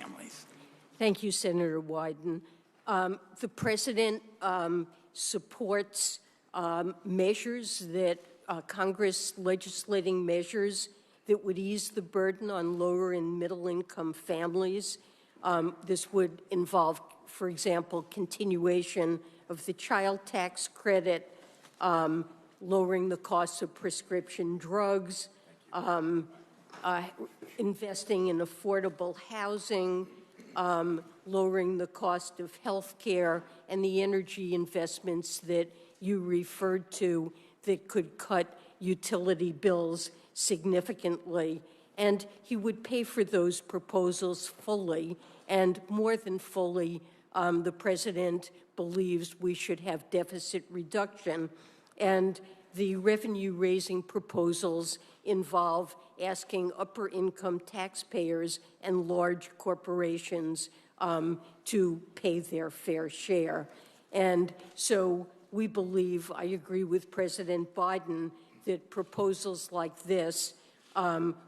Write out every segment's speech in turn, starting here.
families? Thank you, Senator Wyden. The President supports measures that Congress legislating measures that would ease the burden on lower and middle-income families. This would involve, for example, continuation of the child tax credit, lowering the cost of prescription drugs, investing in affordable housing, lowering the cost of health care, and the energy investments that you referred to that could cut utility bills significantly. And he would pay for those proposals fully, and more than fully, the President believes we should have deficit reduction. And the revenue-raising proposals involve asking upper-income taxpayers and large corporations to pay their fair share. And so we believe, I agree with President Biden, that proposals like this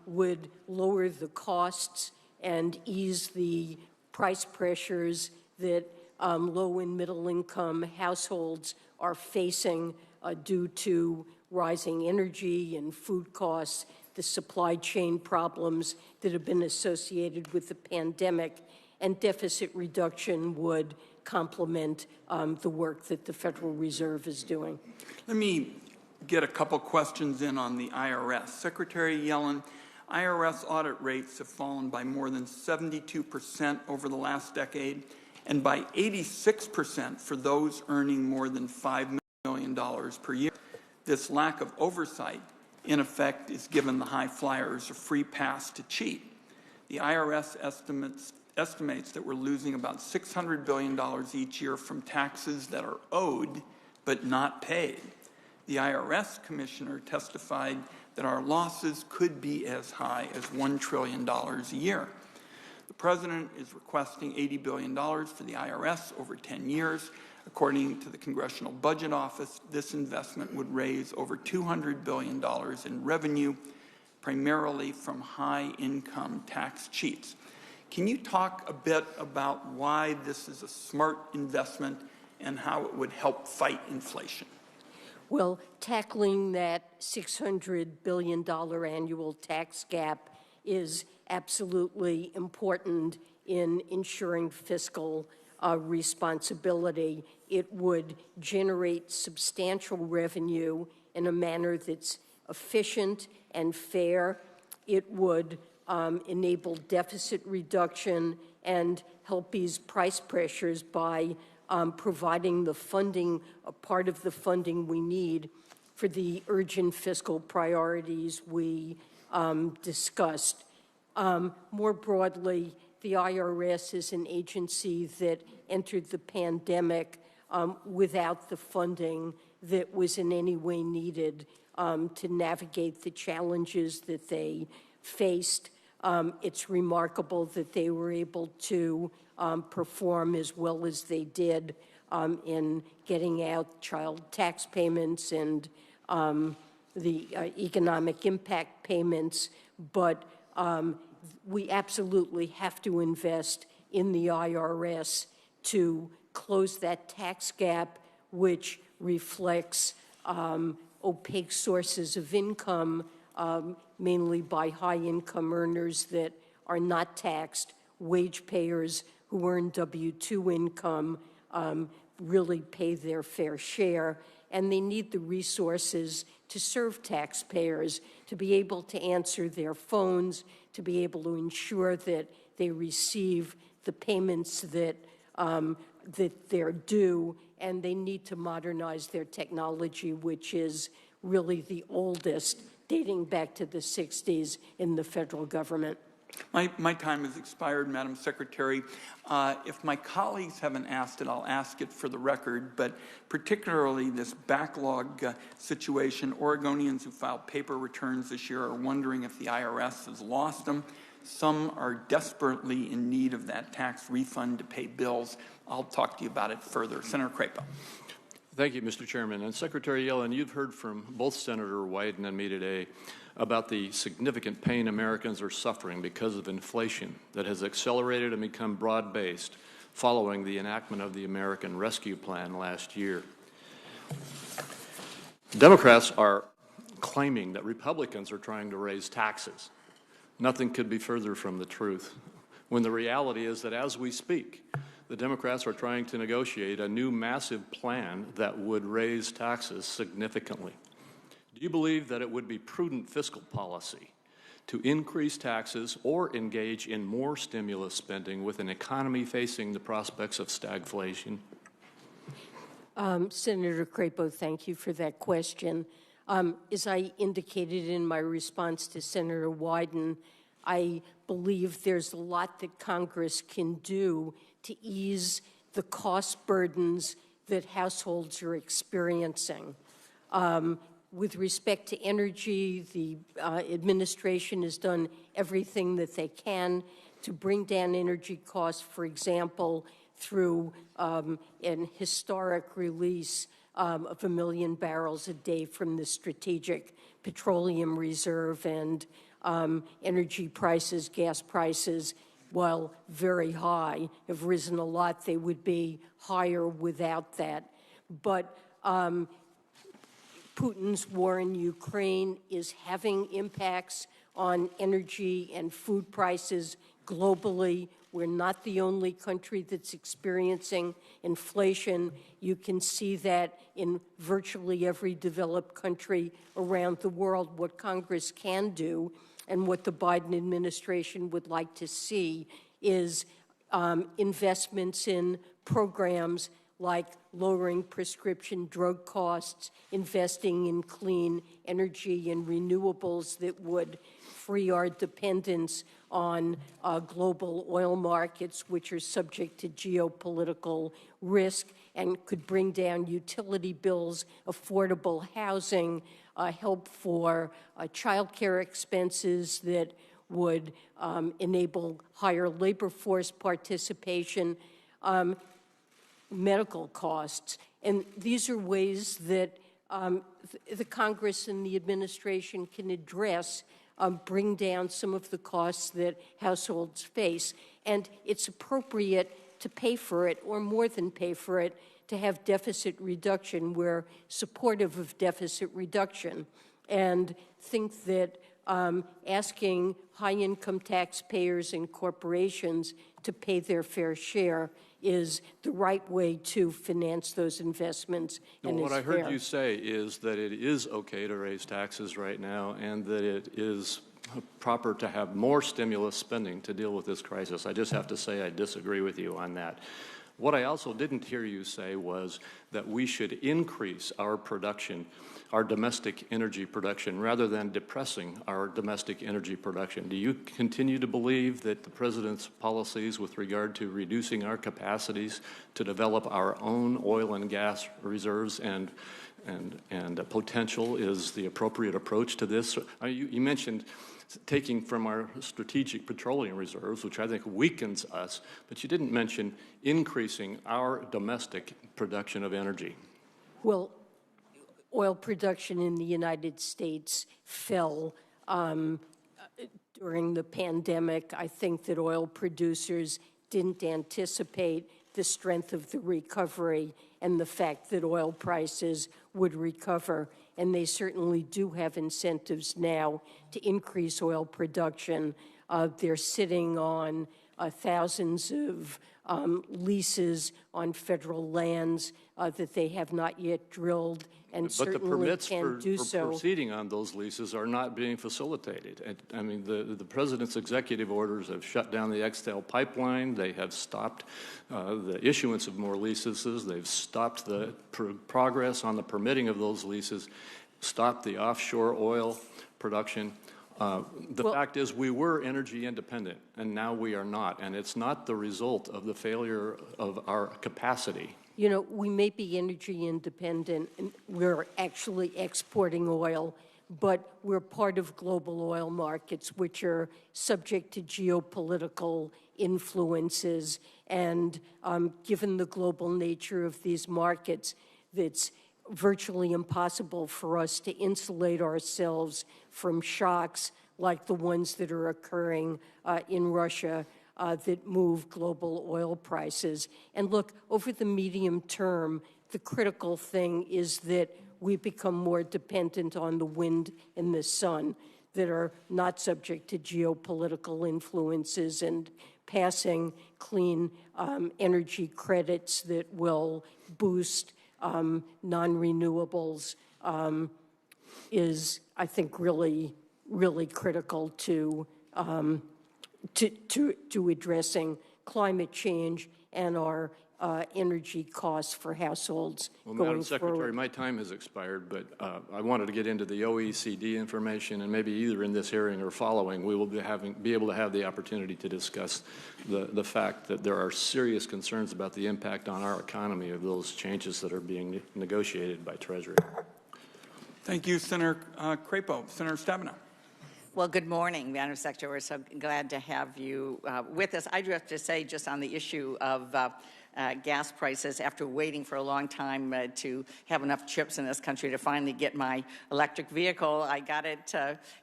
would lower the costs and ease the price pressures that low and middle-income households are facing due to rising energy and food costs, the supply chain problems that have been associated with the pandemic, and deficit reduction would complement the work that the Federal Reserve is doing. Let me get a couple questions in on the IRS. Secretary Yellen, IRS audit rates have fallen by more than 72% over the last decade and by 86% for those earning more than $5 million per year. This lack of oversight, in effect, is given the high flyers a free pass to cheat. The IRS estimates that we're losing about $600 billion each year from taxes that are owed but not paid. The IRS commissioner testified that our losses could be as high as $1 trillion a year. The president is requesting $80 billion for the IRS over 10 years. According to the Congressional Budget Office, this investment would raise over $200 billion in revenue, primarily from high-income tax cheats. Can you talk a bit about why this is a smart investment and how it would help fight inflation? Well, tackling that $600 billion annual tax gap is absolutely important in ensuring fiscal responsibility. It would generate substantial revenue in a manner that's efficient and fair. It would enable deficit reduction and help ease price pressures by providing the funding, a part of the funding we need for the urgent fiscal priorities we discussed. More broadly, the IRS is an agency that entered the pandemic without the funding that was in any way needed to navigate the challenges that they faced. It's remarkable that they were able to perform as well as they did in getting out child tax payments and the economic impact payments, but we absolutely have to invest in the IRS to close that tax gap, which reflects opaque sources of income, mainly by high-income earners that are not taxed. Wage payers who earn W-2 income really pay their fair share, and they need the resources to serve taxpayers, to be able to answer their phones, to be able to ensure that they receive the payments that they're due, and they need to modernize their technology, which is really the oldest, dating back to the 60s in the federal government. My time has expired, Madam Secretary. If my colleagues haven't asked it, I'll ask it for the record, but particularly this backlog situation, Oregonians who filed paper returns this year are wondering if the IRS has lost them. Some are desperately in need of that tax refund to pay bills. I'll talk to you about it further. Senator Crapo. Thank you, Mr. Chairman. And Secretary Yellen, you've heard from both Senator Wyden and me today about the significant pain Americans are suffering because of inflation that has accelerated and become broad-based following the enactment of the American Rescue Plan last year. Democrats are claiming that Republicans are trying to raise taxes. Nothing could be further from the truth, when the reality is that as we speak, the Democrats are trying to negotiate a new massive plan that would raise taxes significantly. Do you believe that it would be prudent fiscal policy to increase taxes or engage in more stimulus spending with an economy facing the prospects of stagflation? Senator Crapo, thank you for that question. As I indicated in my response to Senator Wyden, I believe there's a lot that Congress can do to ease the cost burdens that households are experiencing. With respect to energy, the administration has done everything that they can to bring down energy costs, for example, through an historic release of 1 million barrels a day from the Strategic Petroleum Reserve, and energy prices, gas prices, while very high, have risen a lot. They would be higher without that. But Putin's war in Ukraine is having impacts on energy and food prices globally. We're not the only country that's experiencing inflation. You can see that in virtually every developed country around the world. What Congress can do and what the Biden administration would like to see is investments in programs like lowering prescription drug costs, investing in clean energy and renewables that would free our dependence on global oil markets, which are subject to geopolitical risk and could bring down utility bills, affordable housing, help for child care expenses that would enable higher labor force participation, medical costs. And these are ways that the Congress and the administration can address, bring down some of the costs that households face. And it's appropriate to pay for it, or more than pay for it, to have deficit reduction. We're supportive of deficit reduction and think that asking high-income taxpayers and corporations to pay their fair share is the right way to finance those investments. No, and what I heard fair. you say is that it is okay to raise taxes right now and that it is proper to have more stimulus spending to deal with this crisis. I just have to say I disagree with you on that. What I also didn't hear you say was that we should increase our production, our domestic energy production, rather than depressing our domestic energy production. Do you continue to believe that the President's policies with regard to reducing our capacities to develop our own oil and gas reserves and potential is the appropriate approach to this? You mentioned taking from our strategic petroleum reserves, which I think weakens us, but you didn't mention increasing our domestic production of energy. Well, oil production in the United States fell during the pandemic. I think that oil producers didn't anticipate the strength of the recovery and the fact that oil prices would recover. And they certainly do have incentives now to increase oil production. They're sitting on thousands of leases on federal lands that they have not yet drilled, and but certainly the permits can do for so. proceeding on those leases are not being facilitated. And, I mean, the President's executive orders have shut down the Extel pipeline. They have stopped the issuance of more leases. They've stopped the progress on the permitting of those leases, stopped the offshore oil production. The fact is we were energy independent, and now we are not. And it's not the result of the failure of our capacity. You know, we may be energy independent, and we're actually exporting oil, but we're part of global oil markets, which are subject to geopolitical influences. And given the global nature of these markets, that's virtually impossible for us to insulate ourselves from shocks like the ones that are occurring in Russia that move global oil prices. And look, over the medium term, the critical thing is that we become more dependent on the wind and the sun that are not subject to geopolitical influences, and passing clean energy credits that will boost non-renewables is, I think, really critical to addressing climate change and our energy costs for households Well, going Madam Secretary, forward. my time has expired, but I wanted to get into the OECD information, and maybe either in this hearing or following, we will be able to have the opportunity to discuss the fact that there are serious concerns about the impact on our economy of those changes that are being negotiated by Treasury. Thank you, Senator Crapo. Senator Stabenow. Well, good morning, Madam Secretary. We're so glad to have you with us. I do have to say, just on the issue of gas prices, after waiting for a long time to have enough chips in this country to finally get my electric vehicle, I got it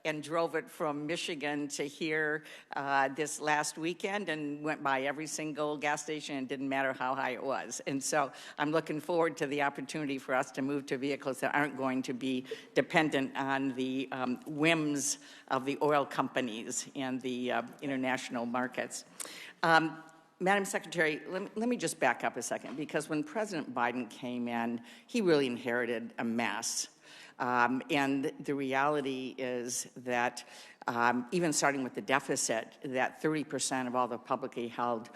and drove it from Michigan to here this last weekend and went by every single gas station, and didn't matter how high it was. And so I'm looking forward to the opportunity for us to move to vehicles that aren't going to be dependent on the whims of the oil companies and the international markets. Madam Secretary, let me just back up a second, because when President Biden came in, he really inherited a mess. And the reality is that even starting with the deficit, that 30% of all the publicly held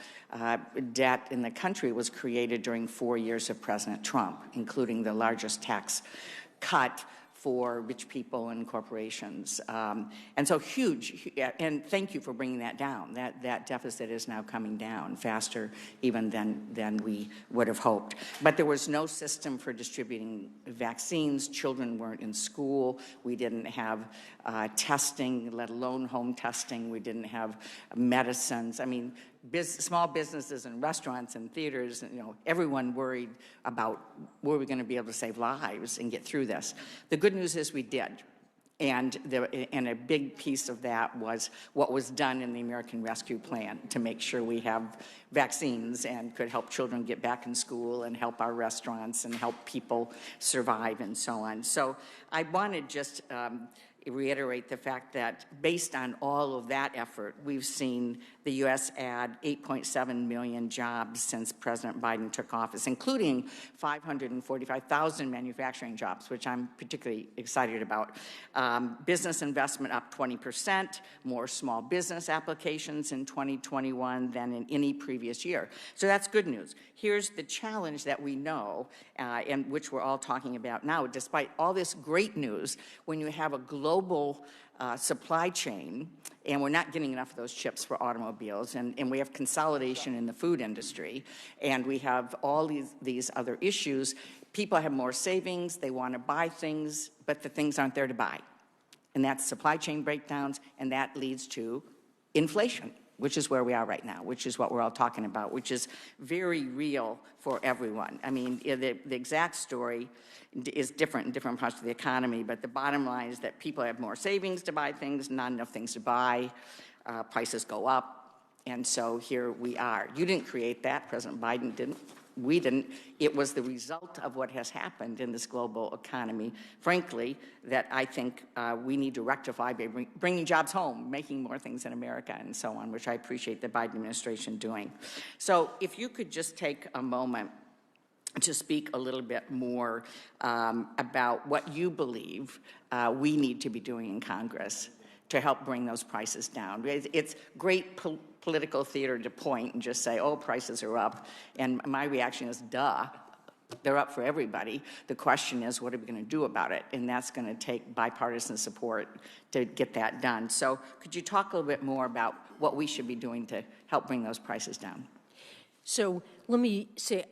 debt in the country was created during 4 years of President Trump, including the largest tax cut for rich people and corporations. And so huge, and thank you for bringing that down. That deficit is now coming down faster even than we would have hoped. But there was no system for distributing vaccines. Children weren't in school. We didn't have testing, let alone home testing. We didn't have medicines. I mean, small businesses and restaurants and theaters, everyone worried about, were we going to be able to save lives and get through this? The good news is we did. And a big piece of that was what was done in the American Rescue Plan to make sure we have vaccines and could help children get back in school and help our restaurants and help people survive and so on. So I want to just reiterate the fact that based on all of that effort, we've seen the U.S. add 8.7 million jobs since President Biden took office, including 545,000 manufacturing jobs, which I'm particularly excited about. Business investment up 20%, more small business applications in 2021 than in any previous year. So that's good news. Here's the challenge that we know, and which we're all talking about now. Despite all this great news, when you have a global supply chain, and we're not getting enough of those chips for automobiles, and we have consolidation in the food industry, and we have all these other issues, people have more savings, they want to buy things, but the things aren't there to buy. And that's supply chain breakdowns, and that leads to inflation, which is where we are right now, which is what we're all talking about, which is very real for everyone. I mean, the exact story is different in different parts of the economy, but the bottom line is that people have more savings to buy things, not enough things to buy, prices go up, and so here we are. You didn't create that, President Biden didn't, we didn't. It was the result of what has happened in this global economy, frankly, that I think we need to rectify by bringing jobs home, making more things in America and so on, which I appreciate the Biden administration doing. So if you could just take a moment to speak a little bit more about what you believe we need to be doing in Congress to help bring those prices down. It's great political theater to point and just say, oh, prices are up. And my reaction is, duh, they're up for everybody. The question is, what are we going to do about it? And that's going to take bipartisan support to get that done. So could you talk a little bit more about what we should be doing to help bring those prices down? So let me say,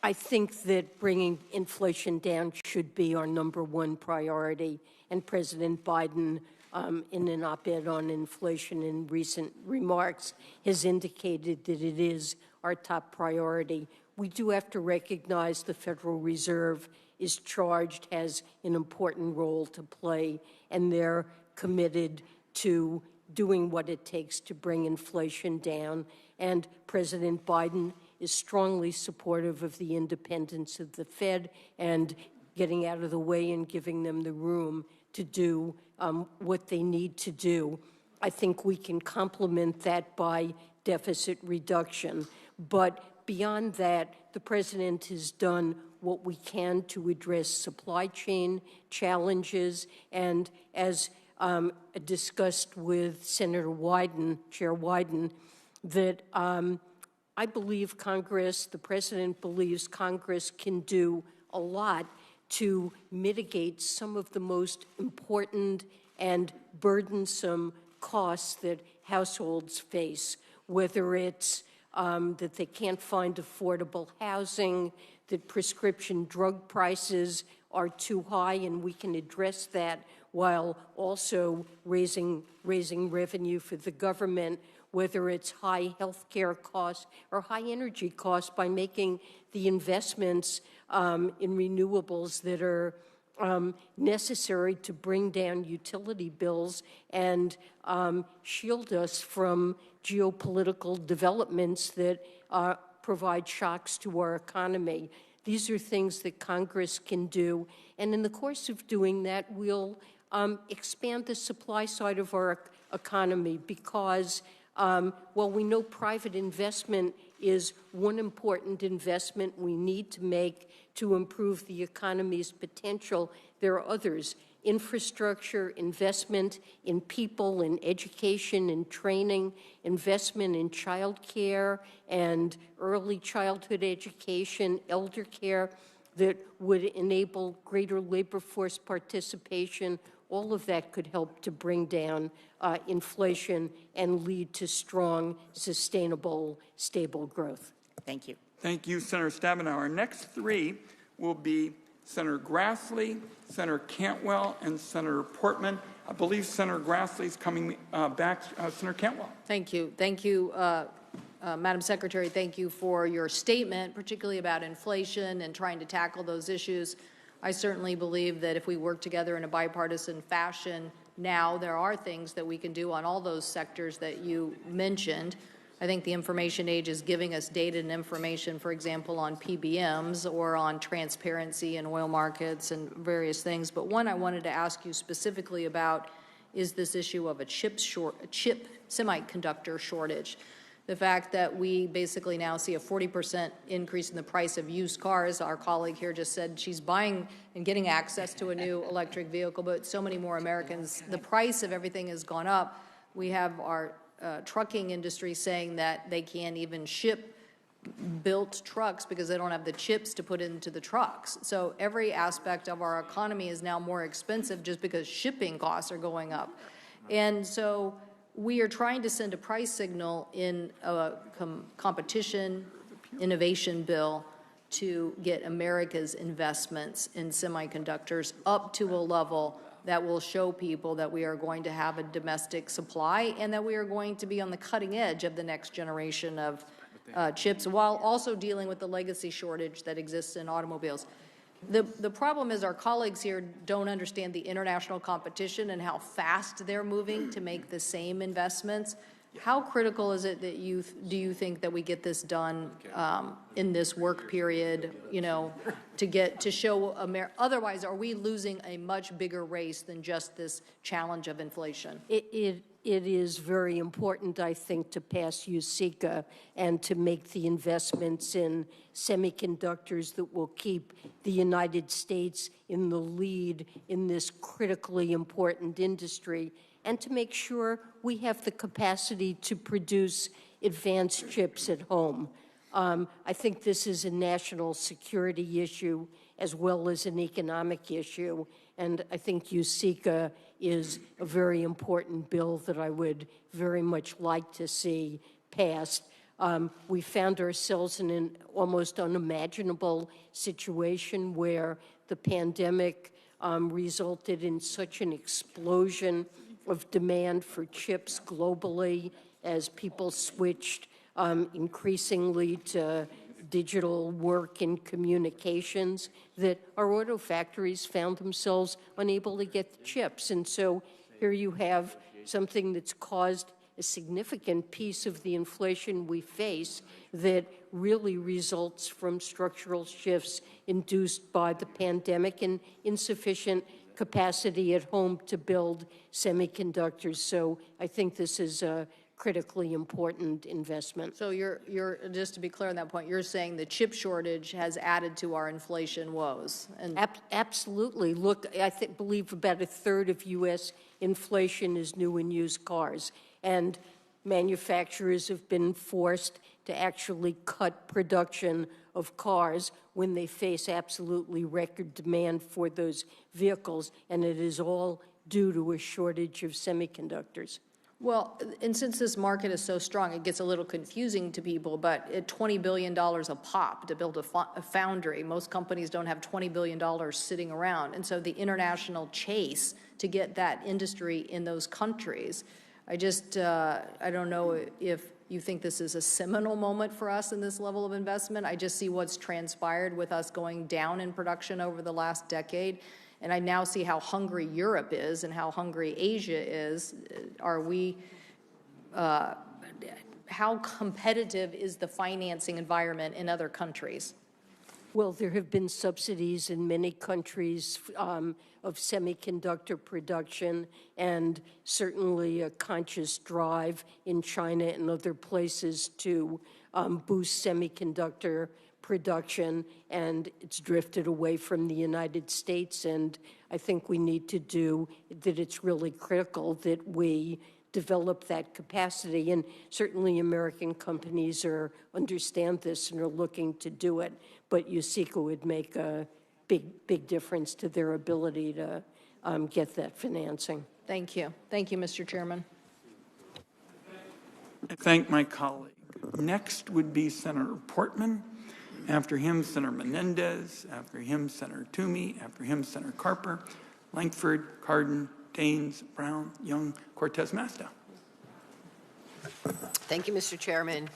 I think that bringing inflation down should be our #1 priority, and President Biden, in an op-ed on inflation in recent remarks, has indicated that it is our top priority. we do have to recognize the Federal Reserve is charged, has an important role to play, and they're committed to doing what it takes to bring inflation down. And President Biden is strongly supportive of the independence of the Fed and getting out of the way and giving them the room to do what they need to do. I think we can complement that by deficit reduction. But beyond that, the president has done what we can to address supply chain challenges. And as discussed with Senator Wyden, Chair Wyden, that I believe Congress, the president believes Congress can do a lot to mitigate some of the most important and burdensome costs that households face, whether it's that they can't find affordable housing, that prescription drug prices are too high, and we can address that while also raising revenue for the government, whether it's high health care costs or high energy costs, by making the investments in renewables that are necessary to bring down utility bills and shield us from geopolitical developments that provide shocks to our economy. These are things that Congress can do, and in the course of doing that, we'll expand the supply side of our economy because while we know private investment is one important investment we need to make to improve the economy's potential, there are others. Infrastructure, investment in people, in education, in training, investment in child care and early childhood education, elder care that would enable greater labor force participation. All of that could help to bring down inflation and lead to strong, sustainable, stable growth. Thank you. Thank you, Senator Stabenow. Our next three will be Senator Grassley, Senator Cantwell, and Senator Portman. I believe Senator Grassley is coming back. Senator Cantwell. Thank you. Thank you, Madam Secretary. Thank you for your statement, particularly about inflation and trying to tackle those issues. I certainly believe that if we work together in a bipartisan fashion now, there are things that we can do on all those sectors that you mentioned. I think the information age is giving us data and information, for example, on PBMs or on transparency in oil markets and various things. But one I wanted to ask you specifically about is this issue of a chip semiconductor shortage. The fact that we basically now see a 40% increase in the price of used cars. Our colleague here just said she's buying and getting access to a new electric vehicle, but so many more Americans, the price of everything has gone up. We have our trucking industry saying that they can't even ship built trucks because they don't have the chips to put into the trucks. So every aspect of our economy is now more expensive just because shipping costs are going up. And so we are trying to send a price signal in a competition innovation bill to get America's investments in semiconductors up to a level that will show people that we are going to have a domestic supply and that we are going to be on the cutting edge of the next generation of chips, while also dealing with the legacy shortage that exists in automobiles. The problem is our colleagues here don't understand the international competition and how fast they're moving to make the same investments. How critical is it that do you think that we get this done in this work period, you know, to show otherwise are we losing a much bigger race than just this challenge of inflation? It is very important, I think, to pass USICA and to make the investments in semiconductors that will keep the United States in the lead in this critically important industry, and to make sure we have the capacity to produce advanced chips at home. I think this is a national security issue as well as an economic issue, and I think USICA is a very important bill that I would very much like to see passed. We found ourselves in an almost unimaginable situation where the pandemic resulted in such an explosion of demand for chips globally as people switched increasingly to digital work and communications that our auto factories found themselves unable to get the chips. And so here you have something that's caused a significant piece of the inflation we face that really results from structural shifts induced by the pandemic and insufficient capacity at home to build semiconductors. So I think this is a critically important investment. So you're just to be clear on that point, you're saying the chip shortage has added to our inflation woes? And Absolutely. Look, I believe about a third of U.S. inflation is new and used cars, and manufacturers have been forced to actually cut production of cars when they face absolutely record demand for those vehicles, and it is all due to a shortage of semiconductors. well, and since this market is so strong, it gets a little confusing to people, but at $20 billion a pop to build a foundry, most companies don't have $20 billion sitting around. And so the international chase to get that industry in those countries, I don't know if you think this is a seminal moment for us in this level of investment. I just see what's transpired with us going down in production over the last decade. And I now see how hungry Europe is and how hungry Asia is. How competitive is the financing environment in other countries? Well, there have been subsidies in many countries of semiconductor production, and certainly a conscious drive in China and other places to boost semiconductor production, and it's drifted away from the United States. And I think we need to do that. It's really critical that we develop that capacity, and certainly American companies understand this and are looking to do it, but USICA would make a big difference to their ability to get that financing. Thank you. Thank you, Mr. Chairman. I thank my colleague. Next would be Senator Portman. After him, Senator Menendez. After him, Senator Toomey. After him, Senator Carper, Lankford, Cardin, Daines, Brown, Young, Cortez Masto. Thank you, Mr. Chairman.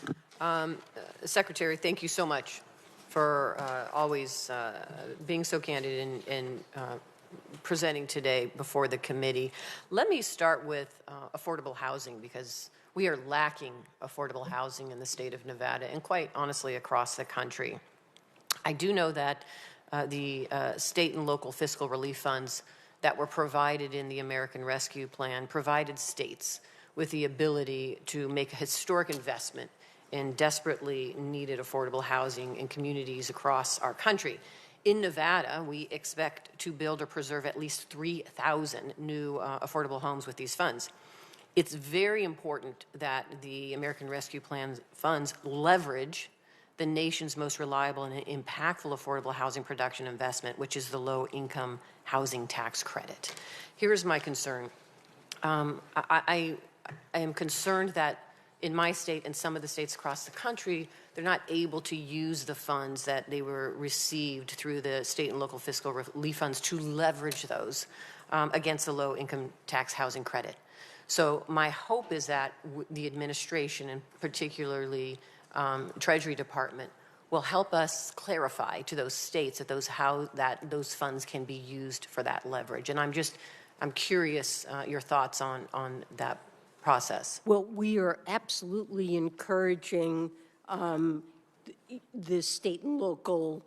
Secretary, thank you so much for always being so candid in presenting today before the committee. Let me start with affordable housing, because we are lacking affordable housing in the state of Nevada and quite honestly across the country. I do know that the state and local fiscal relief funds that were provided in the American Rescue Plan provided states with the ability to make a historic investment in desperately needed affordable housing in communities across our country. In Nevada, we expect to build or preserve at least 3,000 new affordable homes with these funds. It's very important that the American Rescue Plan funds leverage the nation's most reliable and impactful affordable housing production investment, which is the low-income housing tax credit. Here's my concern. I am concerned that in my state and some of the states across the country, they're not able to use the funds that they were received through the state and local fiscal relief funds to leverage those against the low-income tax housing credit. So my hope is that the administration, and particularly Treasury Department, will help us clarify to those states that how those funds can be used for that leverage. And I'm curious your thoughts on that process. Well, we are absolutely encouraging the state and local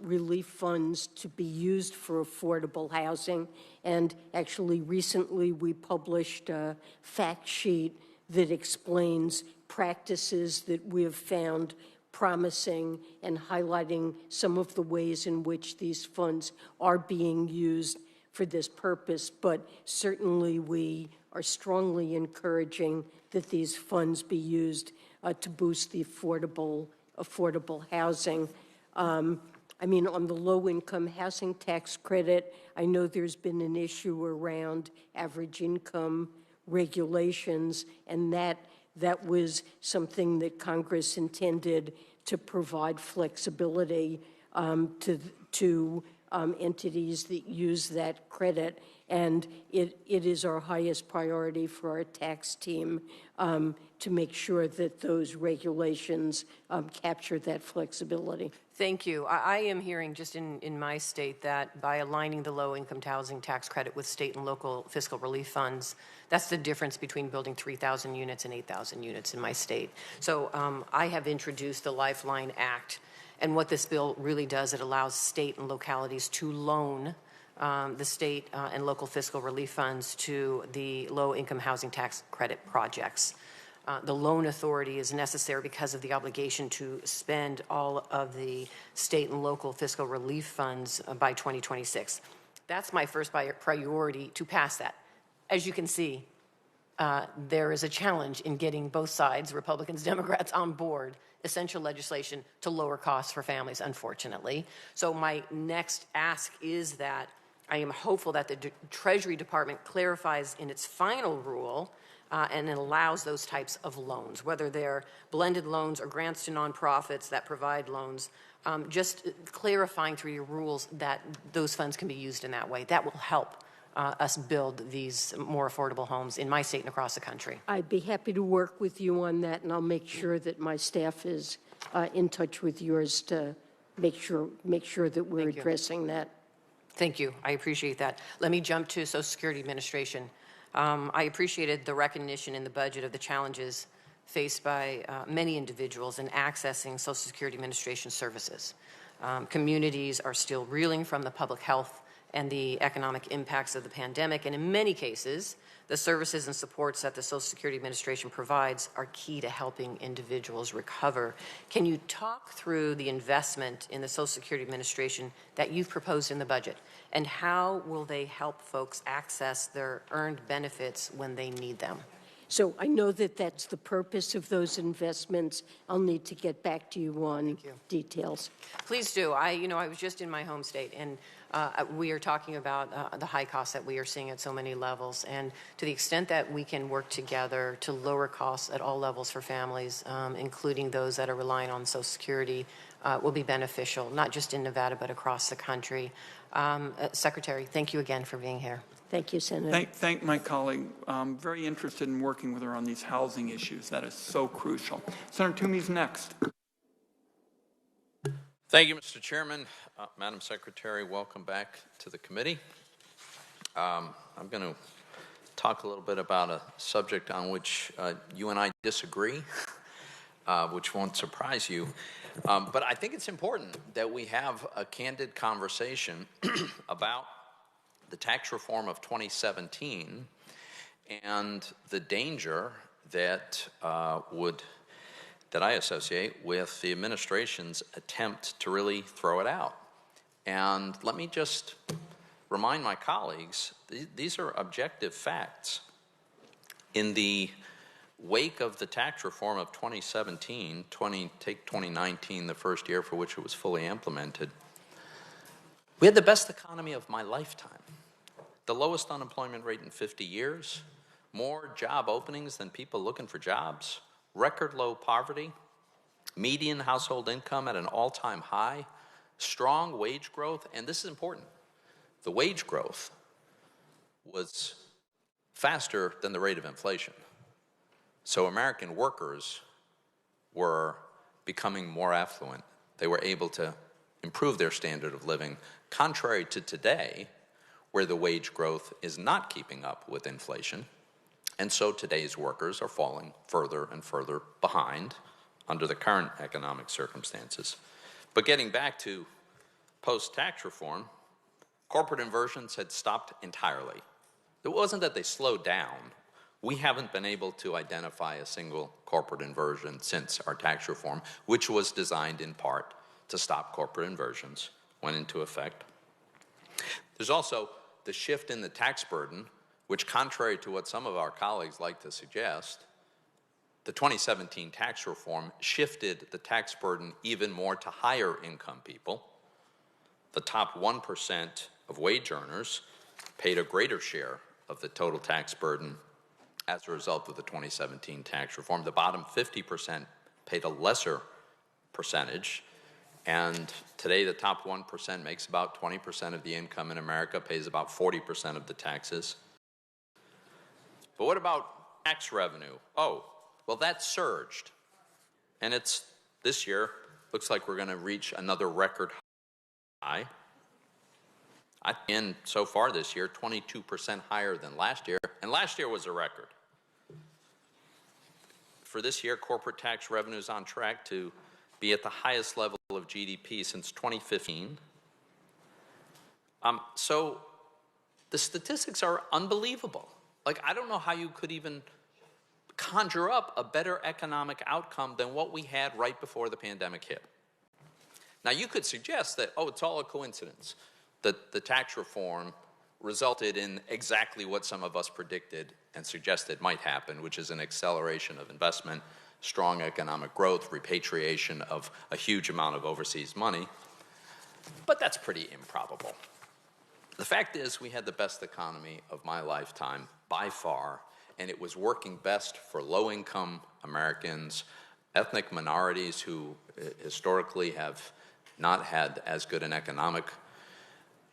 relief funds to be used for affordable housing. And actually, recently we published a fact sheet that explains practices that we have found promising and highlighting some of the ways in which these funds are being used for this purpose. But certainly we are strongly encouraging that these funds be used to boost the affordable housing. I mean, on the low-income housing tax credit, I know there's been an issue around average income regulations, and that was something that Congress intended to provide flexibility to entities that use that credit. And it is our highest priority for our tax team to make sure that those regulations capture that flexibility. Thank you. I am hearing just in my state that by aligning the low-income housing tax credit with state and local fiscal relief funds, that's the difference between building 3,000 units and 8,000 units in my state. So I have introduced the Lifeline Act, and what this bill really does, it allows state and localities to loan the state and local fiscal relief funds to the low-income housing tax credit projects. The loan authority is necessary because of the obligation to spend all of the state and local fiscal relief funds by 2026. That's my first priority, to pass that. As you can see, there is a challenge in getting both sides, Republicans, Democrats, on board essential legislation to lower costs for families, unfortunately. So my next ask is that I am hopeful that the Treasury Department clarifies in its final rule and it allows those types of loans, whether they're blended loans or grants to nonprofits that provide loans, just clarifying through your rules that those funds can be used in that way. That will help us build these more affordable homes in my state and across the country. I'd be happy to work with you on that, and I'll make sure that my staff is in touch with yours to make sure that we're addressing that. Thank you. I appreciate that. Let me jump to Social Security Administration. I appreciated the recognition in the budget of the challenges faced by many individuals in accessing Social Security Administration services. Communities are still reeling from the public health and the economic impacts of the pandemic, and in many cases, the services and supports that the Social Security Administration provides are key to helping individuals recover. Can you talk through the investment in the Social Security Administration that you've proposed in the budget, and how will they help folks access their earned benefits when they need them? So I know that that's the purpose of those investments. I'll need to get back to you on details. Please do. I was just in my home state, and we are talking about the high costs that we are seeing at so many levels. And to the extent that we can work together to lower costs at all levels for families, including those that are relying on Social Security, will be beneficial, not just in Nevada, but across the country. Secretary, thank you again for being here. Thank you, Senator. Thank my colleague. I'm very interested in working with her on these housing issues. That is so crucial. Senator Toomey's next. Thank you, Mr. Chairman. Madam Secretary, welcome back to the committee. I'm going to talk a little bit about a subject on which you and I disagree, which won't surprise you. But I think it's important that we have a candid conversation about the tax reform of 2017 and the danger that that I associate with the administration's attempt to really throw it out. And let me just remind my colleagues, these are objective facts. In the wake of the tax reform of 2017, take 2019, the first year for which it was fully implemented, we had the best economy of my lifetime. The lowest unemployment rate in 50 years, more job openings than people looking for jobs, record low poverty, median household income at an all-time high, strong wage growth, and this is important, the wage growth was faster than the rate of inflation. So American workers were becoming more affluent. They were able to improve their standard of living, contrary to today, where the wage growth is not keeping up with inflation. And so today's workers are falling further and further behind under the current economic circumstances. But getting back to post-tax reform, corporate inversions had stopped entirely. It wasn't that they slowed down. We haven't been able to identify a single corporate inversion since our tax reform, which was designed in part to stop corporate inversions, went into effect. There's also the shift in the tax burden, which, contrary to what some of our colleagues like to suggest, the 2017 tax reform shifted the tax burden even more to higher income people. The top 1% of wage earners paid a greater share of the total tax burden as a result of the 2017 tax reform. The bottom 50% paid a lesser percentage, And today, the top 1% makes about 20% of the income in America, pays about 40% of the taxes. But what about tax revenue? Oh, well, that surged. And it's, this year, looks like we're going to reach another record high. And so far this year, 22% higher than last year. And last year was a record. For this year, corporate tax revenue is on track to be at the highest level of GDP since 2015. So the statistics are unbelievable. Like, I don't know how you could even conjure up a better economic outcome than what we had right before the pandemic hit. Now, you could suggest that, oh, it's all a coincidence, that the tax reform resulted in exactly what some of us predicted and suggested might happen, which is an acceleration of investment, strong economic growth, repatriation of a huge amount of overseas money. But that's pretty improbable. The fact is, we had the best economy of my lifetime by far, and it was working best for low-income Americans, ethnic minorities who historically have not had as good an economic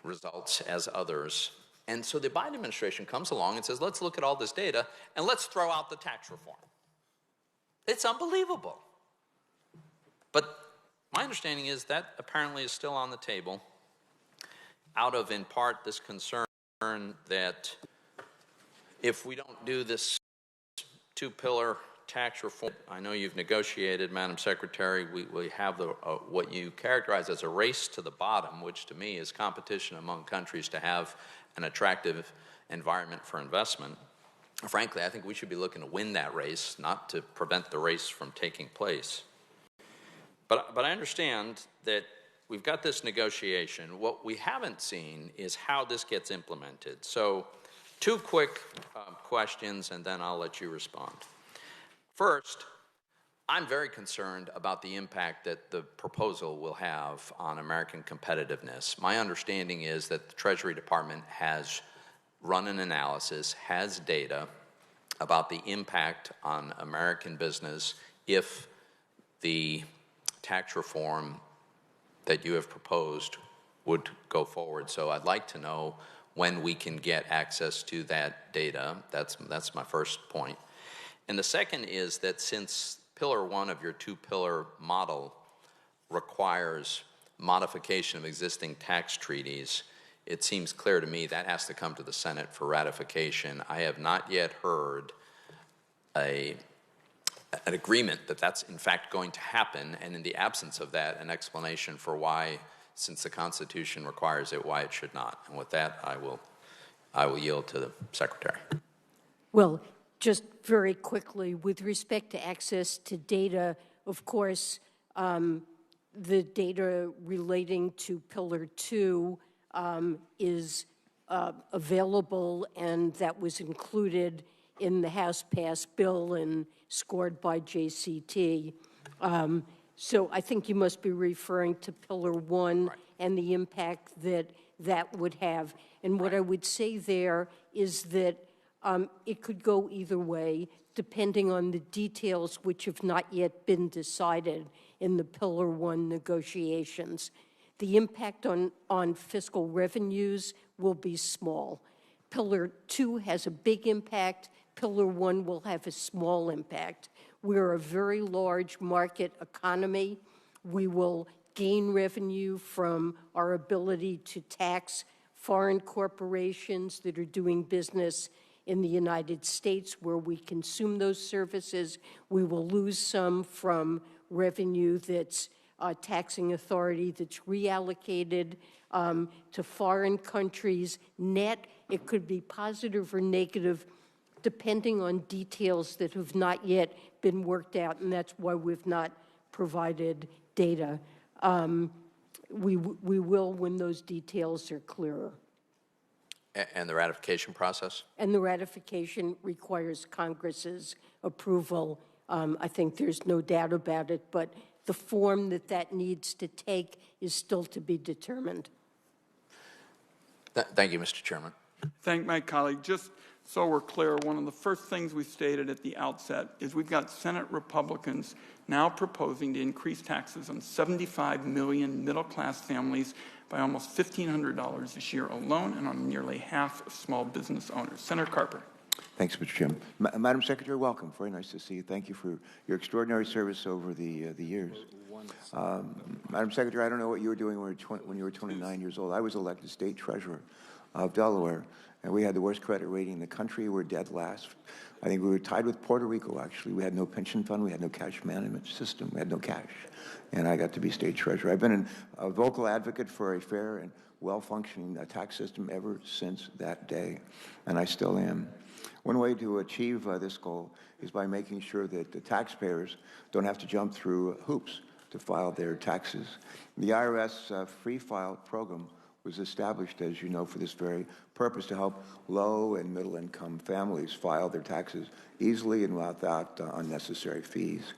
results as others. And so the Biden administration comes along and says, let's look at all this data and let's throw out the tax reform. It's unbelievable. But my understanding is that apparently is still on the table out of, in part, this concern that if we don't do this two-pillar tax reform, I know you've negotiated, Madam Secretary, we have the, what you characterize as a race to the bottom, which to me is competition among countries to have an attractive environment for investment. Frankly, I think we should be looking to win that race, not to prevent the race from taking place. But I understand that we've got this negotiation. What we haven't seen is how this gets implemented. So 2 quick questions, and then I'll let you respond. First, I'm very concerned about the impact that the proposal will have on American competitiveness. My understanding is that the Treasury Department has run an analysis, has data about the impact on American business if the tax reform that you have proposed would go forward. So I'd like to know when we can get access to that data. That's my first point. And the second is that since Pillar 1 of your 2-pillar model requires modification of existing tax treaties, it seems clear to me that has to come to the Senate for ratification. I have not yet heard an agreement that that's in fact going to happen, and in the absence of that, an explanation for why, since the Constitution requires it, why it should not. And with that, I will yield to the Secretary. Well, just very quickly, with respect to access to data, of course, the data relating to Pillar 2 is available, and that was included in the House-passed bill and scored by JCT. So I think you must be referring to Pillar 1 right. and the impact that that would have. And what I would say there is that it could go either way, depending on the details which have not yet been decided in the Pillar 1 negotiations. The impact on fiscal revenues will be small. Pillar 2 has a big impact. Pillar 1 will have a small impact. We're a very large market economy. We will gain revenue from our ability to tax foreign corporations that are doing business in the United States where we consume those services. We will lose some from revenue that's taxing authority that's reallocated to foreign countries. Net, it could be positive or negative depending on details that have not yet been worked out, and that's why we've not provided data. We will when those details are clearer. And the ratification process? And the ratification requires Congress's approval. I think there's no doubt about it, but the form that needs to take is still to be determined. Thank you, Mr. Chairman. Thank my colleague. Just So we're clear, one of the first things we stated at the outset is we've got Senate Republicans now proposing to increase taxes on 75 million middle-class families by almost $1,500 this year alone, and on nearly half of small business owners. Senator Carper. Thanks, Mr. Chairman. Madam Secretary, welcome. Very nice to see you. Thank you for your extraordinary service over the years. Madam Secretary, I don't know what you were doing when you were 29 years old. I was elected state treasurer of Delaware, and we had the worst credit rating in the country. We were dead last. I think we were tied with Puerto Rico, actually. We had no pension fund. We had no cash management system. We had no cash. And I got to be state treasurer. I've been a vocal advocate for a fair and well-functioning tax system ever since that day, and I still am. One way to achieve this goal is by making sure that the taxpayers don't have to jump through hoops to file their taxes. The IRS Free File program was established, as you know, for this very purpose, to help low and middle-income families file their taxes easily and without unnecessary fees.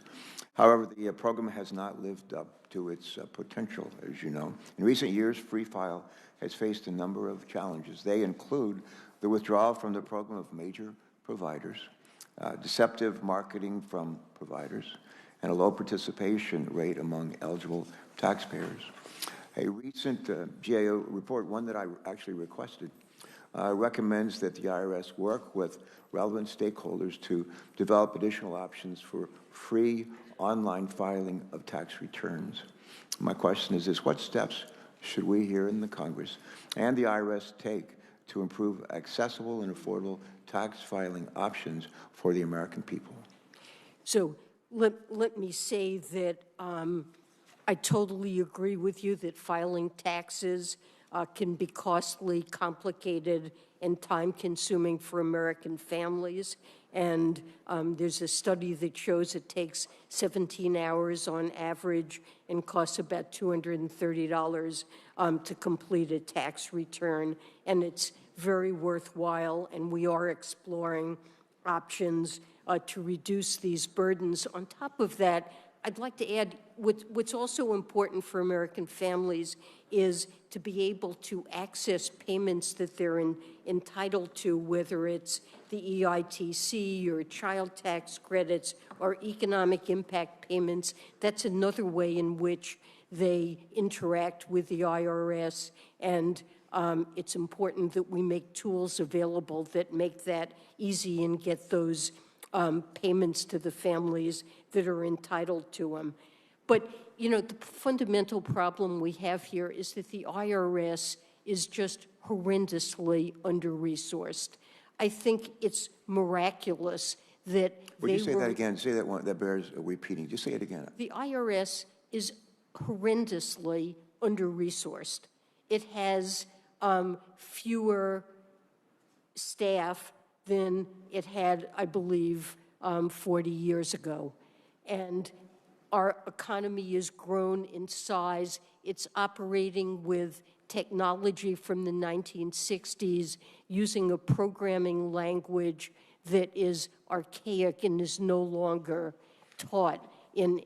However, the program has not lived up to its potential, as you know. In recent years, Free File has faced a number of challenges. They include the withdrawal from the program of major providers, deceptive marketing from providers, and a low participation rate among eligible taxpayers. A recent GAO report, one that I actually requested, recommends that the IRS work with relevant stakeholders to develop additional options for free online filing of tax returns. My question is this: what steps should we here in the Congress and the IRS take to improve accessible and affordable tax filing options for the American people? So let me say that I totally agree with you that filing taxes can be costly, complicated, and time-consuming for American families. And there's a study that shows it takes 17 hours on average and costs about $230 to complete a tax return. And it's very worthwhile, and we are exploring options to reduce these burdens. On top of that, I'd like to add what's also important for American families is to be able to access payments that they're entitled to, whether it's the EITC or child tax credits or economic impact payments. That's another way in which they interact with the IRS, and it's important that we make tools available that make that easy and get those payments to the families that are entitled to them. But, you know, the fundamental problem we have here is that the IRS is just horrendously under-resourced. I think it's miraculous that Would you say that again? Say that one, that bears repeating. Just say it again. The IRS is horrendously under-resourced. It has fewer staff than it had, I believe, 40 years ago. And our economy has grown in size. It's operating with technology from the 1960s, using a programming language that is archaic and is no longer taught in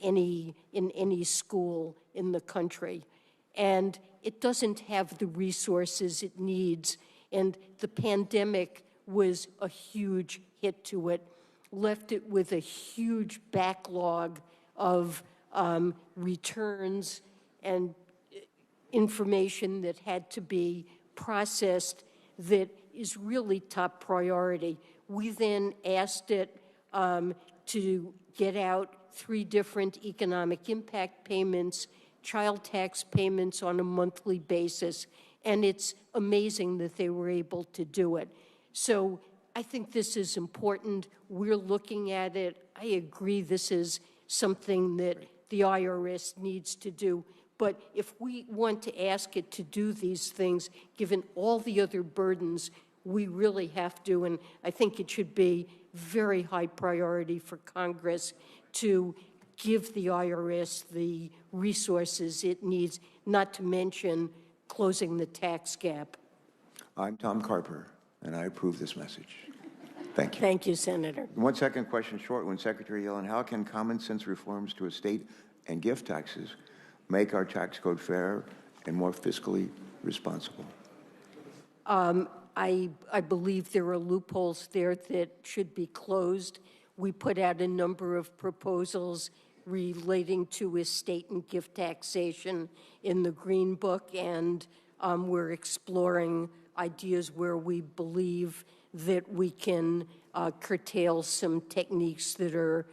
any school in the country. And it doesn't have the resources it needs. And the pandemic was a huge hit to it, left it with a huge backlog of returns and information that had to be processed that is really top priority. We then asked it to get out 3 different economic impact payments, child tax payments on a monthly basis, and it's amazing that they were able to do it. So I think this is important. We're looking at it. I agree this is something that the IRS needs to do. But if we want to ask it to do these things, given all the other burdens, we really have to, and I think it should be very high priority for Congress to give the IRS the resources it needs, not to mention closing the tax gap. I'm Tom Carper, and I approve this message. Thank you. Thank you, Senator. One second question, short one. Secretary Yellen, how can common sense reforms to estate and gift taxes make our tax code fair and more fiscally responsible? I believe there are loopholes there that should be closed. We put out a number of proposals relating to estate and gift taxation in the Green Book, and we're exploring ideas where we believe that we can curtail some techniques that are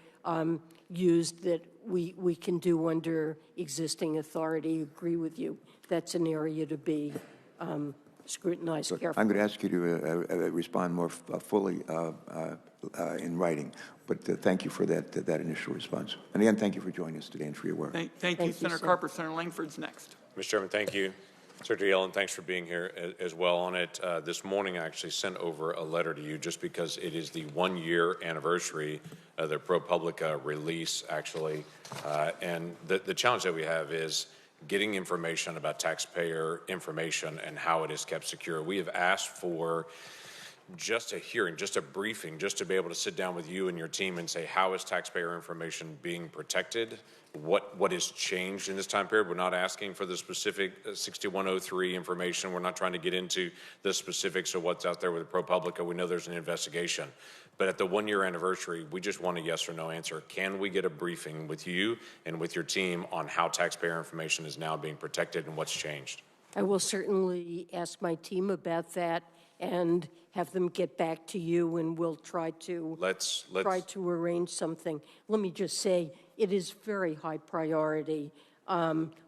used that we can do under existing authority. Agree with you. That's an area to be scrutinized carefully. I'm going to ask you to respond more fully in writing, but thank you for that initial response. And again, thank you for joining us today and for your work. Thank you, Senator Carper. Senator Langford's next. Mr. Chairman, thank you. Secretary Yellen, thanks for being here as well on it. This morning, I actually sent over a letter to you just because it is the 1-year anniversary of the ProPublica release, actually. And the challenge that we have is getting information about taxpayer information and how it is kept secure. We have asked for just a hearing, just a briefing, just to be able to sit down with you and your team and say, how is taxpayer information being protected? What has changed in this time period? We're not asking for the specific 6103 information. We're not trying to get into the specifics of what's out there with ProPublica. We know there's an investigation. But at the 1-year anniversary, we just want a yes or no answer. Can we get a briefing with you and with your team on how taxpayer information is now being protected and what's changed? I will certainly ask my team about that and have them get back to you, and we'll try to arrange something. Let me just say, it is very high priority.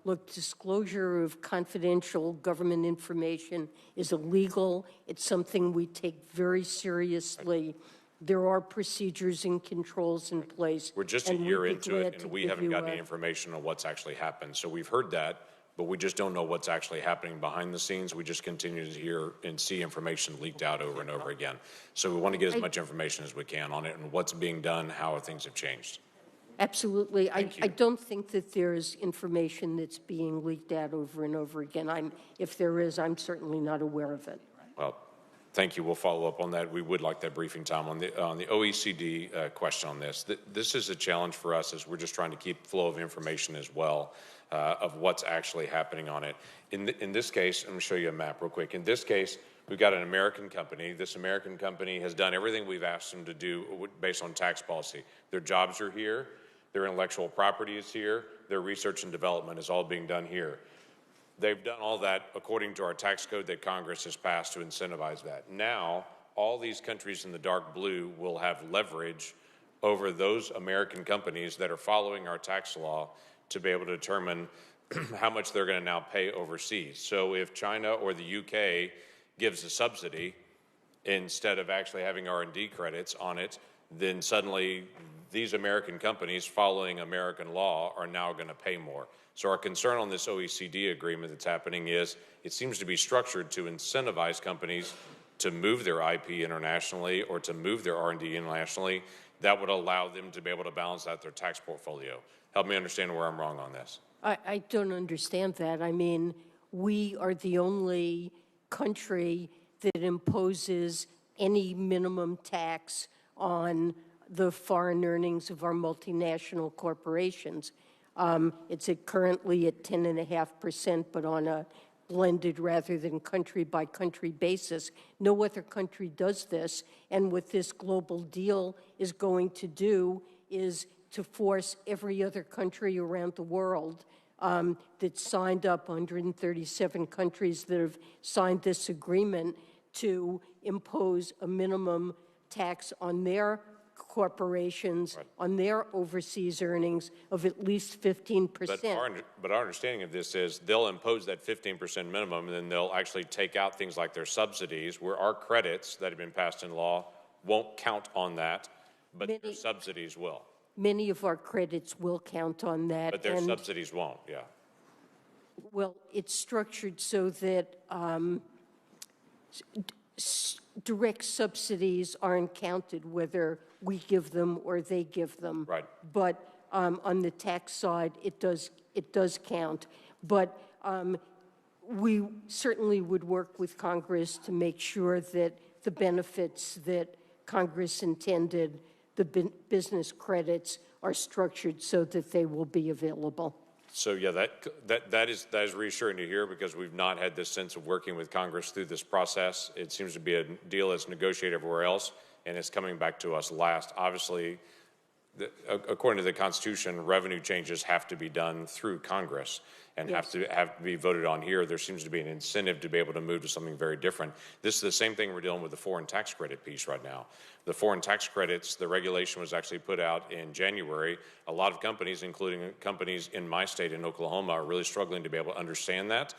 Look, disclosure of confidential government information is illegal. It's something we take very seriously. There are procedures and controls in place. We're just a year into it, and we haven't gotten any information on what's actually happened. So we've heard that, but we just don't know what's actually happening behind the scenes. We just continue to hear and see information leaked out over and over again. So we want to get as much information as we can on it and what's being done, how things have changed. Absolutely. I don't think that there's information that's being leaked out over and over again. If there is, I'm certainly not aware of it. Well, thank you. We'll follow up on that. We would like that briefing time on the OECD question on this. This is a challenge for us as we're just trying to keep flow of information as well of what's actually happening on it. In this case, I'm going to show you a map real quick. In this case, we've got an American company. This American company has done everything we've asked them to do based on tax policy. Their jobs are here. Their intellectual property is here. Their research and development is all being done here. They've done all that according to our tax code that Congress has passed to incentivize that. Now, all these countries in the dark blue will have leverage over those American companies that are following our tax law to be able to determine how much they're going to now pay overseas. So if China or the UK gives a subsidy instead of actually having R&D credits on it, then suddenly these American companies following American law are now going to pay more. So our concern on this OECD agreement that's happening is it seems to be structured to incentivize companies to move their IP internationally or to move their R&D internationally. That would allow them to be able to balance out their tax portfolio. Help me understand where I'm wrong on this. I don't understand that. I mean, we are the only country that imposes any minimum tax on the foreign earnings of our multinational corporations. It's currently at 10.5%, but on a blended rather than country-by-country basis. No other country does this, and what this global deal is going to do is to force every other country around the world that signed up, 137 countries that have signed this agreement, to impose a minimum tax on their corporations, on their overseas earnings of at least 15%. But our understanding of this is they'll impose that 15% minimum, and then they'll actually take out things like their subsidies, where our credits that have been passed in law won't count on that, but their subsidies will. Many of our credits will count on that. But their subsidies won't, yeah. Well, it's structured so that direct subsidies aren't counted, whether we give them or they give them. Right. But on the tax side, it does count. But we certainly would work with Congress to make sure that the benefits that Congress intended, the business credits, are structured so that they will be available. So yeah, that is reassuring to hear, because we've not had this sense of working with Congress through this process. It seems to be a deal that's negotiated everywhere else, and it's coming back to us last. Obviously, according to the Constitution, revenue changes have to be done through Congress and have to be voted on here. There seems to be an incentive to be able to move to something very different. This is the same thing we're dealing with the foreign tax credit piece right now. The foreign tax credits, the regulation was actually put out in January. A lot of companies, including companies in my state in Oklahoma, are really struggling to be able to understand that.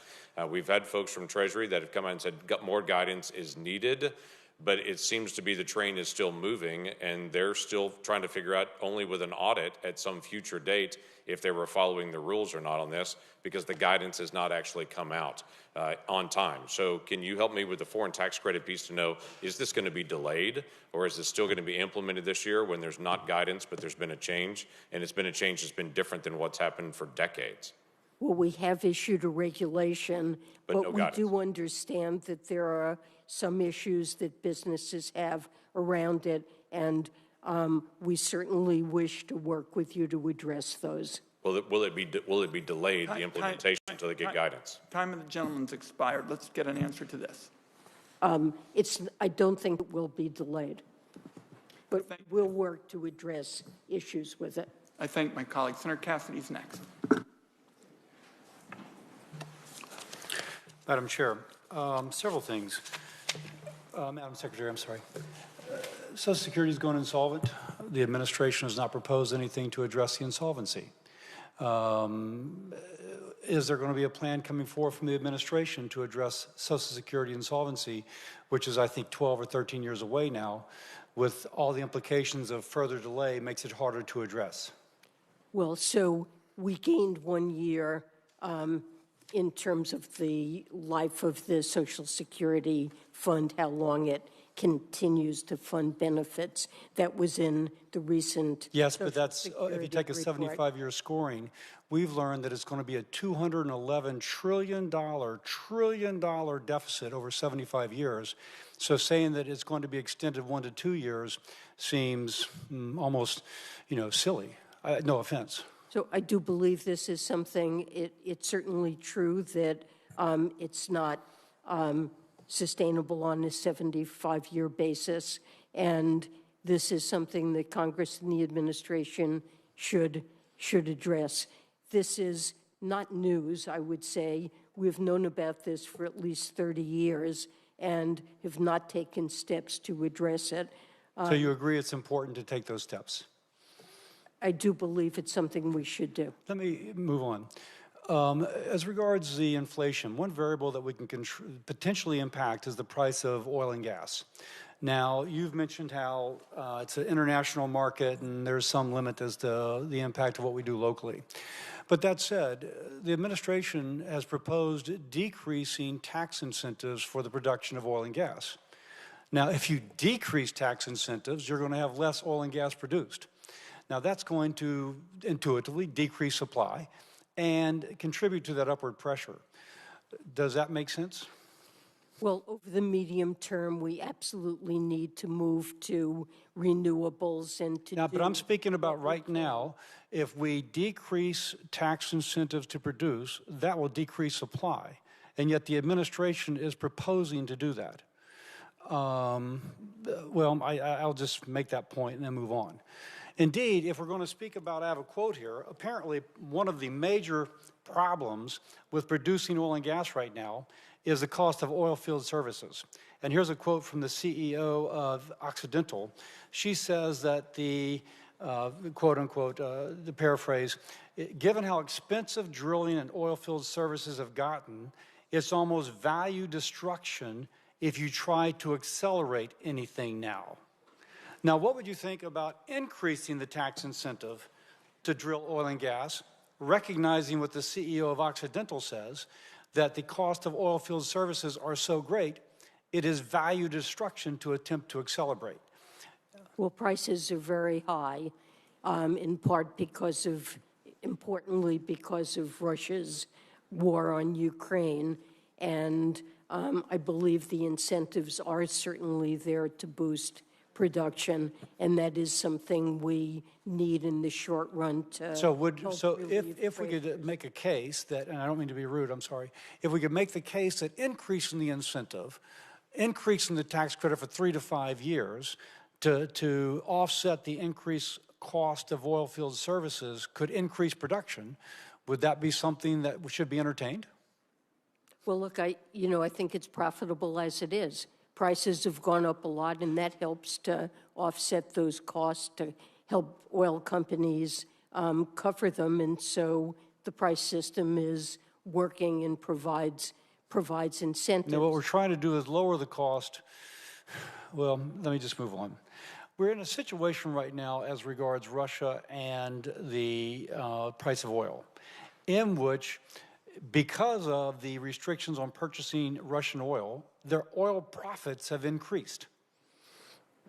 We've had folks from Treasury that have come out and said more guidance is needed. But it seems to be the train is still moving, and they're still trying to figure out, only with an audit at some future date, if they were following the rules or not on this, because the guidance has not actually come out on time. So can you help me with the foreign tax credit piece to know, is this going to be delayed, or is this still going to be implemented this year when there's not guidance, but there's been a change, and it's been a change that's been different than what's happened for decades? Well, we have issued a regulation, But no we guidance. do understand that there are some issues that businesses have around it, and we certainly wish to work with you to address those. Will it be delayed, the implementation, until they get guidance? Time of the gentleman's expired. Let's get an answer to this. I don't think it will be delayed, but we'll work to address issues with it. I thank my colleague. Senator Cassidy's next. Madam Chair, several things. Madam Secretary, I'm sorry. Social Security is going insolvent. The administration has not proposed anything to address the insolvency. Is there going to be a plan coming forward from the administration to address Social Security insolvency, which is, I think, 12 or 13 years away now, with all the implications of further delay makes it harder to address? Well, so we gained 1 year in terms of the life of the Social Security fund, how long it continues to fund benefits. That was in the recent Yes, but that's, Security if you take a report. 75-year scoring, we've learned that it's going to be a $211 trillion deficit over 75 years. So saying that it's going to be extended 1 to 2 years seems almost, silly. No offense. So I do believe this is something, it's certainly true that it's not sustainable on a 75-year basis, and this is something that Congress and the administration should address. This is not news, I would say. We've known about this for at least 30 years and have not taken steps to address it. So you agree it's important to take those steps? I do believe it's something we should do. Let me move on. As regards the inflation, one variable that we can potentially impact is the price of oil and gas. Now, you've mentioned how it's an international market and there's some limit as to the impact of what we do locally. But that said, the administration has proposed decreasing tax incentives for the production of oil and gas. Now, if you decrease tax incentives, you're going to have less oil and gas produced. Now, that's going to intuitively decrease supply and contribute to that upward pressure. Does that make sense? Well, over the medium term, we absolutely need to move to renewables and to But I'm speaking about right now. If we decrease tax incentives to produce, that will decrease supply. And yet the administration is proposing to do that. Well, I'll just make that point and then move on. Indeed, if we're going to speak about, I have a quote here, apparently one of the major problems with producing oil and gas right now is the cost of oil field services. And here's a quote from the CEO of Occidental. She says that the, quote unquote, the paraphrase, given how expensive drilling and oil field services have gotten, it's almost value destruction if you try to accelerate anything now. Now, what would you think about increasing the tax incentive to drill oil and gas, recognizing what the CEO of Occidental says, that the cost of oil field services are so great, it is value destruction to attempt to accelerate? Well, prices are very high, in part because of, importantly, because of Russia's war on Ukraine. And I believe the incentives are certainly there to boost production, and that is something we need in the short run to So help relieve if we prices. could make a case that, and I don't mean to be rude, I'm sorry, if we could make the case that increasing the incentive, increasing the tax credit for 3 to 5 years to offset the increased cost of oil field services could increase production, would that be something that should be entertained? Well, look, I think it's profitable as it is. Prices have gone up a lot, and that helps to offset those costs to help oil companies cover them. And so the price system is working and provides incentives. Now, what we're trying to do is lower the cost. Well, let me just move on. We're in a situation right now as regards Russia and the price of oil, in which, because of the restrictions on purchasing Russian oil, their oil profits have increased.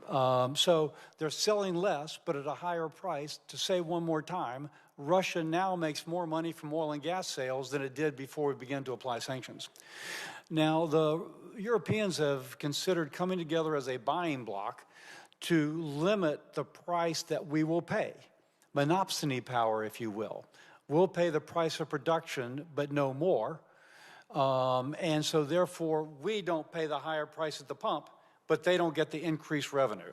So they're selling less, but at a higher price. To say one more time, Russia now makes more money from oil and gas sales than it did before we began to apply sanctions. Now, the Europeans have considered coming together as a buying bloc to limit the price that we will pay, monopsony power, if you will. We'll pay the price of production, but no more. And so therefore, we don't pay the higher price at the pump, but they don't get the increased revenue.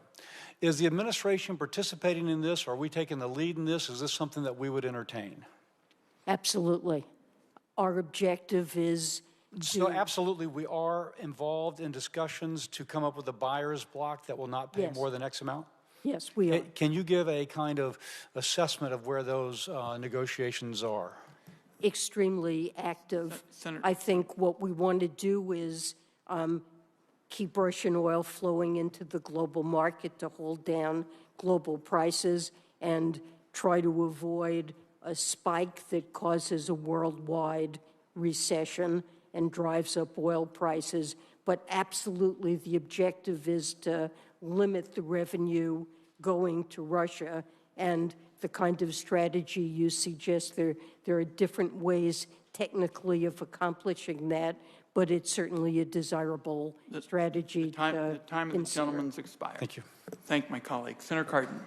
Is the administration participating in this? Are we taking the lead in this? Is this something that we would entertain? Absolutely. Our objective is So absolutely, we are involved in discussions to come up with a buyer's block that will not pay Yes. more than X amount? Yes, we are. Can you give a kind of assessment of where those negotiations are? Extremely active. Senator- I think what we want to do is keep Russian oil flowing into the global market to hold down global prices and try to avoid a spike that causes a worldwide recession and drives up oil prices. But absolutely, the objective is to limit the revenue going to Russia, and the kind of strategy you suggest, there are different ways technically of accomplishing that, but it's certainly a desirable strategy The time to of the consider. gentleman's expired. Thank you. Thank my colleague. Senator Cardin.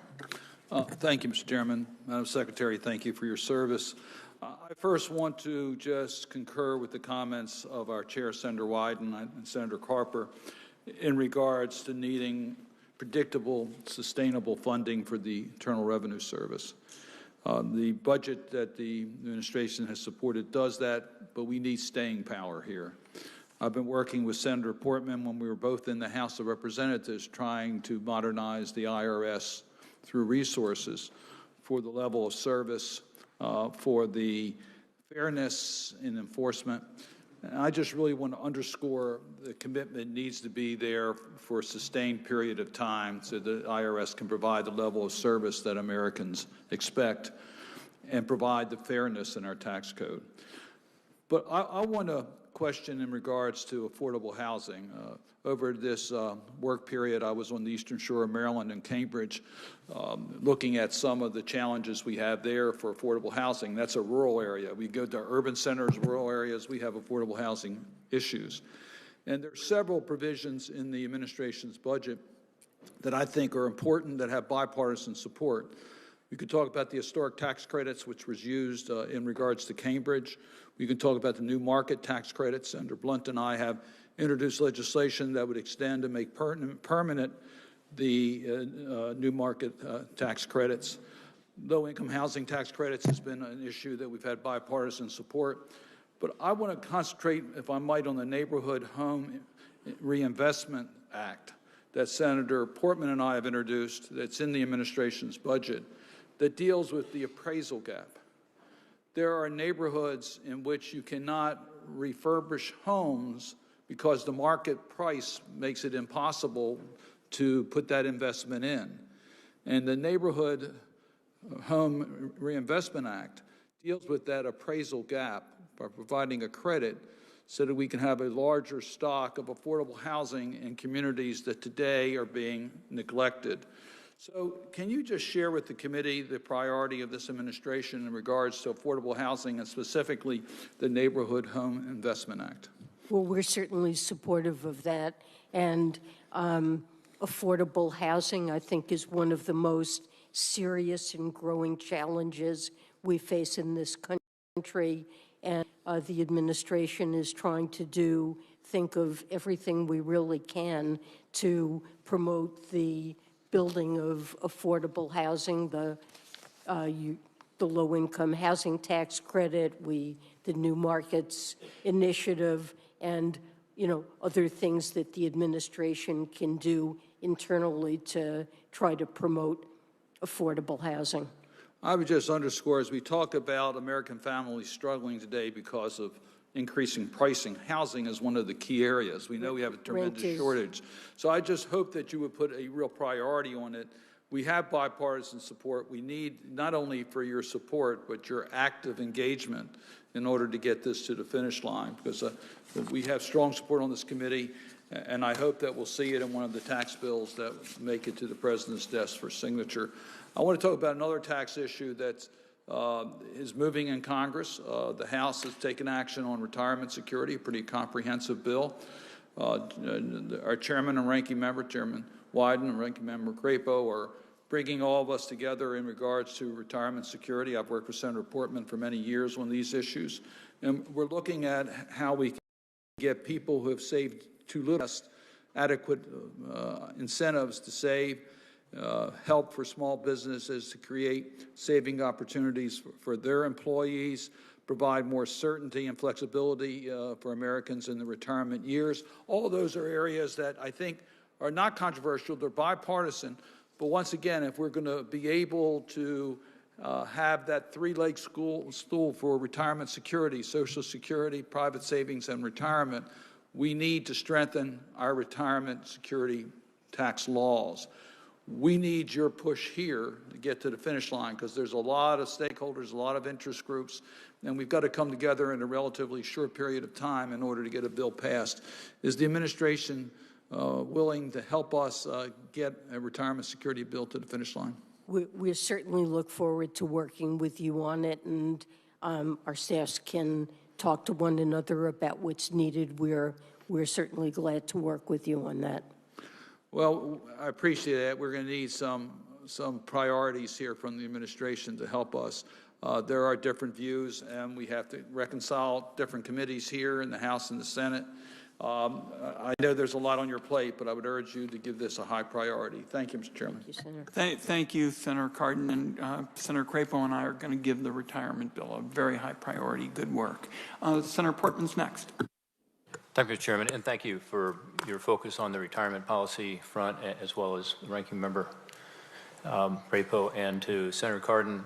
Thank you, Mr. Chairman. Madam Secretary, thank you for your service. I first want to just concur with the comments of our Chair, Senator Wyden, and Senator Carper in regards to needing predictable, sustainable funding for the Internal Revenue Service. The budget that the administration has supported does that, but we need staying power here. I've been working with Senator Portman when we were both in the House of Representatives trying to modernize the IRS through resources for the level of service, for the fairness in enforcement. And I just really want to underscore the commitment needs to be there for a sustained period of time so the IRS can provide the level of service that Americans expect and provide the fairness in our tax code. But I want to question in regards to affordable housing. Over this work period, I was on the Eastern Shore of Maryland and Cambridge, looking at some of the challenges we have there for affordable housing. That's a rural area. We go to urban centers, rural areas, we have affordable housing issues. And there are several provisions in the administration's budget that I think are important, that have bipartisan support. We could talk about the historic tax credits, which was used in regards to Cambridge. We can talk about the new market tax credits. Senator Blunt and I have introduced legislation that would extend and make permanent the new market tax credits. Low-income housing tax credits has been an issue that we've had bipartisan support. But I want to concentrate, if I might, on the Neighborhood Home Reinvestment Act that Senator Portman and I have introduced, that's in the administration's budget, that deals with the appraisal gap. There are neighborhoods in which you cannot refurbish homes because the market price makes it impossible to put that investment in. And the Neighborhood Home Reinvestment Act deals with that appraisal gap by providing a credit so that we can have a larger stock of affordable housing in communities that today are being neglected. So can you just share with the committee the priority of this administration in regards to affordable housing and specifically the Neighborhood Home Investment Act? Well, we're certainly supportive of that. And affordable housing, I think, is one of the most serious and growing challenges we face in this country. And the administration is trying to think of everything we really can to promote the building of affordable housing, the low-income housing tax credit, the New Markets Initiative, and other things that the administration can do internally to try to promote affordable housing. I would just underscore, as we talk about American families struggling today because of increasing pricing, housing is one of the key areas. We know we have a tremendous shortage. So I just hope that you would put a real priority on it. We have bipartisan support. We need not only for your support, but your active engagement in order to get this to the finish line, because we have strong support on this committee, and I hope that we'll see it in one of the tax bills that make it to the President's desk for signature. I want to talk about another tax issue that is moving in Congress. The House has taken action on retirement security, a pretty comprehensive bill. Our chairman and ranking member, Chairman Wyden and ranking member Crapo, are bringing all of us together in regards to retirement security. I've worked with Senator Portman for many years on these issues, and we're looking at how we can get people who have saved too little adequate incentives to save, help for small businesses to create saving opportunities for their employees, provide more certainty and flexibility for Americans in the retirement years. All of those are areas that I think are not controversial. They're bipartisan. But once again, if we're going to be able to have that three-leg stool for retirement security, Social Security, private savings, and retirement, we need to strengthen our retirement security tax laws. We need your push here to get to the finish line, because there's a lot of stakeholders, a lot of interest groups, and we've got to come together in a relatively short period of time in order to get a bill passed. Is the administration willing to help us get a retirement security bill to the finish line? We certainly look forward to working with you on it, and our staffs can talk to one another about what's needed. We're certainly glad to work with you on that. Well, I appreciate that. We're going to need some priorities here from the administration to help us. There are different views, and we have to reconcile different committees here in the House and the Senate. I know there's a lot on your plate, but I would urge you to give this a high priority. Thank you, Mr. Chairman. Thank you, Senator. Thank you, Senator Cardin, and Senator Crapo and I are going to give the retirement bill a very high priority. Good work. Senator Portman's next. Thank you, Mr. Chairman, and thank you for your focus on the retirement policy front, as well as the ranking member Crapo, and to Senator Cardin.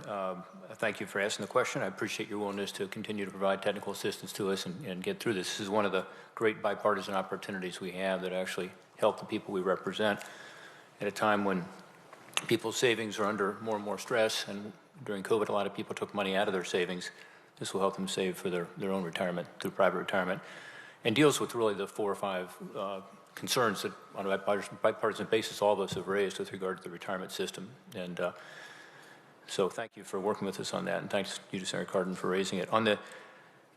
Thank you for asking the question. I appreciate your willingness to continue to provide technical assistance to us and get through this. This is one of the great bipartisan opportunities we have that actually help the people we represent at a time when people's savings are under more and more stress, and during COVID, a lot of people took money out of their savings. This will help them save for their own retirement through private retirement, and deals with really the 4 or 5 concerns that on a bipartisan basis all of us have raised with regard to the retirement system. And so thank you for working with us on that, and thanks you to Senator Cardin for raising it. On the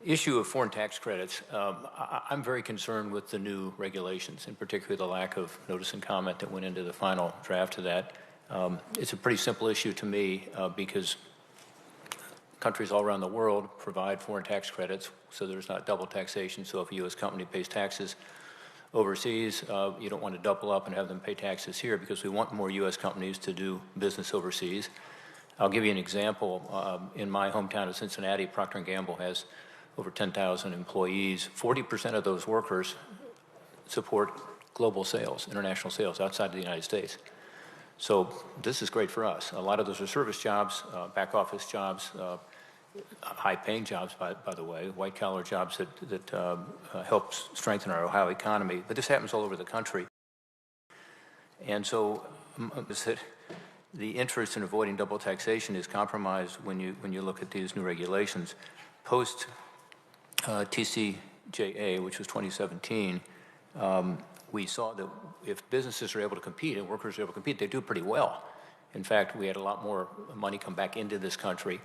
issue of foreign tax credits, I'm very concerned with the new regulations, in particular the lack of notice and comment that went into the final draft of that. It's a pretty simple issue to me because countries all around the world provide foreign tax credits, so there's not double taxation. So if a U.S. company pays taxes overseas, you don't want to double up and have them pay taxes here, because we want more U.S. companies to do business overseas. I'll give you an example. In my hometown of Cincinnati, Procter & Gamble has over 10,000 employees. 40% of those workers support global sales, international sales outside of the United States. So this is great for us. A lot of those are service jobs, back office jobs, high-paying jobs, by the way, white-collar jobs that help strengthen our Ohio economy. But this happens all over the country. And so the interest in avoiding double taxation is compromised when you look at these new regulations. Post TCJA, which was 2017, we saw that if businesses are able to compete and workers are able to compete, they do pretty well. In fact, we had a lot more money come back into this country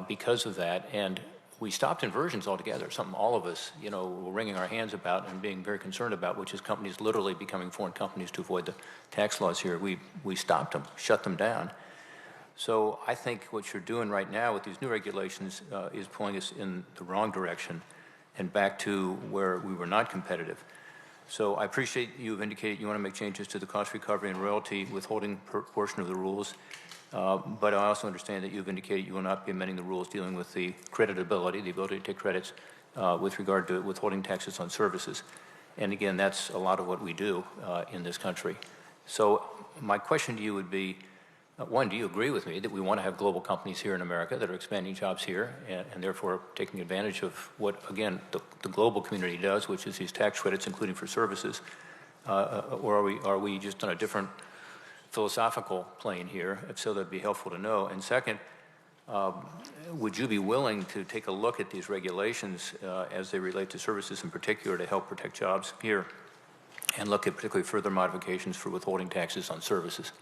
because of that. And we stopped inversions altogether, something all of us, were wringing our hands about and being very concerned about, which is companies literally becoming foreign companies to avoid the tax laws here. We stopped them, shut them down. So I think what you're doing right now with these new regulations is pulling us in the wrong direction and back to where we were not competitive. So I appreciate you've indicated you want to make changes to the cost recovery and royalty withholding portion of the rules. But I also understand that you've indicated you will not be amending the rules dealing with the creditability, the ability to take credits with regard to withholding taxes on services. And again, that's a lot of what we do in this country. So my question to you would be, one, do you agree with me that we want to have global companies here in America that are expanding jobs here and therefore taking advantage of what, again, the global community does, which is these tax credits, including for services? Or are we just on a different philosophical plane here? If so, that'd be helpful to know. And second, would you be willing to take a look at these regulations as they relate to services in particular to help protect jobs here and look at particularly further modifications for withholding taxes on services?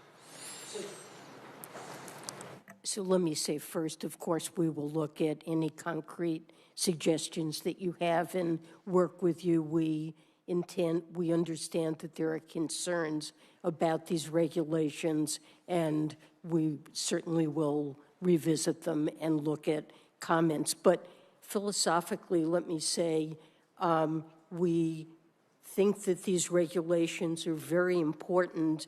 So let me say first, of course, we will look at any concrete suggestions that you have and work with you. We understand that there are concerns about these regulations, and we certainly will revisit them and look at comments. But philosophically, let me say, we think that these regulations are very important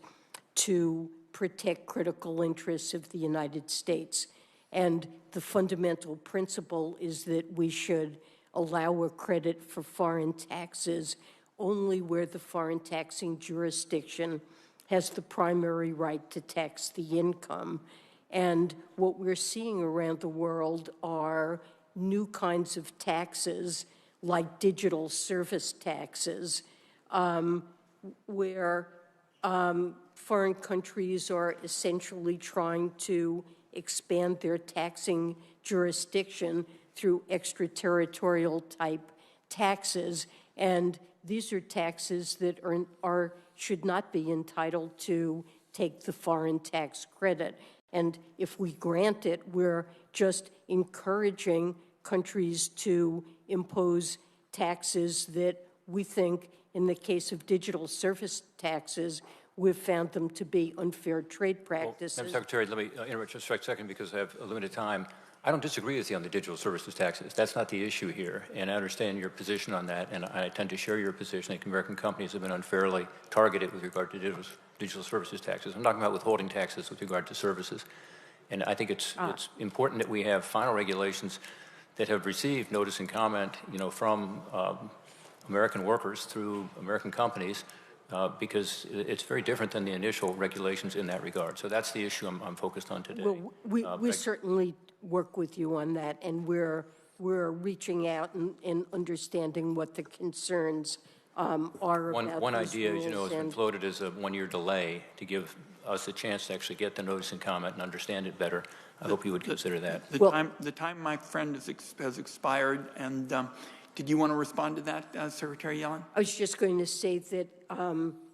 to protect critical interests of the United States. And the fundamental principle is that we should allow a credit for foreign taxes only where the foreign taxing jurisdiction has the primary right to tax the income. And what we're seeing around the world are new kinds of taxes, like digital service taxes, where foreign countries are essentially trying to expand their taxing jurisdiction through extraterritorial type taxes. And these are taxes that should not be entitled to take the foreign tax credit. And if we grant it, we're just encouraging countries to impose taxes that we think, in the case of digital service taxes, we've found them to be unfair trade practices. Well, Madam Secretary, let me interrupt just for a second because I have a limited time. I don't disagree with you on the digital services taxes. That's not the issue here, and I understand your position on that, and I tend to share your position that American companies have been unfairly targeted with regard to digital services taxes. I'm talking about withholding taxes with regard to services. And I think it's important that we have final regulations that have received notice and comment, from American workers through American companies, because it's very different than the initial regulations in that regard. So that's the issue I'm focused on today. Well, we certainly work with you on that, and we're reaching out and understanding what the concerns are about One these idea, rules, has been floated as a one-year delay to give us a chance to actually get the notice and comment and understand it better. I hope you would consider that. The time, my friend, has expired, and did you want to respond to that, Secretary Yellen? I was just going to say that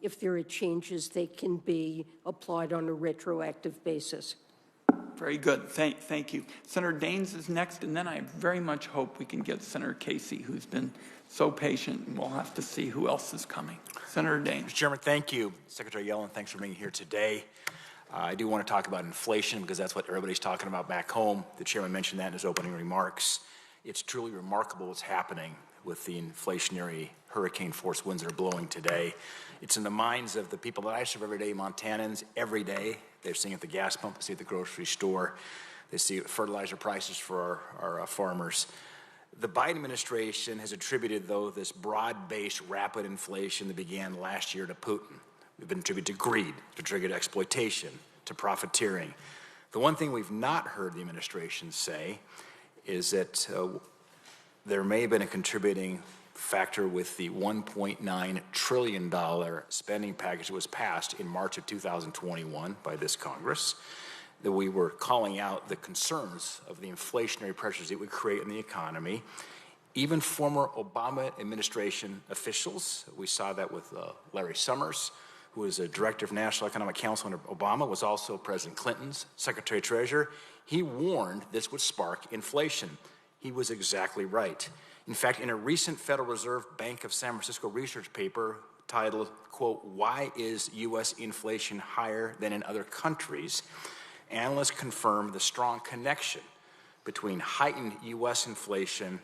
if there are changes, they can be applied on a retroactive basis. Very good. Thank you. Senator Daines is next, and then I very much hope we can get Senator Casey, who's been so patient, and we'll have to see who else is coming. Senator Daines. Mr. Chairman, thank you. Secretary Yellen, thanks for being here today. I do want to talk about inflation because that's what everybody's talking about back home. The chairman mentioned that in his opening remarks. It's truly remarkable what's happening with the inflationary hurricane force winds that are blowing today. It's in the minds of the people that I serve every day, Montanans, every day. They're seeing it at the gas pump, they see it at the grocery store, they see fertilizer prices for our farmers. The Biden administration has attributed, though, this broad-based rapid inflation that began last year to Putin. We've been attributed to greed, to triggered exploitation, to profiteering. The one thing we've not heard the administration say is that there may have been a contributing factor with the $1.9 trillion spending package that was passed in March of 2021 by this Congress, that we were calling out the concerns of the inflationary pressures it would create in the economy. Even former Obama administration officials, we saw that with Larry Summers, who was a director of National Economic Council under Obama, was also President Clinton's Secretary Treasurer. He warned this would spark inflation. He was exactly right. In fact, in a recent Federal Reserve Bank of San Francisco research paper titled, quote, "Why is U.S. inflation higher than in other countries?" analysts confirmed the strong connection between heightened U.S. inflation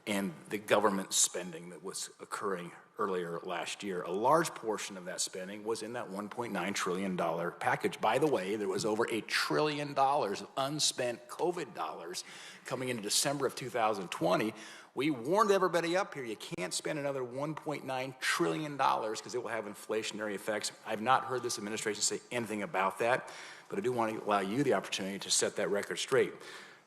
and the government spending that was occurring earlier last year. A large portion of that spending was in that $1.9 trillion package. By the way, there was over $1 trillion of unspent COVID dollars coming into December of 2020. We warned everybody up here, you can't spend another $1.9 trillion because it will have inflationary effects. I've not heard this administration say anything about that, but I do want to allow you the opportunity to set that record straight.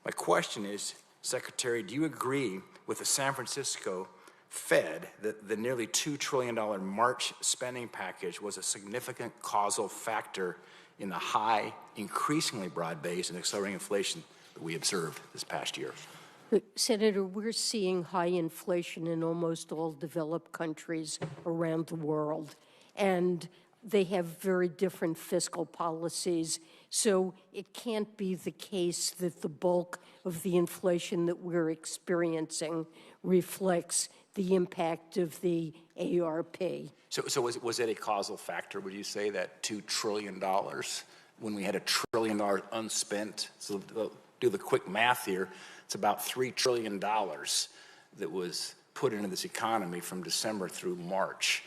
My question is, Secretary, do you agree with the San Francisco Fed that the nearly $2 trillion March spending package was a significant causal factor in the high, increasingly broad-based and accelerating inflation that we observed this past year? Senator, we're seeing high inflation in almost all developed countries around the world, and they have very different fiscal policies. So it can't be the case that the bulk of the inflation that we're experiencing reflects the impact of the ARP. So was it a causal factor, would you say, that $2 trillion when we had $1 trillion unspent? So do the quick math here. It's about $3 trillion that was put into this economy from December through March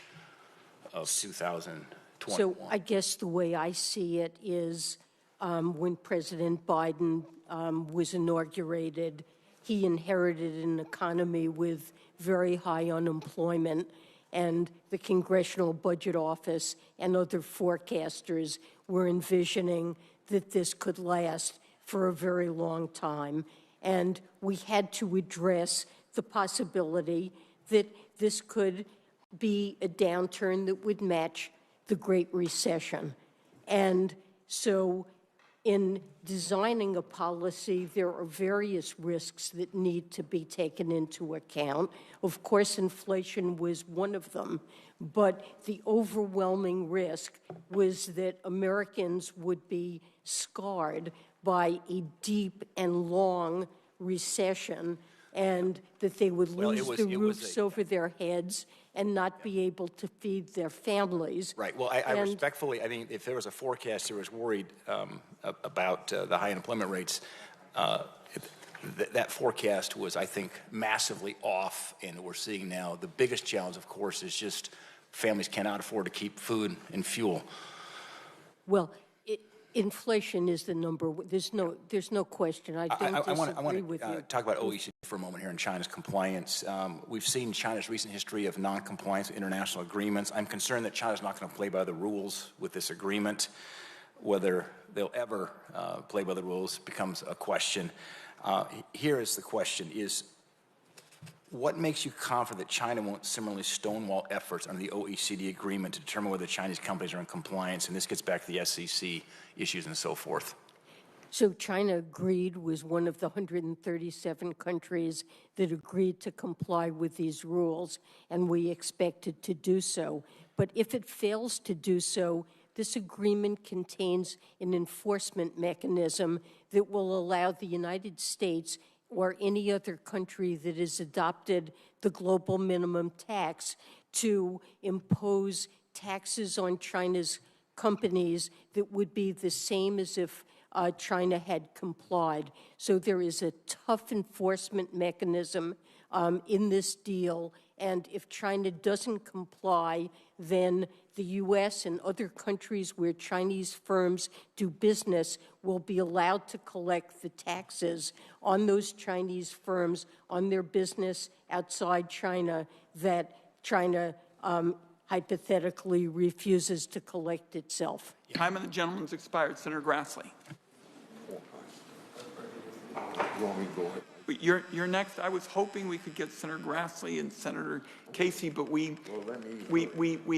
of 2021. So I guess the way I see it is when President Biden was inaugurated, he inherited an economy with very high unemployment, and the Congressional Budget Office and other forecasters were envisioning that this could last for a very long time. And we had to address the possibility that this could be a downturn that would match the Great Recession. And so in designing a policy, there are various risks that need to be taken into account. Of course, inflation was one of them, but the overwhelming risk was that Americans would be scarred by a deep and long recession, and that they would lose the roofs over their heads and not be able to feed their families. Right. Well, I respectfully, I mean, if there was a forecaster who was worried about the high unemployment rates, that forecast was, I think, massively off, and we're seeing now the biggest challenge, of course, is just families cannot afford to keep food and fuel. Well, inflation is the number. There's no question. I want with you. Talk about OECD for a moment here and China's compliance. We've seen China's recent history of non-compliance with international agreements. I'm concerned that China's not going to play by the rules with this agreement. Whether they'll ever play by the rules becomes a question. Here is the question: what makes you confident that China won't similarly stonewall efforts under the OECD agreement to determine whether Chinese companies are in compliance? And this gets back to the SEC issues and so forth. So China agreed, was one of the 137 countries that agreed to comply with these rules, and we expected to do so. But if it fails to do so, this agreement contains an enforcement mechanism that will allow the United States or any other country that has adopted the global minimum tax to impose taxes on China's companies that would be the same as if China had complied. So there is a tough enforcement mechanism in this deal, and if China doesn't comply, then the U.S. and other countries where Chinese firms do business will be allowed to collect the taxes on those Chinese firms on their business outside China that China hypothetically refuses to collect itself. Time of the gentleman's expired. Senator Grassley. You want me to go ahead? You're next. I was hoping we could get Senator Grassley and Senator Casey, but we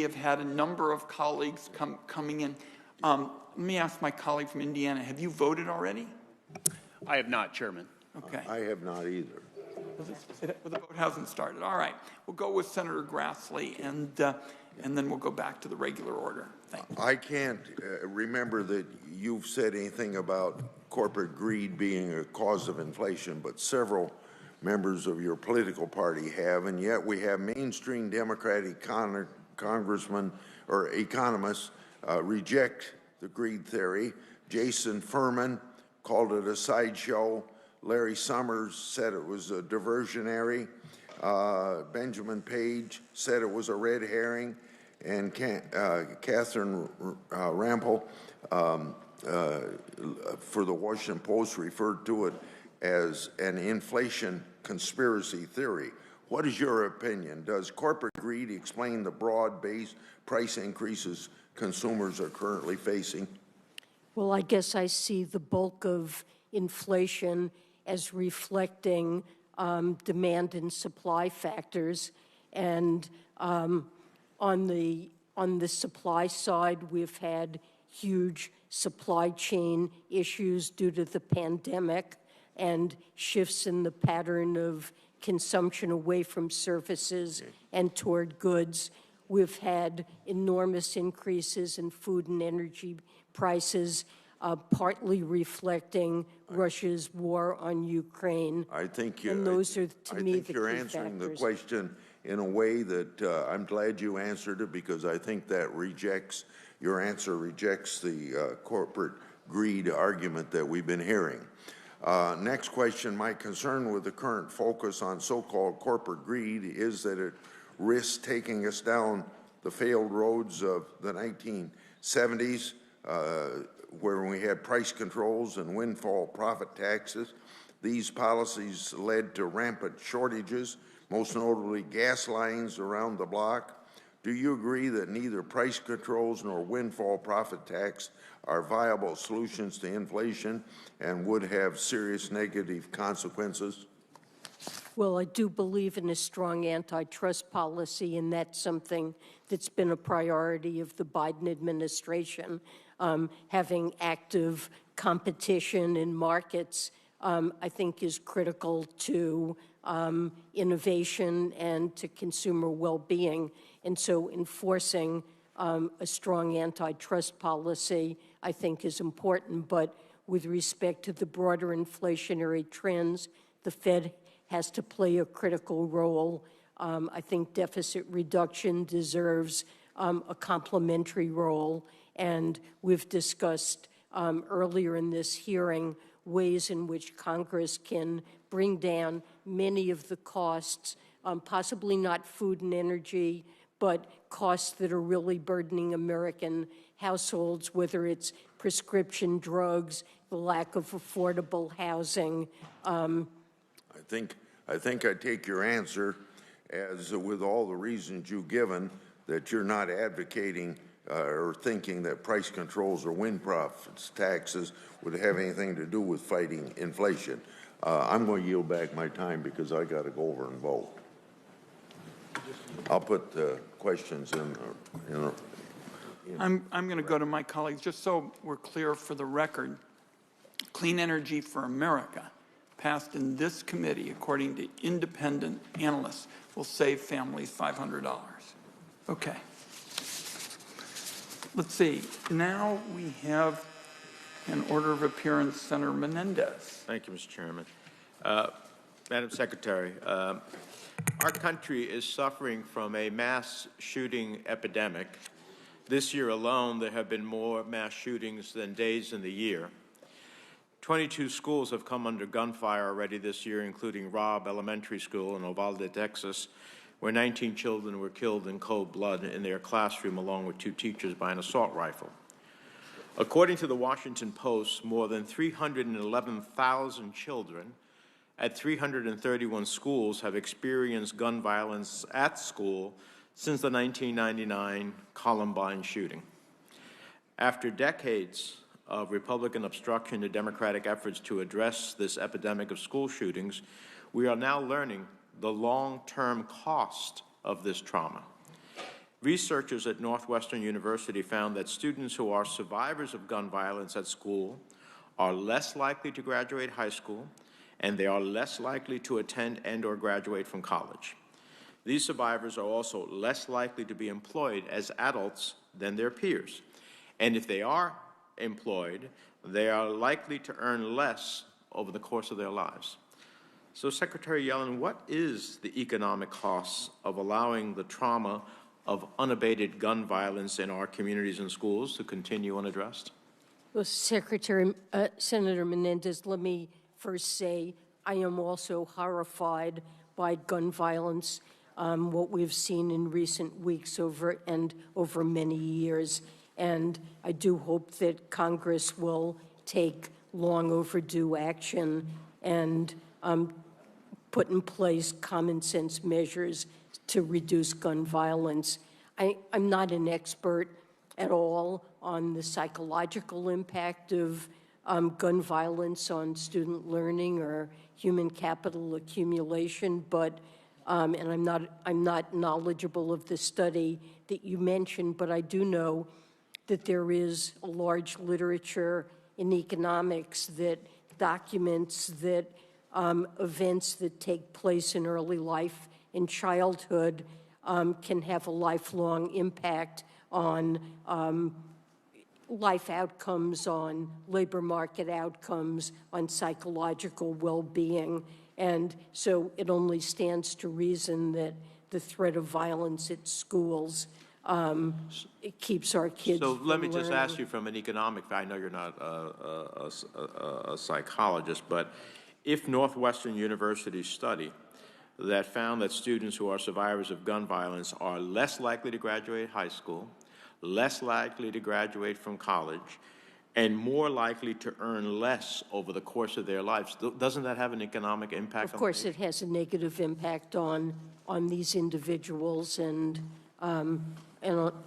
have had a number of colleagues coming in. Let me ask my colleague from Indiana. Have you voted already? I have not, Chairman. Okay. I have not either. The vote hasn't started. All right. We'll go with Senator Grassley, and then we'll go back to the regular order. Thank you. I can't remember that you've said anything about corporate greed being a cause of inflation, but several members of your political party have, and yet we have mainstream Democratic congressmen or economists reject the greed theory. Jason Furman called it a sideshow. Larry Summers said it was a diversionary. Benjamin Page said it was a red herring. And Catherine Rampel for the Washington Post referred to it as an inflation conspiracy theory. What is your opinion? Does corporate greed explain the broad-based price increases consumers are currently facing? Well, I guess I see the bulk of inflation as reflecting demand and supply factors. And on the supply side, we've had huge supply chain issues due to the pandemic and shifts in the pattern of consumption away from services and toward goods. We've had enormous increases in food and energy prices, partly reflecting Russia's war on Ukraine. I think and those are, to me, the you're key answering factors. the question in a way that I'm glad you answered it, because I think that your answer rejects the corporate greed argument that we've been hearing. Next question, my concern with the current focus on so-called corporate greed is that it risks taking us down the failed roads of the 1970s, where we had price controls and windfall profit taxes. These policies led to rampant shortages, most notably gas lines around the block. Do you agree that neither price controls nor windfall profit tax are viable solutions to inflation and would have serious negative consequences? Well, I do believe in a strong antitrust policy, and that's something that's been a priority of the Biden administration. Having active competition in markets, I think, is critical to innovation and to consumer well-being. And so enforcing a strong antitrust policy, I think, is important. But with respect to the broader inflationary trends, the Fed has to play a critical role. I think deficit reduction deserves a complementary role. And we've discussed earlier in this hearing ways in which Congress can bring down many of the costs, possibly not food and energy, but costs that are really burdening American households, whether it's prescription drugs, the lack of affordable housing. I think I take your answer as, with all the reasons you've given, that you're not advocating or thinking that price controls or wind profits taxes would have anything to do with fighting inflation. I'm going to yield back my time because I got to go over and vote. I'll put questions in. I'm going to go to my colleagues. Just so we're clear for the record, Clean Energy for America, passed in this committee, according to independent analysts, will save families $500. Okay. Let's see. Now we have an order of appearance, Senator Menendez. Thank you, Mr. Chairman. Madam Secretary, our country is suffering from a mass shooting epidemic. This year alone, there have been more mass shootings than days in the year. 22 schools have come under gunfire already this year, including Robb Elementary School in Uvalde, Texas, where 19 children were killed in cold blood in their classroom along with 2 teachers by an assault rifle. According to the Washington Post, more than 311,000 children at 331 schools have experienced gun violence at school since the 1999 Columbine shooting. After decades of Republican obstruction to Democratic efforts to address this epidemic of school shootings, we are now learning the long-term cost of this trauma. Researchers at Northwestern University found that students who are survivors of gun violence at school are less likely to graduate high school, and they are less likely to attend and or graduate from college. These survivors are also less likely to be employed as adults than their peers. And if they are employed, they are likely to earn less over the course of their lives. So, Secretary Yellen, what is the economic cost of allowing the trauma of unabated gun violence in our communities and schools to continue unaddressed? Well, Senator Menendez, let me first say I am also horrified by gun violence, what we've seen in recent weeks over many years. And I do hope that Congress will take long overdue action and put in place common sense measures to reduce gun violence. I'm not an expert at all on the psychological impact of gun violence on student learning or human capital accumulation, but and I'm not knowledgeable of the study that you mentioned, but I do know that there is a large literature in economics that documents that events that take place in early life in childhood can have a lifelong impact on life outcomes, on labor market outcomes, on psychological well-being. And so it only stands to reason that the threat of violence at schools it keeps our kids So from let me just learning. ask you from an economic, I know you're not a psychologist, but if Northwestern University's study that found that students who are survivors of gun violence are less likely to graduate high school, less likely to graduate from college, and more likely to earn less over the course of their lives, doesn't that have an economic impact? Of course, it has a negative impact on these individuals and on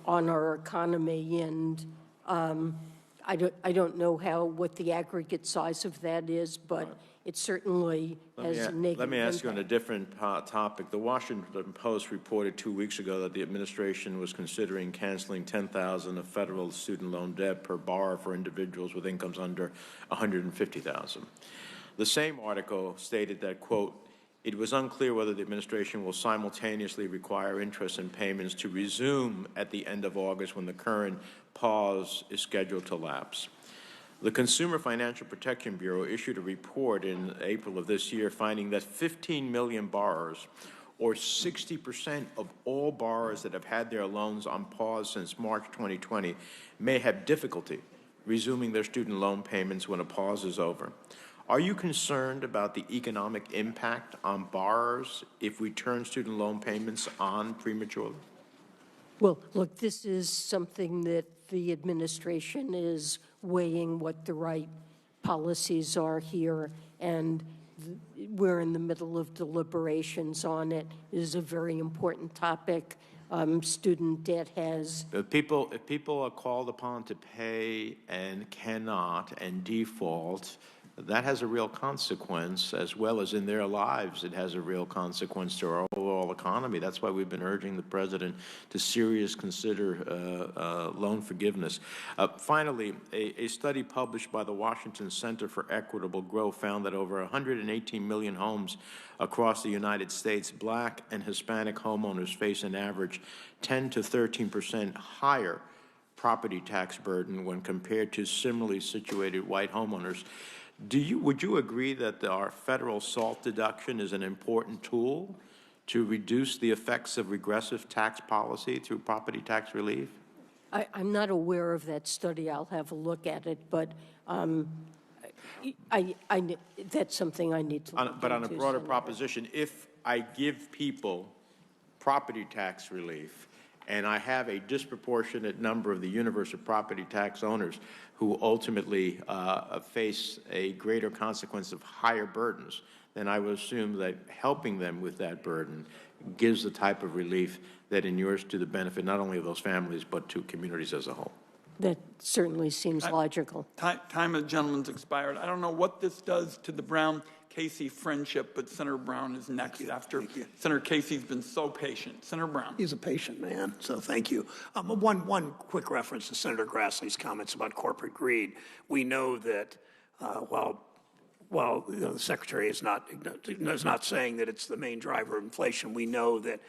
our economy. And I don't know what the aggregate size of that is, but it certainly has a negative Let me ask you on a impact. different topic. The Washington Post reported 2 weeks ago that the administration was considering canceling $10,000 of federal student loan debt per borrower for individuals with incomes under $150,000. The same article stated that, quote, it was unclear whether the administration will simultaneously require interest and payments to resume at the end of August when the current pause is scheduled to lapse. The Consumer Financial Protection Bureau issued a report in April of this year finding that 15 million borrowers, or 60% of all borrowers that have had their loans on pause since March 2020, may have difficulty resuming their student loan payments when a pause is over. Are you concerned about the economic impact on borrowers if we turn student loan payments on prematurely? Well, look, this is something that the administration is weighing what the right policies are here, and we're in the middle of deliberations on it. It is a very important topic. Student debt has... If people are called upon to pay and cannot and default, that has a real consequence, as well as in their lives. It has a real consequence to our overall economy. That's why we've been urging the president to seriously consider loan forgiveness. Finally, a study published by the Washington Center for Equitable Growth found that over 118 million homes across the United States, Black and Hispanic homeowners face an average 10 to 13% higher property tax burden when compared to similarly situated white homeowners. Would you agree that our federal SALT deduction is an important tool to reduce the effects of regressive tax policy through property tax relief? I'm not aware of that study. I'll have a look at it, but that's something I need to look into. But on a broader proposition, if I give people property tax relief and I have a disproportionate number of the universe of property tax owners who ultimately face a greater consequence of higher burdens, then I would assume that helping them with that burden gives the type of relief that inures to the benefit not only of those families, but to communities as a whole. That certainly seems logical. Time of the gentleman's expired. I don't know what this does to the Brown-Casey friendship, but Senator Brown is next after Senator Casey's been so patient. Senator Brown. He's a patient man, so thank you. One quick reference to Senator Grassley's comments about corporate greed. We know that while the Secretary is not saying that it's the main driver of inflation, we know that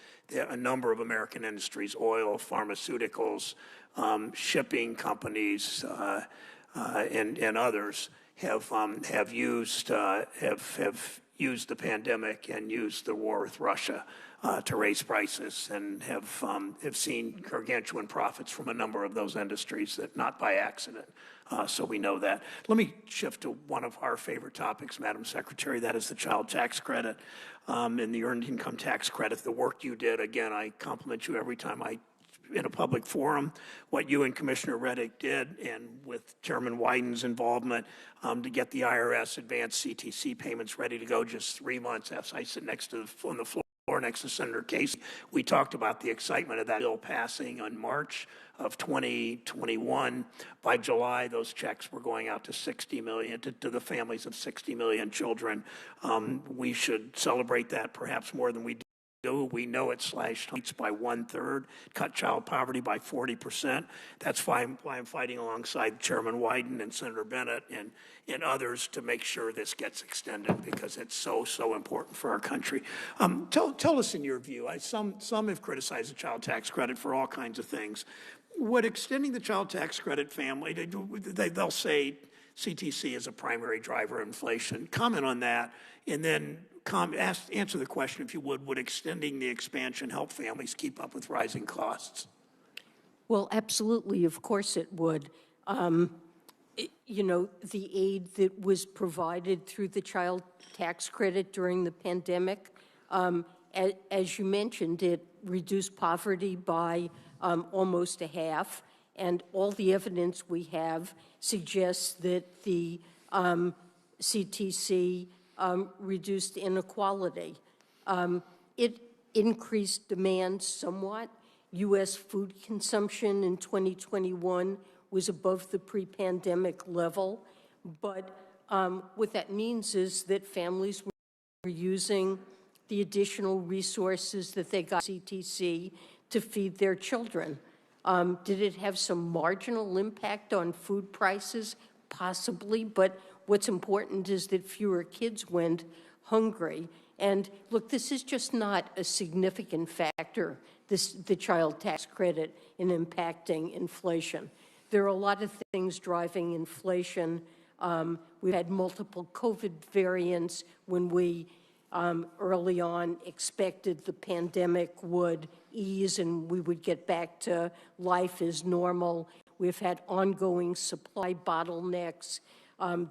a number of American industries, oil, pharmaceuticals, shipping companies, and others have used the pandemic and used the war with Russia to raise prices, and have seen gargantuan profits from a number of those industries, that not by accident. So we know that. Let me shift to one of our favorite topics, Madam Secretary. That is the child tax credit and the earned income tax credit. The work you did, again, I compliment you every time in a public forum, what you and Commissioner Reddick did, and with Chairman Wyden's involvement, to get the IRS advanced CTC payments ready to go just 3 months after I sit on the floor next to Senator Casey. We talked about the excitement of that bill passing on March of 2021. By July, those checks were going out to 60 million, to the families of 60 million children. We should celebrate that perhaps more than we do. We know it slashed rates by 1/3, cut child poverty by 40%. That's why I'm fighting alongside Chairman Wyden and Senator Bennett and others to make sure this gets extended, because it's so important for our country. Tell us in your view. Some have criticized the child tax credit for all kinds of things. Would extending the child tax credit family, they'll say CTC is a primary driver of inflation. Comment on that, and then answer the question, if you would extending the expansion help families keep up with rising costs? Well, absolutely, of course it would. You know, the aid that was provided through the child tax credit during the pandemic, as you mentioned, it reduced poverty by almost a half, and all the evidence we have suggests that the CTC reduced inequality. It increased demand somewhat. U.S. food consumption in 2021 was above the pre-pandemic level, but what that means is that families were using the additional resources that they got CTC to feed their children. Did it have some marginal impact on food prices? Possibly, but what's important is that fewer kids went hungry. And look, this is just not a significant factor, the child tax credit, in impacting inflation. There are a lot of things driving inflation. We've had multiple COVID variants when we early on expected the pandemic would ease and we would get back to life as normal. We've had ongoing supply bottlenecks.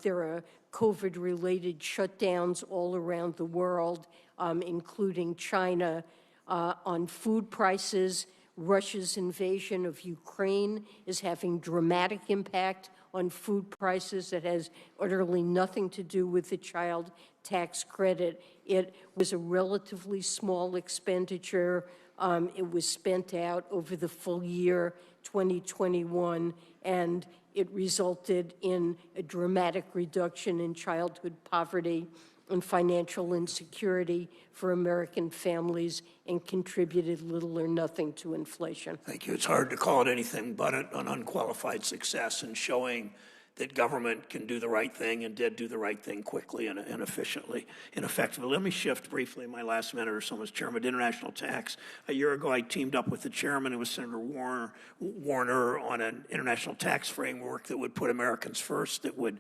There are COVID-related shutdowns all around the world, including China. On food prices, Russia's invasion of Ukraine is having dramatic impact on food prices that has utterly nothing to do with the child tax credit. It was a relatively small expenditure. It was spent out over the full year 2021, and it resulted in a dramatic reduction in childhood poverty and financial insecurity for American families, and contributed little or nothing to inflation. Thank you. It's hard to call it anything but an unqualified success in showing that government can do the right thing and did do the right thing quickly and efficiently and effectively. Let me shift briefly in my last minute or so, Mr. Chairman, to international tax. A year ago, I teamed up with the chairman, it was Senator Warner, on an international tax framework that would put Americans first, that would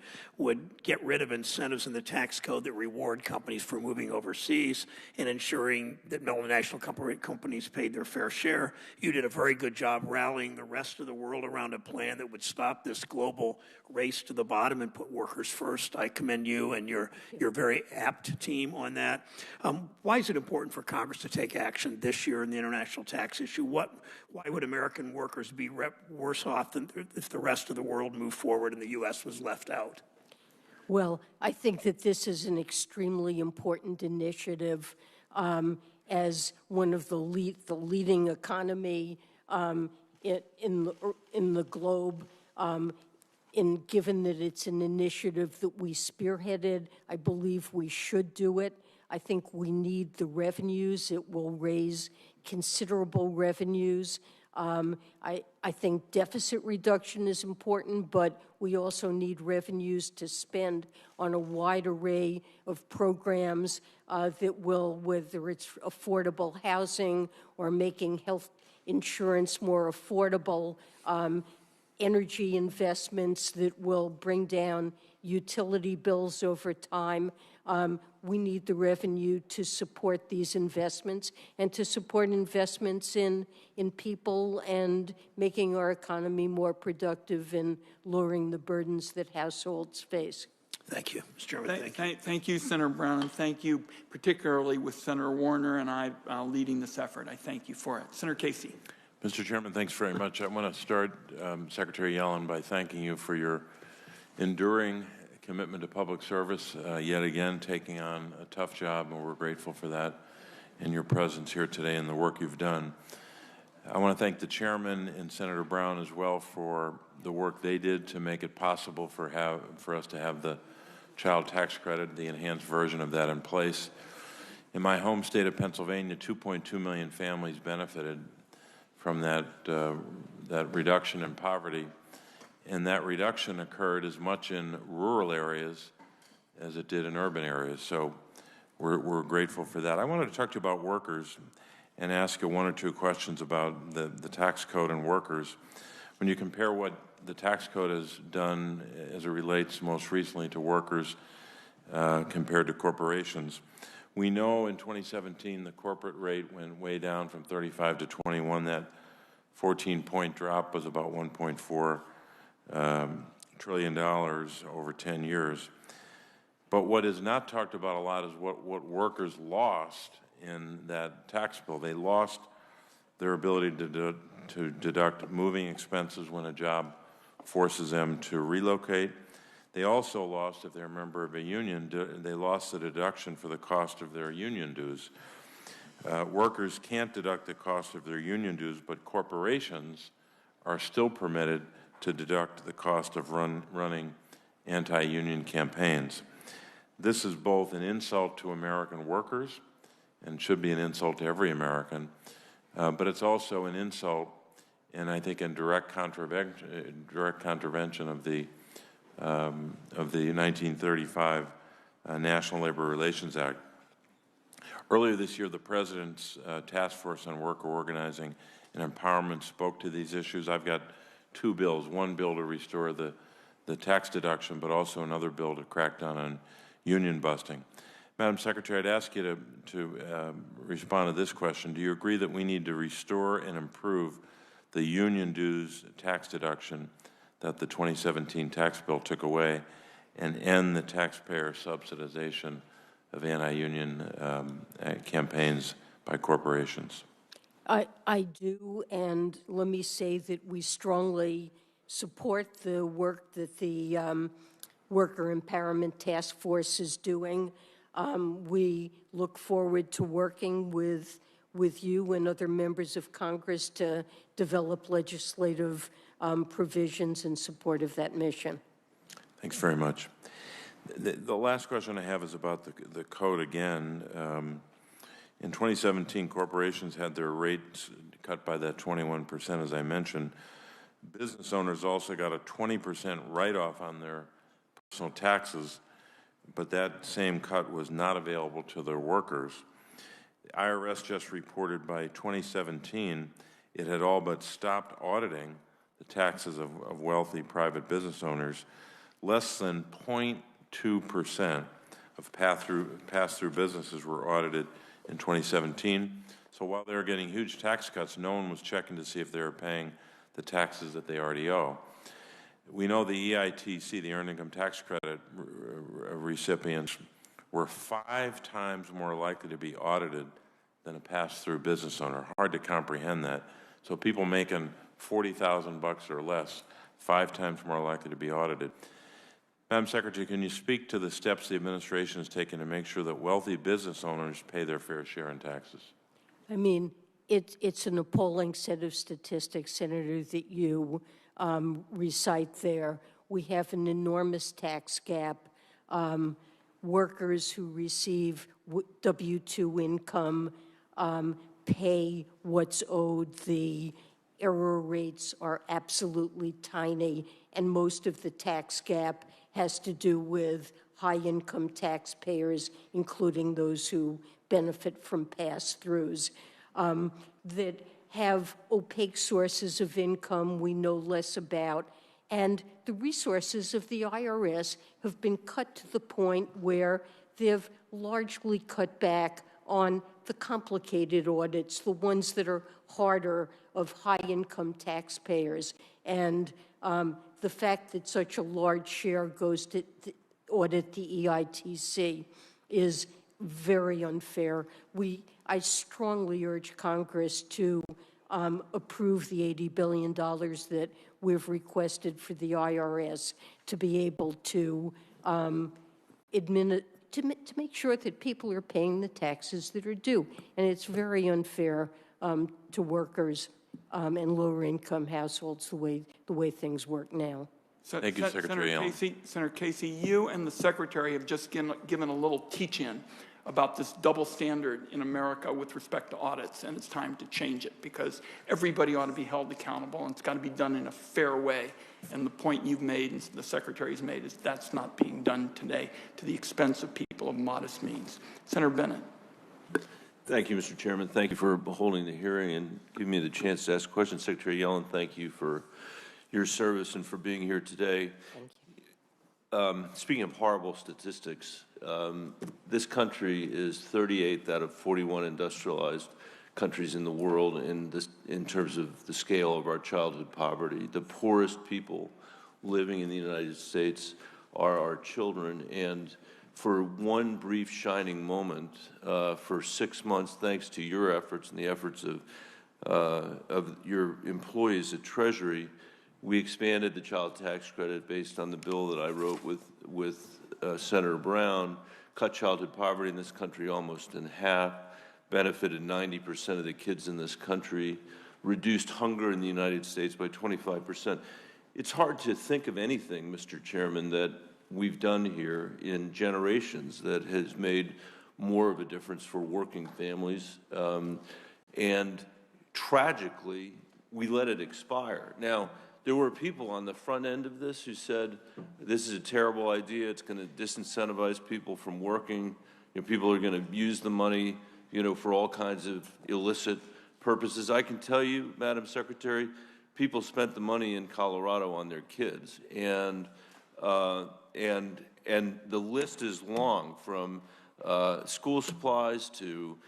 get rid of incentives in the tax code that reward companies for moving overseas and ensuring that multinational companies paid their fair share. You did a very good job rallying the rest of the world around a plan that would stop this global race to the bottom and put workers first. I commend you and your very apt team on that. Why is it important for Congress to take action this year in the international tax issue? Why would American workers be worse off than if the rest of the world moved forward and the U.S. was left out? Well, I think that this is an extremely important initiative. As one of the leading economy in the globe, and given that it's an initiative that we spearheaded, I believe we should do it. I think we need the revenues. It will raise considerable revenues. I think deficit reduction is important, but we also need revenues to spend on a wide array of programs that will, whether it's affordable housing or making health insurance more affordable, energy investments that will bring down utility bills over time. we need the revenue to support these investments and to support investments in people and making our economy more productive and lowering the burdens that households face. Thank you, Mr. Chairman. Thank you, Senator Brown, and thank you particularly with Senator Warner and I leading this effort. I thank you for it. Senator Casey. Mr. Chairman, thanks very much. I want to start, Secretary Yellen, by thanking you for your enduring commitment to public service, yet again taking on a tough job, and we're grateful for that and your presence here today and the work you've done. I want to thank the chairman and Senator Brown as well for the work they did to make it possible for us to have the child tax credit, the enhanced version of that in place. In my home state of Pennsylvania, 2.2 million families benefited from that reduction in poverty, and that reduction occurred as much in rural areas as it did in urban areas. So we're grateful for that. I wanted to talk to you about workers and ask you one or two questions about the tax code and workers. When you compare what the tax code has done as it relates most recently to workers compared to corporations, we know in 2017 the corporate rate went way down from 35 to 21. That 14-point drop was about $1.4 trillion over 10 years. But what is not talked about a lot is what workers lost in that tax bill. They lost their ability to deduct moving expenses when a job forces them to relocate. They also lost, if they're a member of a union, they lost the deduction for the cost of their union dues. Workers can't deduct the cost of their union dues, but corporations are still permitted to deduct the cost of running anti-union campaigns. This is both an insult to American workers and should be an insult to every American, but it's also an insult and I think in direct contravention of the 1935 National Labor Relations Act. Earlier this year, the President's Task Force on Worker Organizing and Empowerment spoke to these issues. I've got two bills, one bill to restore the tax deduction, but also another bill to crack down on union busting. Madam Secretary, I'd ask you to respond to this question. Do you agree that we need to restore and improve the union dues tax deduction that the 2017 tax bill took away and end the taxpayer subsidization of anti-union campaigns by corporations? I do, and let me say that we strongly support the work that the Worker Empowerment Task Force is doing. We look forward to working with you and other members of Congress to develop legislative provisions in support of that mission. Thanks very much. The last question I have is about the code again. In 2017, corporations had their rates cut by that 21%, as I mentioned. Business owners also got a 20% write-off on their personal taxes, but that same cut was not available to their workers. The IRS just reported by 2017 it had all but stopped auditing the taxes of wealthy private business owners. Less than 0.2% of pass-through businesses were audited in 2017. So while they were getting huge tax cuts, no one was checking to see if they were paying the taxes that they already owe. We know the EITC, the Earned Income Tax Credit recipients, were 5 times more likely to be audited than a pass-through business owner. Hard to comprehend that. So people making $40,000 or less, 5 times more likely to be audited. Madam Secretary, can you speak to the steps the administration has taken to make sure that wealthy business owners pay their fair share in taxes? I mean, it's an appalling set of statistics, Senator, that you recite there. We have an enormous tax gap. Workers who receive W-2 income pay what's owed. The error rates are absolutely tiny, and most of the tax gap has to do with high-income taxpayers, including those who benefit from pass-throughs, that have opaque sources of income we know less about, and the resources of the IRS have been cut to the point where they've largely cut back on the complicated audits, the ones that are harder of high-income taxpayers. And the fact that such a large share goes to audit the EITC is very unfair. I strongly urge Congress to approve the $80 billion that we've requested for the IRS to be able to to make sure that people are paying the taxes that are due. And it's very unfair to workers and lower-income households the way things work now. Thank you, Secretary Yellen. Senator Casey, you and the Secretary have just given a little teach-in about this double standard in America with respect to audits, and it's time to change it because everybody ought to be held accountable, and it's got to be done in a fair way. And the point you've made and the Secretary's made is that's not being done today to the expense of people of modest means. Senator Bennett. Thank you, Mr. Chairman. Thank you for holding the hearing and giving me the chance to ask questions. Secretary Yellen, thank you for your service and for being here today. Thank you. Speaking of horrible statistics, this country is 38th out of 41 industrialized countries in the world in terms of the scale of our childhood poverty. The poorest people living in the United States are our children, and for one brief shining moment, for 6 months, thanks to your efforts and the efforts of your employees at Treasury, we expanded the child tax credit based on the bill that I wrote with Senator Brown, cut childhood poverty in this country almost in half, benefited 90% of the kids in this country, reduced hunger in the United States by 25%. It's hard to think of anything, Mr. Chairman, that we've done here in generations that has made more of a difference for working families. And tragically, we let it expire. Now, there were people on the front end of this who said, this is a terrible idea, it's going to disincentivize people from working, people are going to use the money, for all kinds of illicit purposes. I can tell you, Madam Secretary, people spent the money in Colorado on their kids, and the list is long, from school supplies to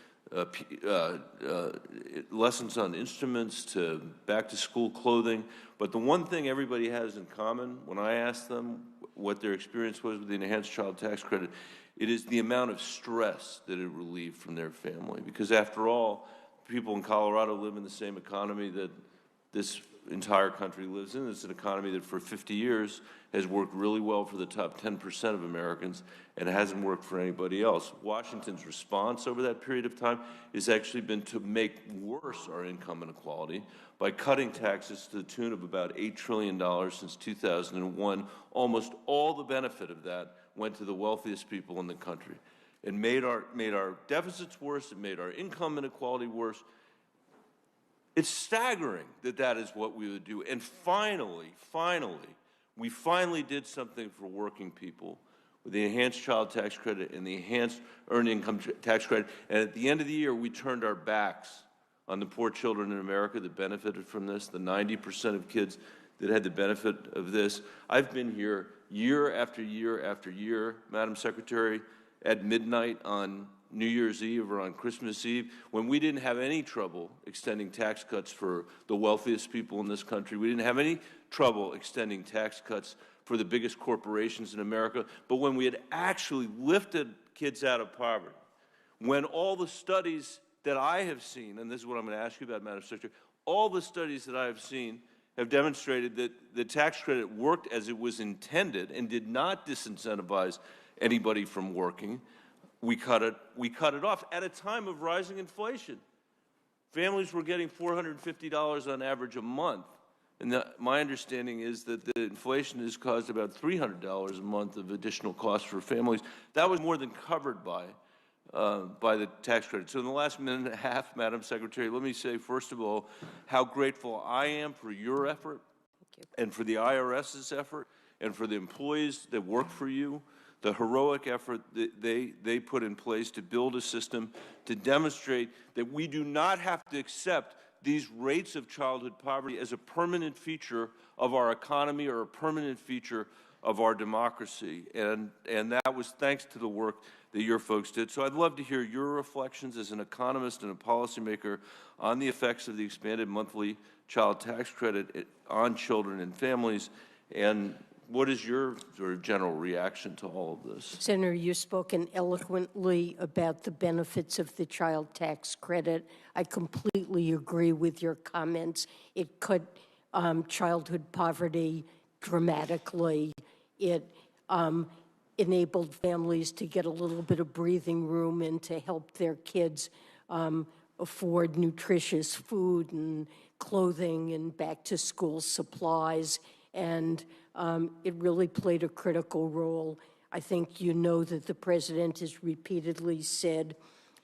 lessons on instruments to back-to-school clothing. But the one thing everybody has in common, when I asked them what their experience was with the enhanced child tax credit, it is the amount of stress that it relieved from their family. Because after all, people in Colorado live in the same economy that this entire country lives in. It's an economy that for 50 years has worked really well for the top 10% of Americans and hasn't worked for anybody else. Washington's response over that period of time has actually been to make worse our income inequality by cutting taxes to the tune of about $8 trillion since 2001. Almost all the benefit of that went to the wealthiest people in the country. It made our deficits worse. It made our income inequality worse. It's staggering that that is what we would do. And finally, we finally did something for working people with the enhanced child tax credit and the enhanced earned income tax credit. And at the end of the year, we turned our backs on the poor children in America that benefited from this, the 90% of kids that had the benefit of this. I've been here year after year after year, Madam Secretary, at midnight on New Year's Eve or on Christmas Eve, when we didn't have any trouble extending tax cuts for the wealthiest people in this country. We didn't have any trouble extending tax cuts for the biggest corporations in America. But when we had actually lifted kids out of poverty, when all the studies that I have seen, and this is what I'm going to ask you about, Madam Secretary, all the studies that I have seen have demonstrated that the tax credit worked as it was intended and did not disincentivize anybody from working. We cut it off at a time of rising inflation. Families were getting $450 on average a month. And my understanding is that the inflation has caused about $300 a month of additional costs for families. That was more than covered by the tax credit. So in the last minute and a half, Madam Secretary, let me say, first of all, how grateful I am for your effort and for the IRS's effort and for the employees that work for you, the heroic effort that they put in place to build a system to demonstrate that we do not have to accept these rates of childhood poverty as a permanent feature of our economy or a permanent feature of our democracy. And that was thanks to the work that your folks did. So I'd love to hear your reflections as an economist and a policymaker on the effects of the expanded monthly child tax credit on children and families, and what is your sort of general reaction to all of this? Senator, you've spoken eloquently about the benefits of the child tax credit. I completely agree with your comments. It cut childhood poverty dramatically. It enabled families to get a little bit of breathing room and to help their kids afford nutritious food and clothing and back-to-school supplies. And it really played a critical role. I think you know that the president has repeatedly said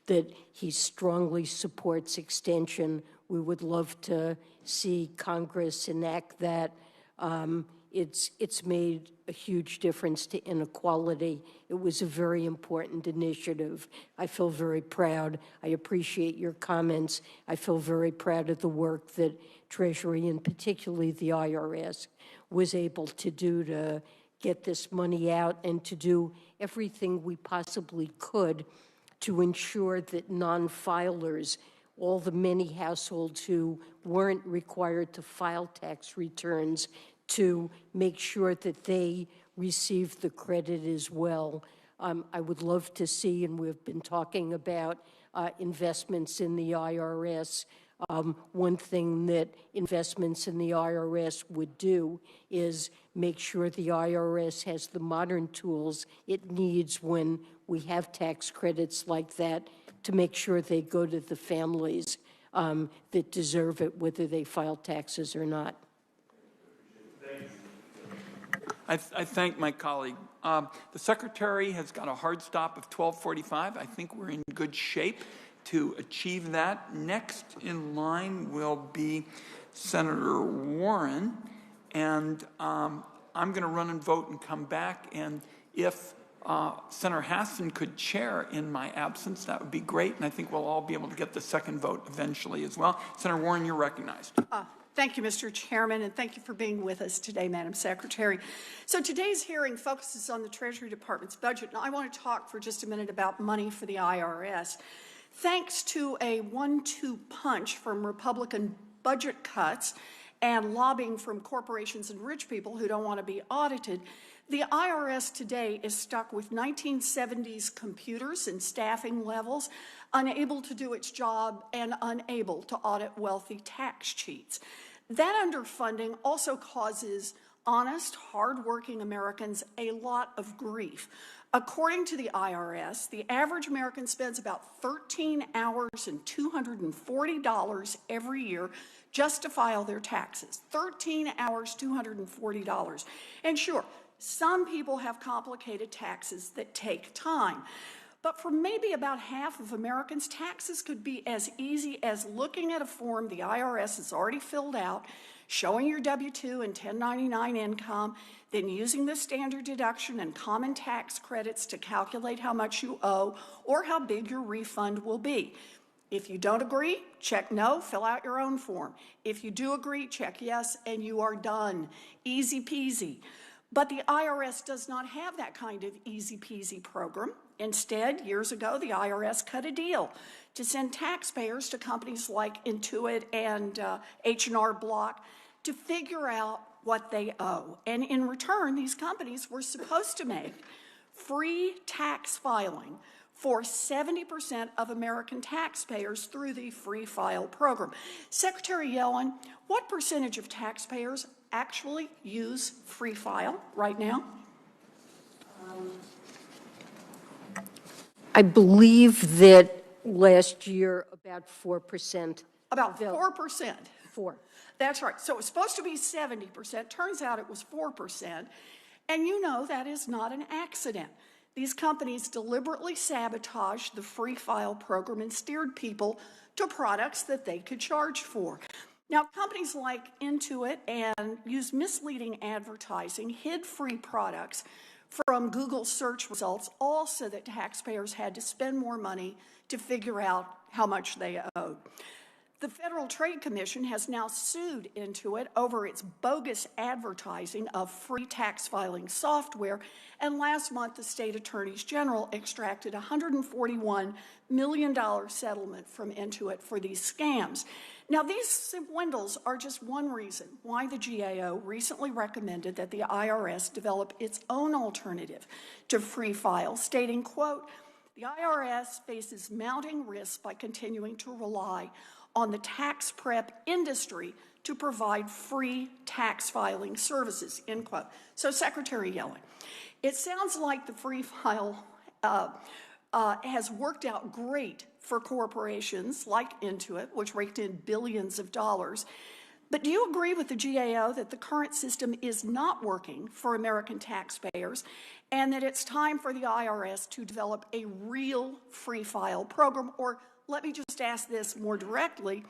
that he strongly supports extension. We would love to see Congress enact that. It's made a huge difference to inequality. It was a very important initiative. I feel very proud. I appreciate your comments. I feel very proud of the work that Treasury, and particularly the IRS, was able to do to get this money out and to do everything we possibly could to ensure that non-filers, all the many households who weren't required to file tax returns, to make sure that they received the credit as well. I would love to see, and we've been talking about investments in the IRS. One thing that investments in the IRS would do is make sure the IRS has the modern tools it needs when we have tax credits like that to make sure they go to the families that deserve it, whether they file taxes or not. I thank my colleague. The Secretary has got a hard stop of 12:45. I think we're in good shape to achieve that. Next in line will be Senator Warren, and I'm going to run and vote and come back, and if Senator Hassan could chair in my absence, that would be great, and I think we'll all be able to get the second vote eventually as well. Senator Warren, you're recognized. Thank you, Mr. Chairman, and thank you for being with us today, Madam Secretary. So today's hearing focuses on the Treasury Department's budget, and I want to talk for just a minute about money for the IRS. Thanks to a 1-2 punch from Republican budget cuts and lobbying from corporations and rich people who don't want to be audited, the IRS today is stuck with 1970s computers and staffing levels, unable to do its job and unable to audit wealthy tax cheats. That underfunding also causes honest, hardworking Americans a lot of grief. According to the IRS, the average American spends about 13 hours and $240 every year just to file their taxes. 13 hours, $240. And sure, some people have complicated taxes that take time. But for maybe about half of Americans, taxes could be as easy as looking at a form the IRS has already filled out, showing your W-2 and 1099 income, then using the standard deduction and common tax credits to calculate how much you owe or how big your refund will be. If you don't agree, check no, fill out your own form. If you do agree, check yes, and you are done. Easy peasy. But the IRS does not have that kind of easy peasy program. Instead, years ago, the IRS cut a deal to send taxpayers to companies like Intuit and H&R Block to figure out what they owe. And in return, these companies were supposed to make free tax filing for 70% of American taxpayers through the Free File program. Secretary Yellen, what percentage of taxpayers actually use Free File right now? I believe that last year about 4%. About 4%. 4. That's right. So it was supposed to be 70%. Turns out it was 4%. And you know that is not an accident. These companies deliberately sabotaged the Free File program and steered people to products that they could charge for. Now, companies like Intuit and use misleading advertising, hid free products from Google search results, all so that taxpayers had to spend more money to figure out how much they owed. The Federal Trade Commission has now sued Intuit over its bogus advertising of free tax filing software, and last month the state attorneys general extracted a $141 million settlement from Intuit for these scams. Now, these swindles are just one reason why the GAO recently recommended that the IRS develop its own alternative to free file, stating, quote, "The IRS faces mounting risks by continuing to rely on the tax prep industry to provide free tax filing services," end quote. So, Secretary Yellen, it sounds like the free file has worked out great for corporations like Intuit, which raked in billions of dollars. But do you agree with the GAO that the current system is not working for American taxpayers and that it's time for the IRS to develop a real free file program? Or let me just ask this more directly.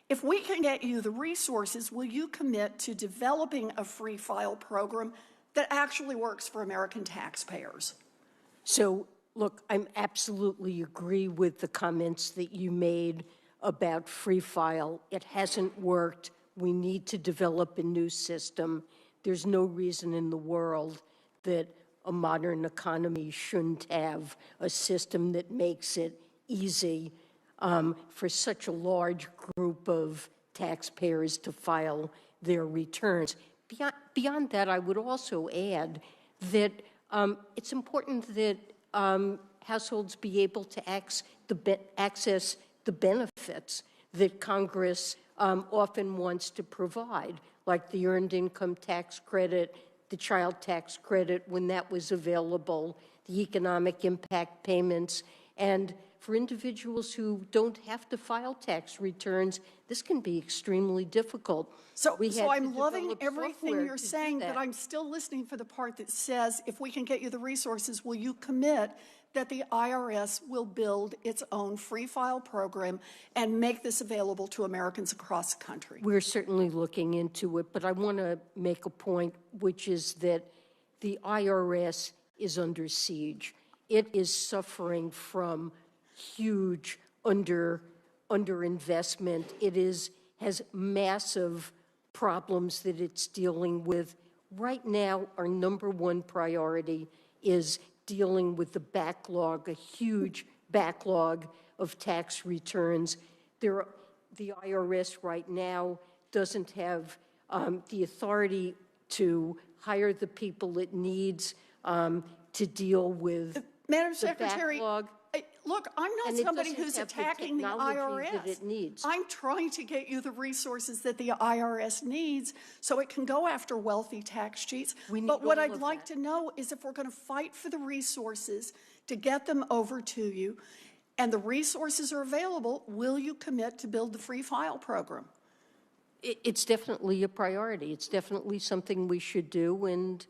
If we can get you the resources, will you commit to developing a free file program that actually works for American taxpayers? So, look, I absolutely agree with the comments that you made about free file. It hasn't worked. We need to develop a new system. There's no reason in the world that a modern economy shouldn't have a system that makes it easy for such a large group of taxpayers to file their returns. Beyond that, I would also add that it's important that households be able to access the benefits that Congress often wants to provide, like the Earned Income Tax Credit, the Child Tax Credit when that was available, the economic impact payments, and for individuals who don't have to file tax returns, this can be extremely difficult. So I'm loving everything you're saying, but I'm still listening for the part that says, if we can get you the resources, will you commit that the IRS will build its own free file program and make this available to Americans across the country? We're certainly looking into it, but I want to make a point, which is that the IRS is under siege. It is suffering from huge underinvestment. It has massive problems that it's dealing with. Right now, our number one priority is dealing with the backlog, a huge backlog of tax returns. The IRS right now doesn't have the authority to hire the people it needs to deal with Madam Secretary, look, I'm not somebody who's attacking the IRS. That it needs. I'm trying to get you the resources that the IRS needs so it can go after wealthy tax cheats. But what I'd like to know is if we're going to fight for the resources to get them over to you, and the resources are available, will you commit to build the free file program? It's definitely a priority. It's definitely something we should do, and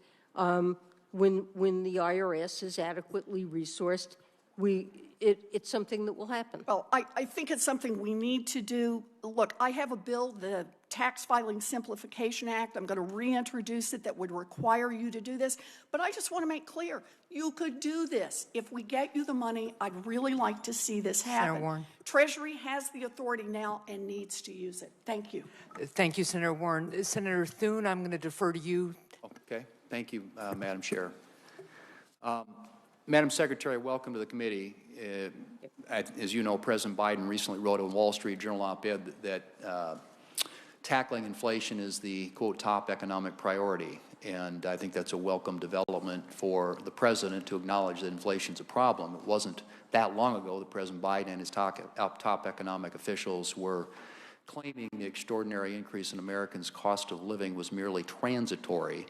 when the IRS is adequately resourced, it's something that will happen. Well, I think it's something we need to do. Look, I have a bill, the Tax Filing Simplification Act. I'm going to reintroduce it that would require you to do this. But I just want to make clear, you could do this. If we get you the money, I'd really like to see this happen. Senator Warren. Treasury has the authority now and needs to use it. Thank you. Thank you, Senator Warren. Senator Thune, I'm going to defer to you. Okay. Thank you, Madam Chair. Madam Secretary, welcome to the committee. As you know, President Biden recently wrote in Wall Street Journal op-ed that tackling inflation is the, quote, top economic priority. And I think that's a welcome development for the president to acknowledge that inflation's a problem. It wasn't that long ago that President Biden and his top economic officials were claiming the extraordinary increase in Americans' cost of living was merely transitory.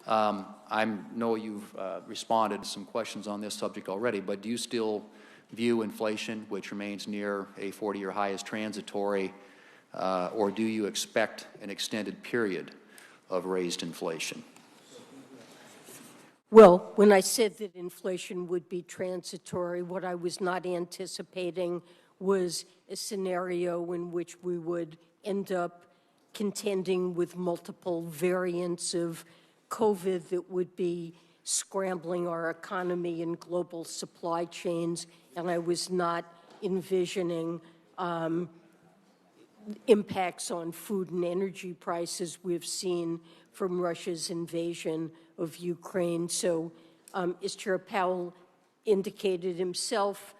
I know you've responded to some questions on this subject already, but do you still view inflation, which remains near a 40-year high, as transitory, or do you expect an extended period of raised inflation? Well, when I said that inflation would be transitory, what I was not anticipating was a scenario in which we would end up contending with multiple variants of COVID that would be scrambling our economy and global supply chains, and I was not envisioning impacts on food and energy prices we've seen from Russia's invasion of Ukraine. So as Chair Powell indicated himself,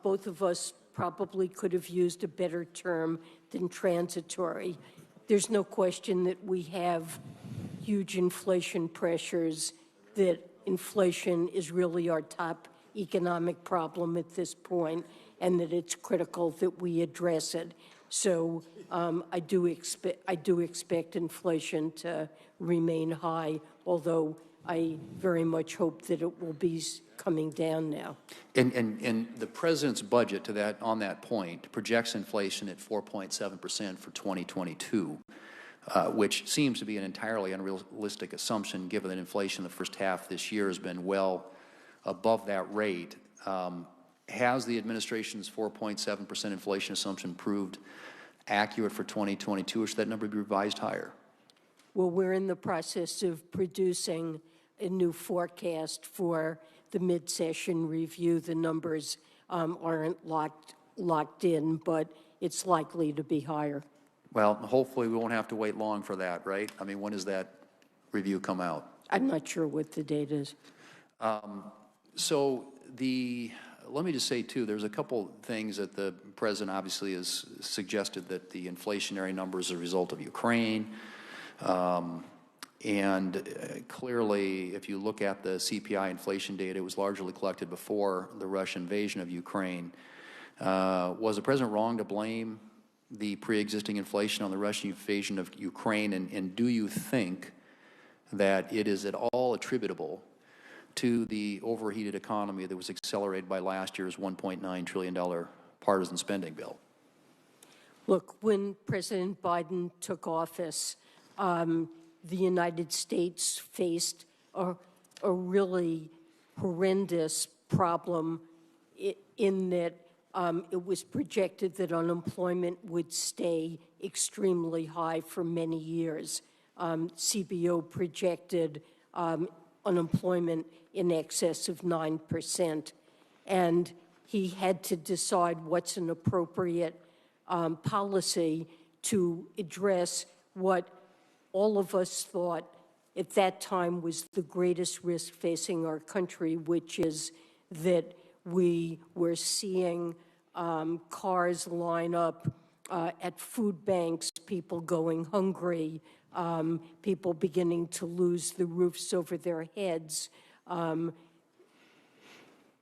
both of us probably could have used a better term than transitory. There's no question that we have huge inflation pressures, that inflation is really our top economic problem at this point, and that it's critical that we address it. So I do expect inflation to remain high, although I very much hope that it will be coming down now. And the president's budget on that point projects inflation at 4.7% for 2022, which seems to be an entirely unrealistic assumption given that inflation in the first half this year has been well above that rate. Has the administration's 4.7% inflation assumption proved accurate for 2022, or should that number be revised higher? Well, we're in the process of producing a new forecast for the mid-session review. The numbers aren't locked in, but it's likely to be higher. Well, hopefully we won't have to wait long for that, right? I mean, when does that review come out? I'm not sure what the date is. Let me just say, too, there's a couple things that the president obviously has suggested, that the inflationary numbers are a result of Ukraine. Clearly, if you look at the CPI inflation data, it was largely collected before the Russian invasion of Ukraine. Was the president wrong to blame the pre-existing inflation on the Russian invasion of Ukraine? And do you think that it is at all attributable to the overheated economy that was accelerated by last year's $1.9 trillion partisan spending bill? Look, when President Biden took office, the United States faced a really horrendous problem in that it was projected that unemployment would stay extremely high for many years. CBO projected unemployment in excess of 9%. And he had to decide what's an appropriate policy to address what all of us thought at that time was the greatest risk facing our country, which is that we were seeing cars line up at food banks, people going hungry, people beginning to lose the roofs over their heads,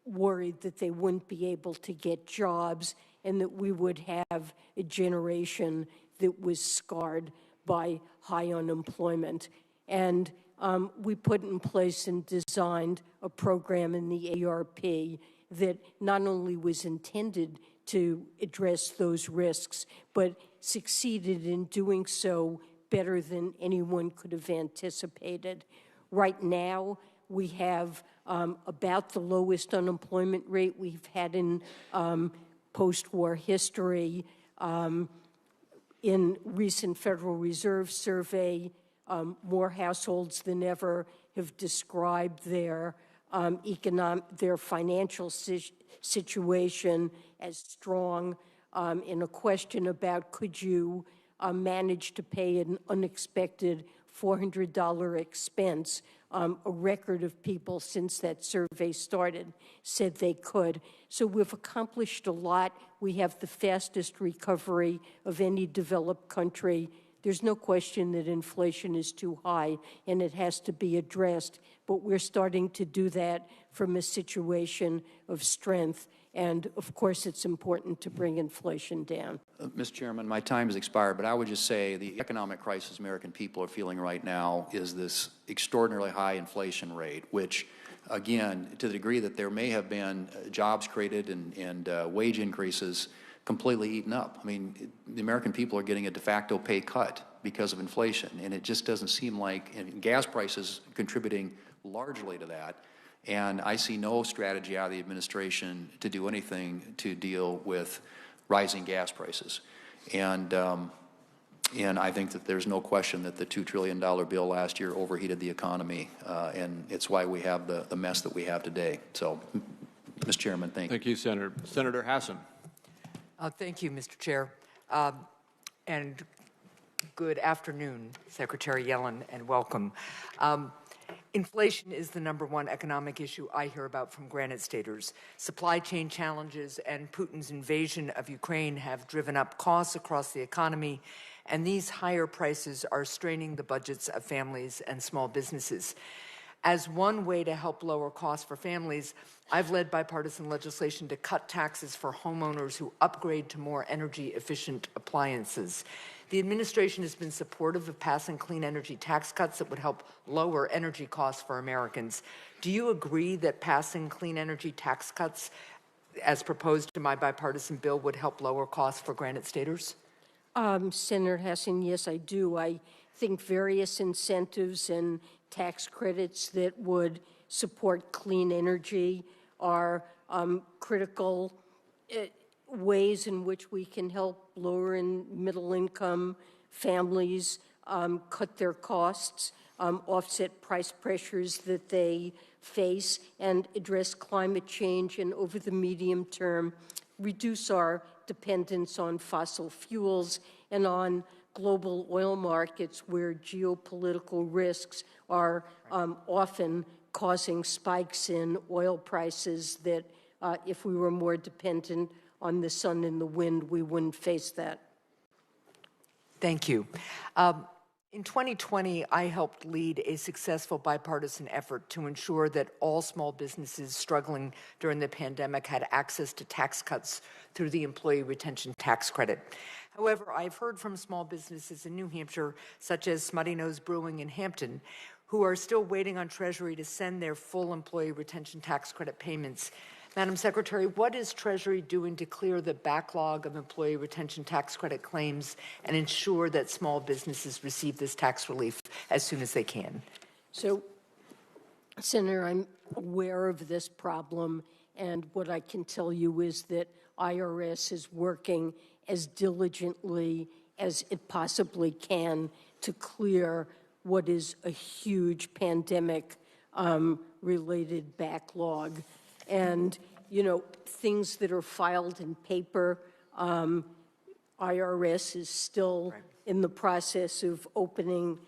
worried that they wouldn't be able to get jobs, and that we would have a generation that was scarred by high unemployment. And we put in place and designed a program in the ARP that not only was intended to address those risks, but succeeded in doing so better than anyone could have anticipated. Right now, we have about the lowest unemployment rate we've had in post-war history. In recent Federal Reserve survey, more households than ever have described their financial situation as strong. In a question about could you manage to pay an unexpected $400 expense, a record of people since that survey started said they could. So we've accomplished a lot. We have the fastest recovery of any developed country. There's no question that inflation is too high and it has to be addressed, but we're starting to do that from a situation of strength. And of course, it's important to bring inflation down. Mr. Chairman, my time has expired, but I would just say the economic crisis American people are feeling right now is this extraordinarily high inflation rate, which, again, to the degree that there may have been jobs created and wage increases completely eaten up. I mean, the American people are getting a de facto pay cut because of inflation, and it just doesn't seem like, and gas prices contributing largely to that. And I see no strategy out of the administration to do anything to deal with rising gas prices. And I think that there's no question that the $2 trillion bill last year overheated the economy, and it's why we have the mess that we have today. So, Mr. Chairman, thank you. Thank you, Senator. Senator Hassan. Thank you, Mr. Chair. And good afternoon, Secretary Yellen, and welcome. Inflation is the #1 economic issue I hear about from Granite Staters. Supply chain challenges and Putin's invasion of Ukraine have driven up costs across the economy, and these higher prices are straining the budgets of families and small businesses. As one way to help lower costs for families, I've led bipartisan legislation to cut taxes for homeowners who upgrade to more energy-efficient appliances. The administration has been supportive of passing clean energy tax cuts that would help lower energy costs for Americans. Do you agree that passing clean energy tax cuts, as proposed in my bipartisan bill, would help lower costs for Granite Staters? Senator Hassan, yes, I do. I think various incentives and tax credits that would support clean energy are critical ways in which we can help lower and middle income families cut their costs, offset price pressures that they face, and address climate change, and over the medium term, reduce our dependence on fossil fuels and on global oil markets where geopolitical risks are often causing spikes in oil prices that if we were more dependent on the sun and the wind, we wouldn't face that. Thank you. In 2020, I helped lead a successful bipartisan effort to ensure that all small businesses struggling during the pandemic had access to tax cuts through the Employee Retention Tax Credit. However, I've heard from small businesses in New Hampshire, such as Smutty Nose Brewing in Hampton, who are still waiting on Treasury to send their full Employee Retention Tax Credit payments. Madam Secretary, what is Treasury doing to clear the backlog of Employee Retention Tax Credit claims and ensure that small businesses receive this tax relief as soon as they can? So, Senator, I'm aware of this problem, and what I can tell you is that IRS is working as diligently as it possibly can to clear what is a huge pandemic-related backlog. And, you know, things that are filed in paper, IRS is still in the process of opening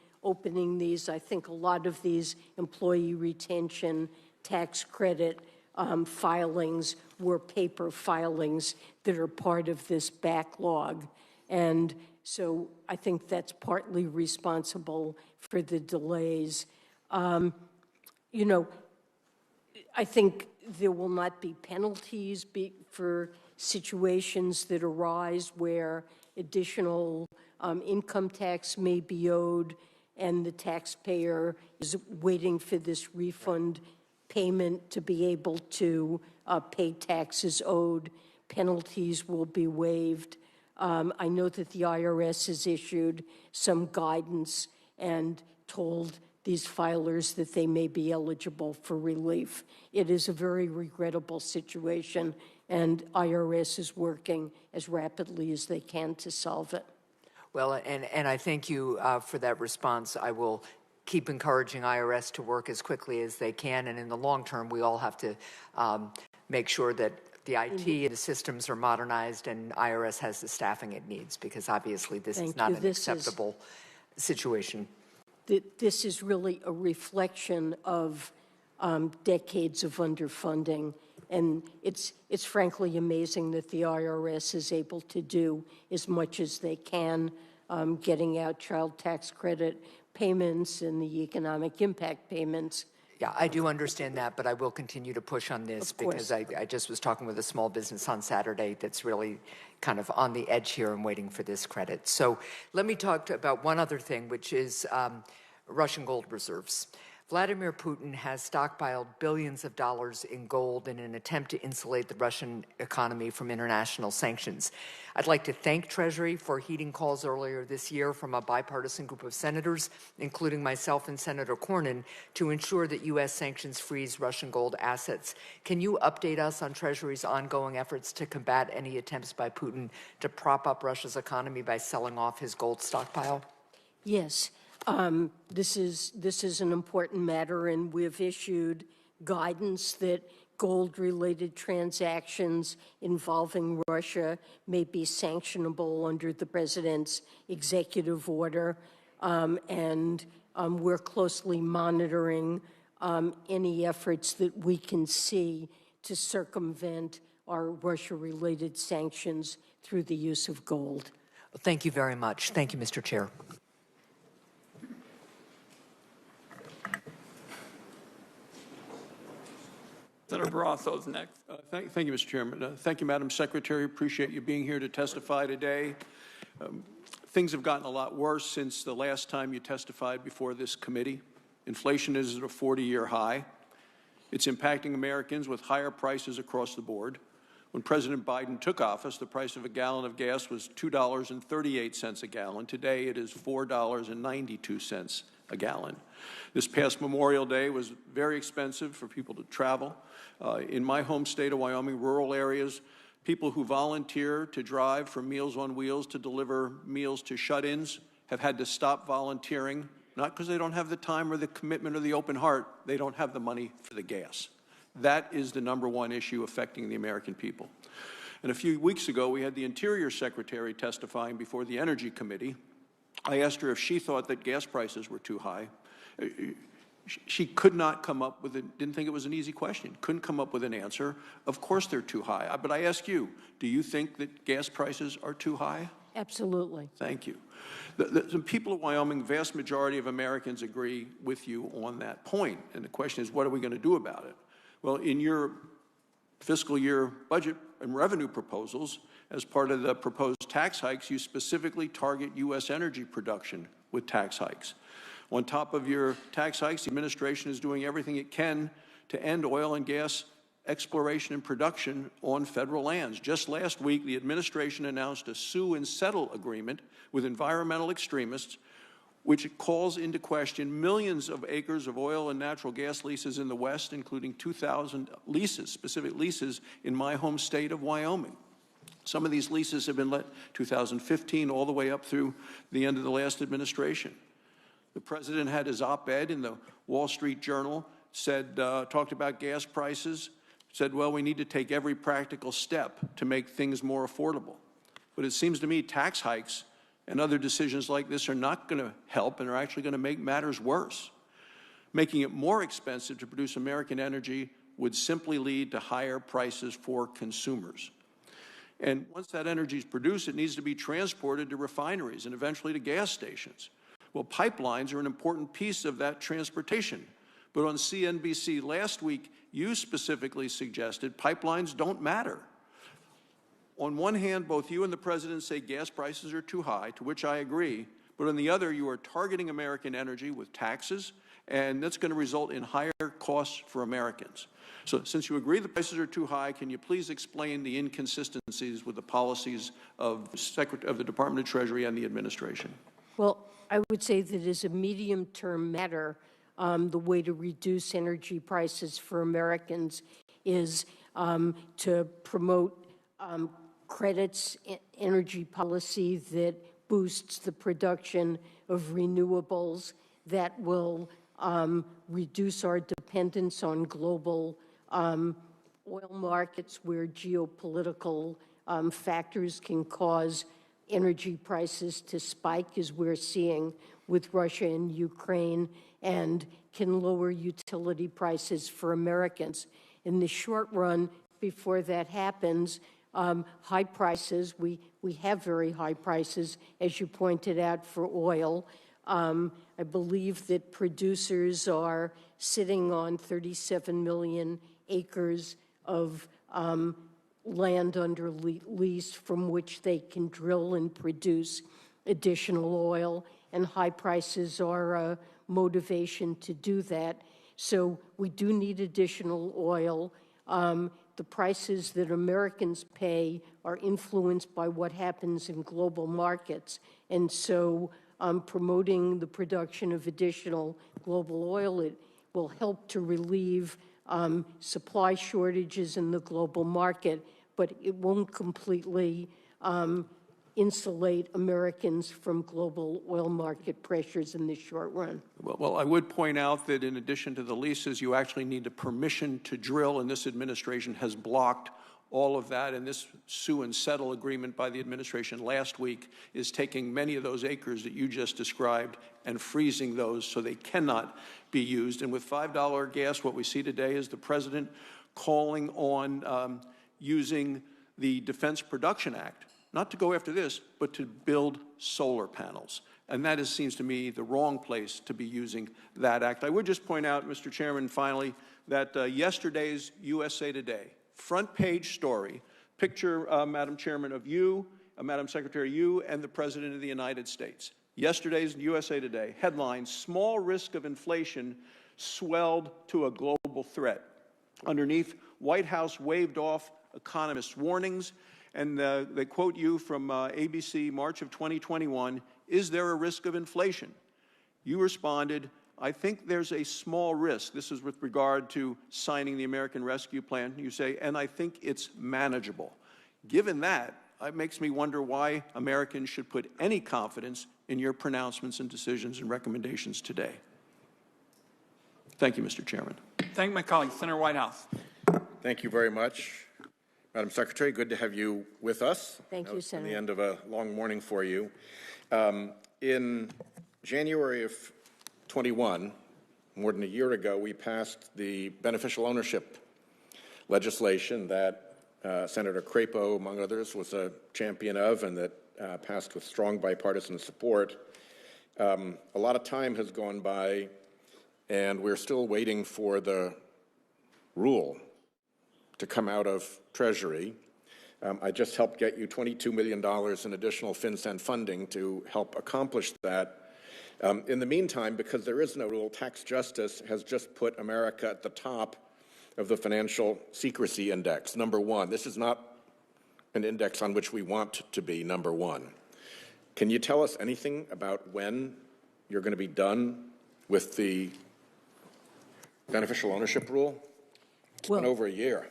these. I think a lot of these employee retention tax credit filings were paper filings that are part of this backlog. And so I think that's partly responsible for the delays. You know, I think there will not be penalties for situations that arise where additional income tax may be owed and the taxpayer is waiting for this refund payment to be able to pay taxes owed. Penalties will be waived. I know that the IRS has issued some guidance and told these filers that they may be eligible for relief. It is a very regrettable situation, and IRS is working as rapidly as they can to solve it. Well, and I thank you for that response. I will keep encouraging IRS to work as quickly as they can, and in the long term, we all have to make sure that the IT and the systems are modernized and IRS has the staffing it needs, because obviously this is not an acceptable situation. This is really a reflection of decades of underfunding, and it's frankly amazing that the IRS is able to do as much as they can, getting out child tax credit payments and the economic impact payments. Yeah, I do understand that, but I will continue to push on this because I just was talking with a small business on Saturday that's really kind of on the edge here and waiting for this credit. So let me talk about one other thing, which is Russian gold reserves. Vladimir Putin has stockpiled billions of dollars in gold in an attempt to insulate the Russian economy from international sanctions. I'd like to thank Treasury for heeding calls earlier this year from a bipartisan group of senators, including myself and Senator Cornyn, to ensure that U.S. sanctions freeze Russian gold assets. Can you update us on Treasury's ongoing efforts to combat any attempts by Putin to prop up Russia's economy by selling off his gold stockpile? Yes. This is an important matter, and we've issued guidance that gold-related transactions involving Russia may be sanctionable under the president's executive order, and we're closely monitoring any efforts that we can see to circumvent our Russia-related sanctions through the use of gold. Thank you very much. Thank you, Mr. Chair. Senator Barrasso is next. Thank you, Mr. Chairman. Thank you, Madam Secretary. Appreciate you being here to testify today. Things have gotten a lot worse since the last time you testified before this committee. Inflation is at a 40-year high. It's impacting Americans with higher prices across the board. When President Biden took office, the price of a gallon of gas was $2.38 a gallon. Today, it is $4.92 a gallon. This past Memorial Day was very expensive for people to travel. In my home state of Wyoming, rural areas, people who volunteer to drive for Meals on Wheels to deliver meals to shut-ins have had to stop volunteering, not because they don't have the time or the commitment or the open heart, they don't have the money for the gas. That is the #1 issue affecting the American people. And a few weeks ago, we had the Interior Secretary testifying before the Energy Committee. I asked her if she thought that gas prices were too high. She could not come up with it, didn't think it was an easy question, couldn't come up with an answer. Of course they're too high. But I ask you, do you think that gas prices are too high? Absolutely. Thank you. The people of Wyoming, vast majority of Americans agree with you on that point. And the question is, what are we going to do about it? Well, in your fiscal year budget and revenue proposals, as part of the proposed tax hikes, you specifically target U.S. energy production with tax hikes. On top of your tax hikes, the administration is doing everything it can to end oil and gas exploration and production on federal lands. Just last week, the administration announced a sue and settle agreement with environmental extremists, which calls into question millions of acres of oil and natural gas leases in the West, including 2,000 leases, specific leases in my home state of Wyoming. Some of these leases have been let 2015 all the way up through the end of the last administration. The president had his op-ed in the Wall Street Journal, talked about gas prices, said, well, we need to take every practical step to make things more affordable. But it seems to me tax hikes and other decisions like this are not going to help and are actually going to make matters worse. Making it more expensive to produce American energy would simply lead to higher prices for consumers. And once that energy is produced, it needs to be transported to refineries and eventually to gas stations. Well, pipelines are an important piece of that transportation. But on CNBC last week, you specifically suggested pipelines don't matter. On one hand, both you and the president say gas prices are too high, to which I agree. But on the other, you are targeting American energy with taxes, and that's going to result in higher costs for Americans. So since you agree the prices are too high, can you please explain the inconsistencies with the policies of the Department of Treasury and the administration? Well, I would say that as a medium-term matter, the way to reduce energy prices for Americans is to promote credits, energy policy that boosts the production of renewables, that will reduce our dependence on global oil markets where geopolitical factors can cause energy prices to spike, as we're seeing with Russia and Ukraine, and can lower utility prices for Americans. In the short run, before that happens, high prices, we have very high prices, as you pointed out, for oil. I believe that producers are sitting on 37 million acres of land under lease from which they can drill and produce additional oil, and high prices are a motivation to do that. So we do need additional oil. The prices that Americans pay are influenced by what happens in global markets, and so promoting the production of additional global oil, it will help to relieve supply shortages in the global market, but it won't completely insulate Americans from global oil market pressures in the short run. Well, I would point out that in addition to the leases, you actually need the permission to drill, and this administration has blocked all of that. And this sue and settle agreement by the administration last week is taking many of those acres that you just described and freezing those so they cannot be used. And with $5 gas, what we see today is the president calling on using the Defense Production Act, not to go after this, but to build solar panels. And that seems to me the wrong place to be using that act. I would just point out, Mr. Chairman, finally, that yesterday's USA Today front page story, picture, Madam Chairman, of you, Madam Secretary, you and the President of the United States. Yesterday's USA Today headline, small risk of inflation swelled to a global threat. Underneath, White House waved off economists' warnings, and they quote you from ABC, March of 2021, is there a risk of inflation? You responded, I think there's a small risk. This is with regard to signing the American Rescue Plan. You say, and I think it's manageable. Given that, it makes me wonder why Americans should put any confidence in your pronouncements and decisions and recommendations today. Thank you, Mr. Chairman. Thank my colleague, Senator Whitehouse. Thank you very much. Madam Secretary, good to have you with us. Thank you, Senator. The end of a long morning for you. In January of 21, more than a year ago, we passed the beneficial ownership legislation that Senator Crapo, among others, was a champion of, and that passed with strong bipartisan support. A lot of time has gone by, and we're still waiting for the rule to come out of Treasury. I just helped get you $22 million in additional FinCEN funding to help accomplish that. In the meantime, because there is no rule, Tax Justice has just put America at the top of the Financial Secrecy Index, #1. This is not an index on which we want to be #1. Can you tell us anything about when you're going to be done with the beneficial ownership rule? It's been over a year.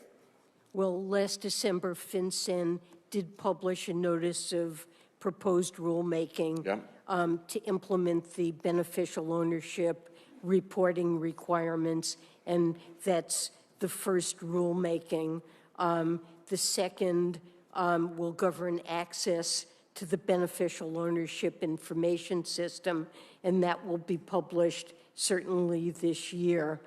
Well, last December, FinCEN did publish a notice of proposed rulemaking to implement the beneficial ownership reporting requirements, and that's the first rulemaking. The second will govern access to the beneficial ownership information system, and that will be published certainly this year.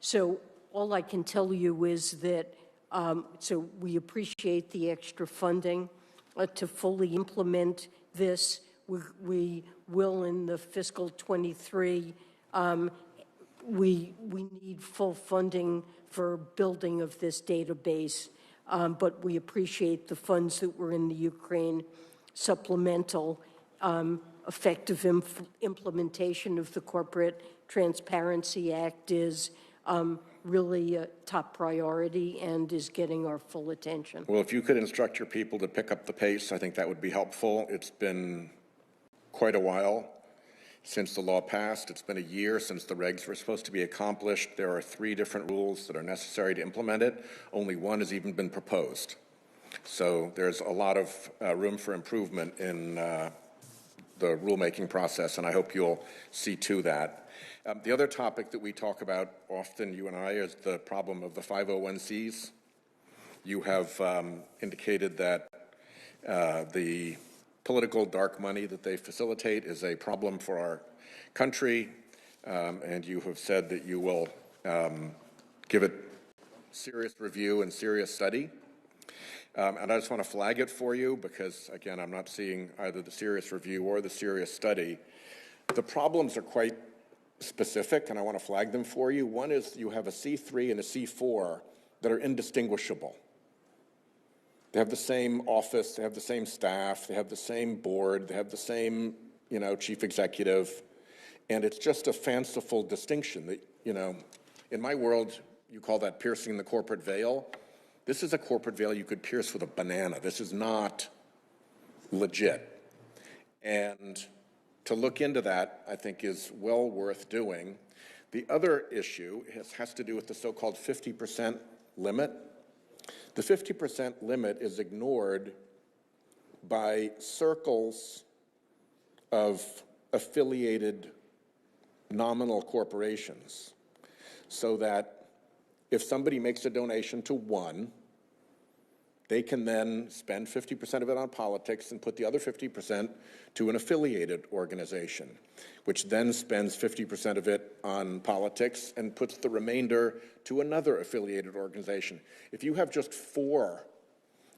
So all I can tell you is that so we appreciate the extra funding to fully implement this. We will in the fiscal 23. We need full funding for building of this database, but we appreciate the funds that were in the Ukraine supplemental. Effective implementation of the Corporate Transparency Act is really a top priority and is getting our full attention. Well, if you could instruct your people to pick up the pace, I think that would be helpful. It's been quite a while since the law passed. It's been a year since the regs were supposed to be accomplished. There are 3 different rules that are necessary to implement it. Only one has even been proposed. So there's a lot of room for improvement in the rulemaking process, and I hope you'll see to that. The other topic that we talk about often, you and I, is the problem of the 501Cs. You have indicated that the political dark money that they facilitate is a problem for our country, and you have said that you will give it serious review and serious study. And I just want to flag it for you because, again, I'm not seeing either the serious review or the serious study. The problems are quite specific, and I want to flag them for you. One is you have a C3 and a C4 that are indistinguishable. They have the same office, they have the same staff, they have the same board, they have the same, chief executive, and it's just a fanciful distinction that, in my world, you call that piercing the corporate veil. This is a corporate veil you could pierce with a banana. This is not legit. And to look into that, I think, is well worth doing. The other issue has to do with the so-called 50% limit. The 50% limit is ignored by circles of affiliated nominal corporations, so that if somebody makes a donation to one, they can then spend 50% of it on politics and put the other 50% to an affiliated organization, which then spends 50% of it on politics and puts the remainder to another affiliated organization. If you have just 4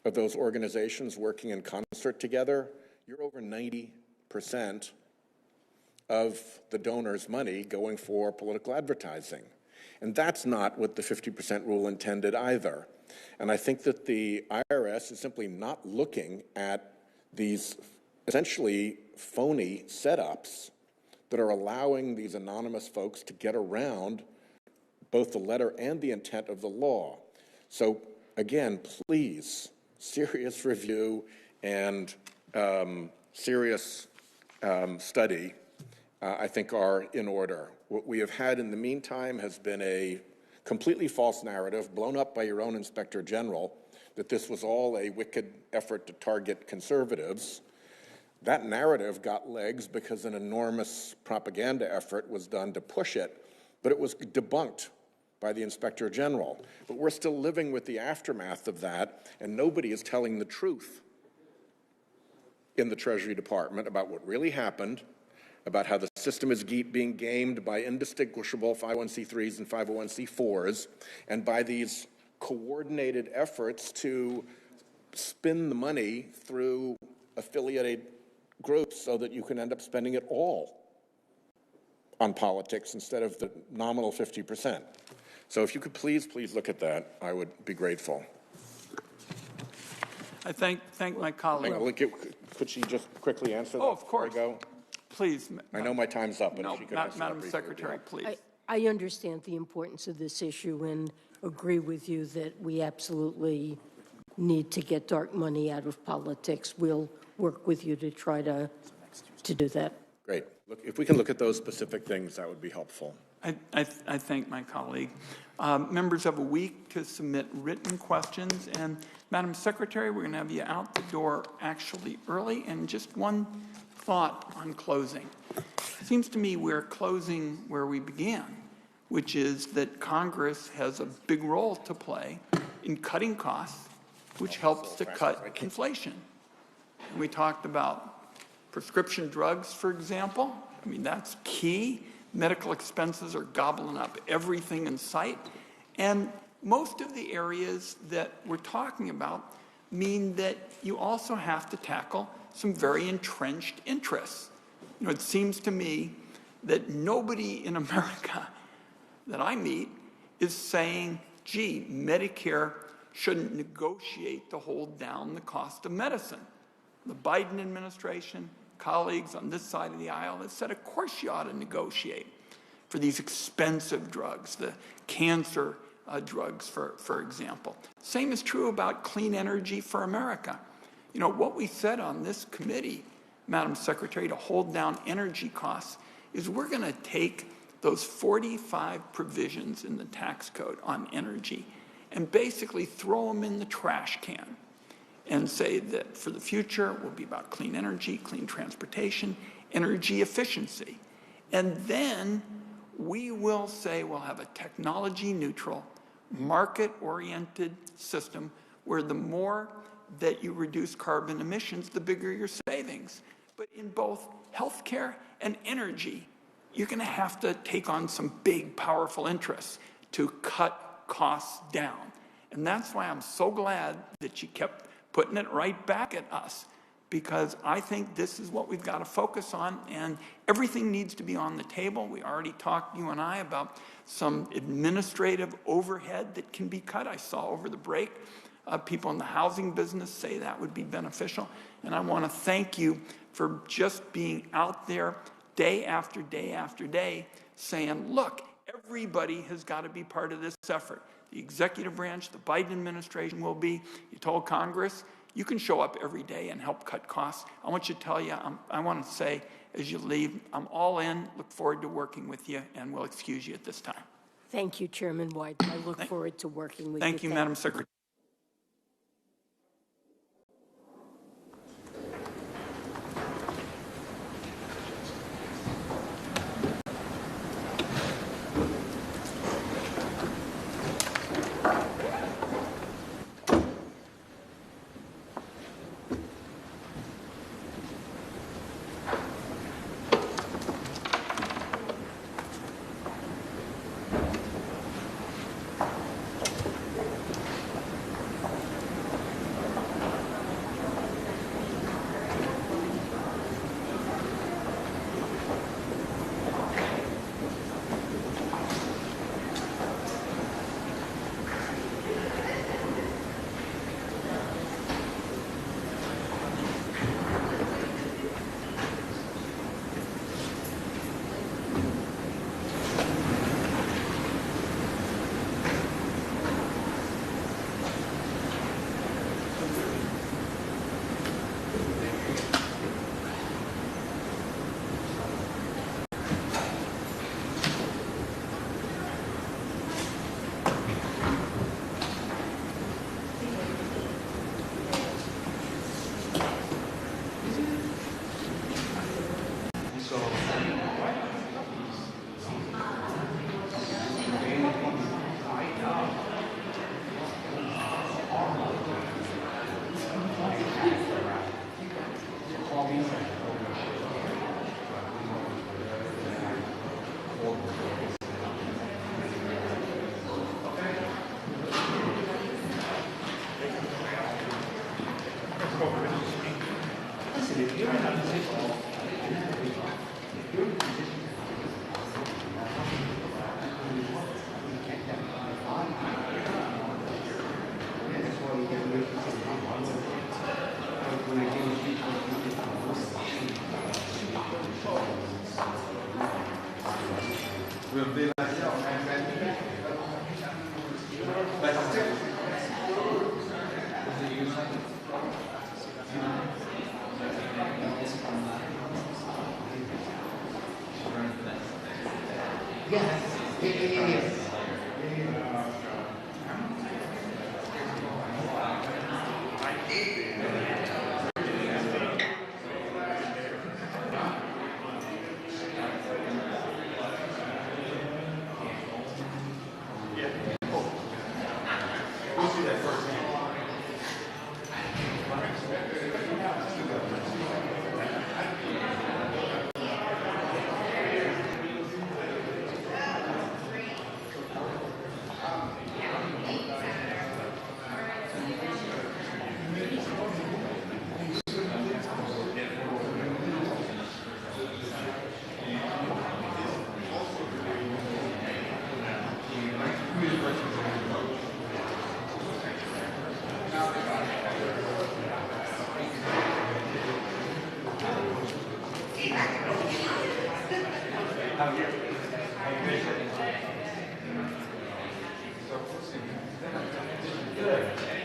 of those organizations working in concert together, you're over 90% of the donor's money going for political advertising. And that's not what the 50% rule intended either. And I think that the IRS is simply not looking at these essentially phony setups that are allowing these anonymous folks to get around both the letter and the intent of the law. So again, please, serious review and serious study, I think, are in order. What we have had in the meantime has been a completely false narrative blown up by your own Inspector General that this was all a wicked effort to target conservatives. That narrative got legs because an enormous propaganda effort was done to push it, but it was debunked by the Inspector General. But we're still living with the aftermath of that, and nobody is telling the truth in the Treasury Department about what really happened, about how the system is being gamed by indistinguishable 501c3s and 501c4s, and by these coordinated efforts to spin the money through affiliated groups so that you can end up spending it all on politics instead of the nominal 50%. So if you could please look at that, I would be grateful. I thank my colleague. Could she just quickly answer that? Oh, of course. Before I go? Please. I know my time's up, but No, if you could answer Madam that Secretary, briefly. please. I understand the importance of this issue and agree with you that we absolutely need to get dark money out of politics. We'll work with you to try to do that. Great. Look, if we can look at those specific things, that would be helpful. I thank my colleague. Members have a week to submit written questions. And Madam Secretary, we're going to have you out the door actually early. And just one thought on closing. It seems to me we're closing where we began, which is that Congress has a big role to play in cutting costs, which helps to cut inflation. And we talked about prescription drugs, for example. I mean, that's key. Medical expenses are gobbling up everything in sight. And most of the areas that we're talking about mean that you also have to tackle some very entrenched interests. You know, it seems to me that nobody in America that I meet is saying, gee, Medicare shouldn't negotiate to hold down the cost of medicine. The Biden administration, colleagues on this side of the aisle have said, of course you ought to negotiate for these expensive drugs, the cancer drugs, for example. Same is true about clean energy for America. You know, what we said on this committee, Madam Secretary, to hold down energy costs is we're going to take those 45 provisions in the tax code on energy and basically throw them in the trash can and say that for the future will be about clean energy, clean transportation, energy efficiency. And then we will say we'll have a technology-neutral, market-oriented system where the more that you reduce carbon emissions, the bigger your savings. But in both healthcare and energy, you're going to have to take on some big, powerful interests to cut costs down. And that's why I'm so glad that you kept putting it right back at us, because I think this is what we've got to focus on, and everything needs to be on the table. We already talked, you and I, about some administrative overhead that can be cut. I saw over the break people in the housing business say that would be beneficial. And I want to thank you for just being out there day after day after day saying, look, everybody has got to be part of this effort. The executive branch, the Biden administration will be. You told Congress, you can show up every day and help cut costs. I want you to tell you, I want to say as you leave, I'm all in, look forward to working with you, and we'll excuse you at this time. Thank you, Chairman Wyden. I look forward to working with you. Thank you, Madam Secretary.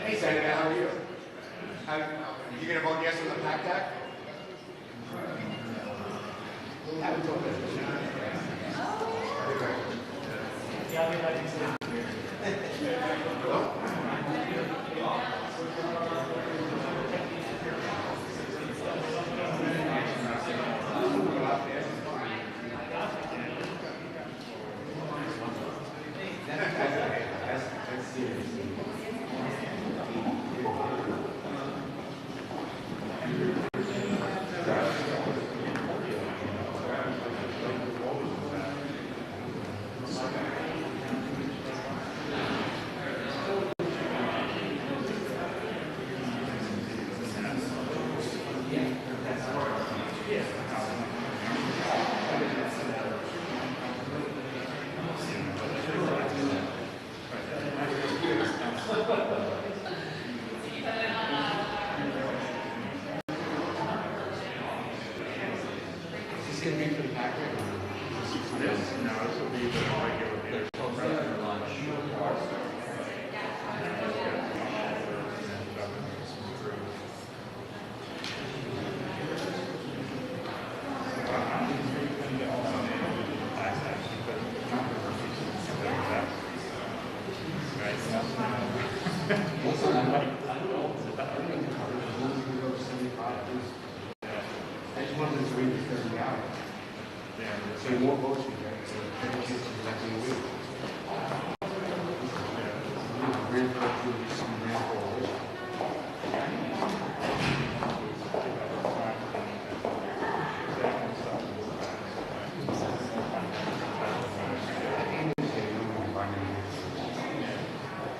Hey, Senator, how are you? You going to vote yes on the PAC Act?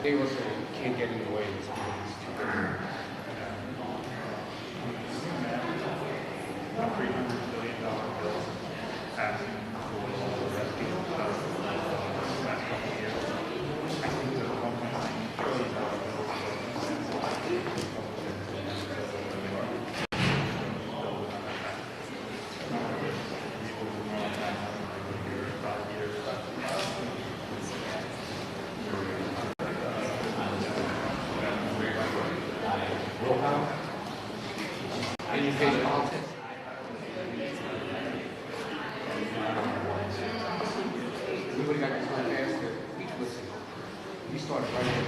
They also can't get in the way. It's too big. $300 billion bill passing for the rescue of the last couple of years. I think the $1.9 trillion and you face politics. Everybody got to start faster. We started right after.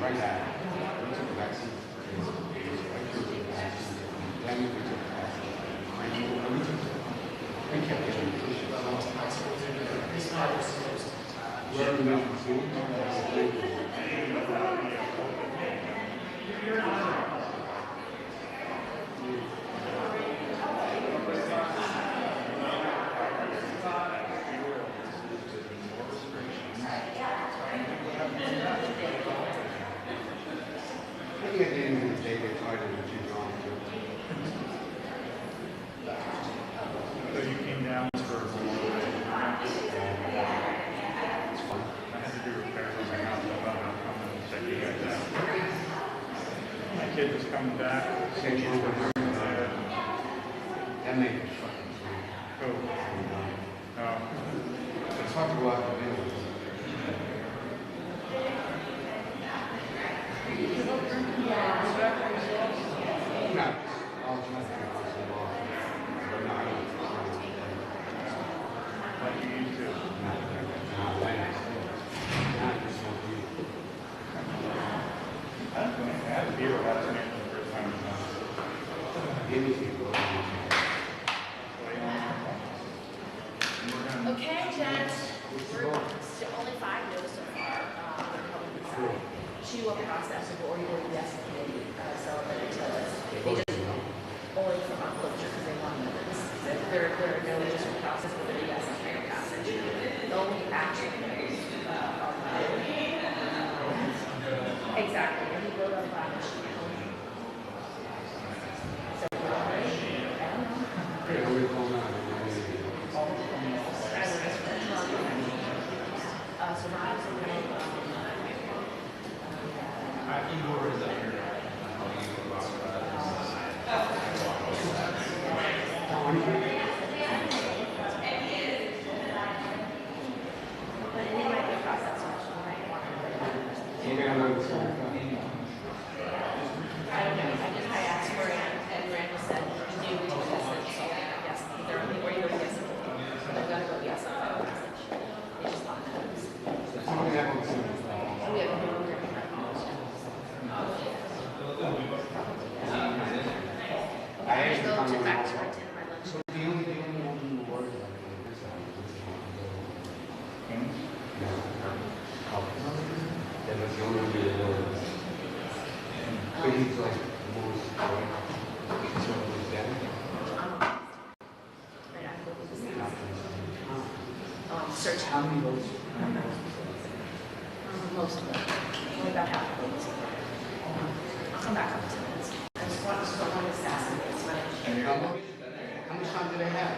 Right after. We took the vaccine. Then we took the vaccine. We kept getting pushed. Where are we moving to? coming back. That makes it fucking cool. It's hard to go out and do. No. Like you used to. I had a beer last night for the first time. Okay, gents. We're only 5 no's so far. They're coming inside. She will process it or you will yes committee. So they just only from our closure because they want minutes. They're no just process with a yes and fair passage. The only action is exactly. And you vote on the last. So we're all ready. Search how many votes? Most of them. Only about half of them. I'll come back up in 2 minutes. I just want to assassinate this. How much time do they have?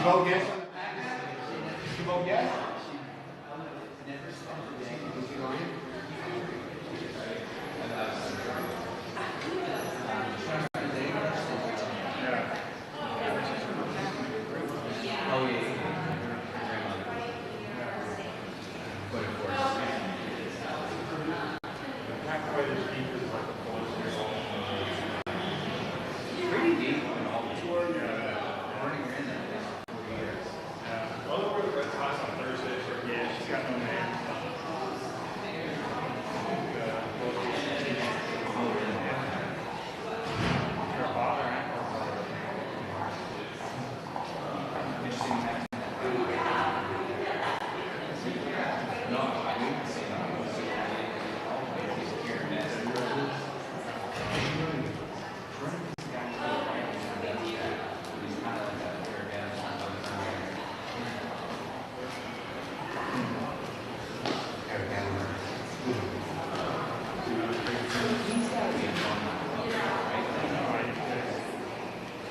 Vote yes? Did you vote yes?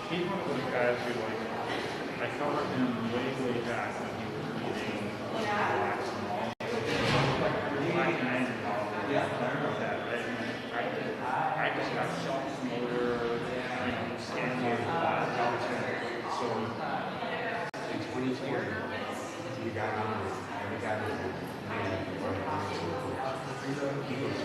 He's one of those guys who, like, I covered him way back when he was reading Black Small. Like, Black Man and all that. Yeah, I remember that, right? I just got self-promoter, scandal, so in 2020, we got on, we got this man. Really?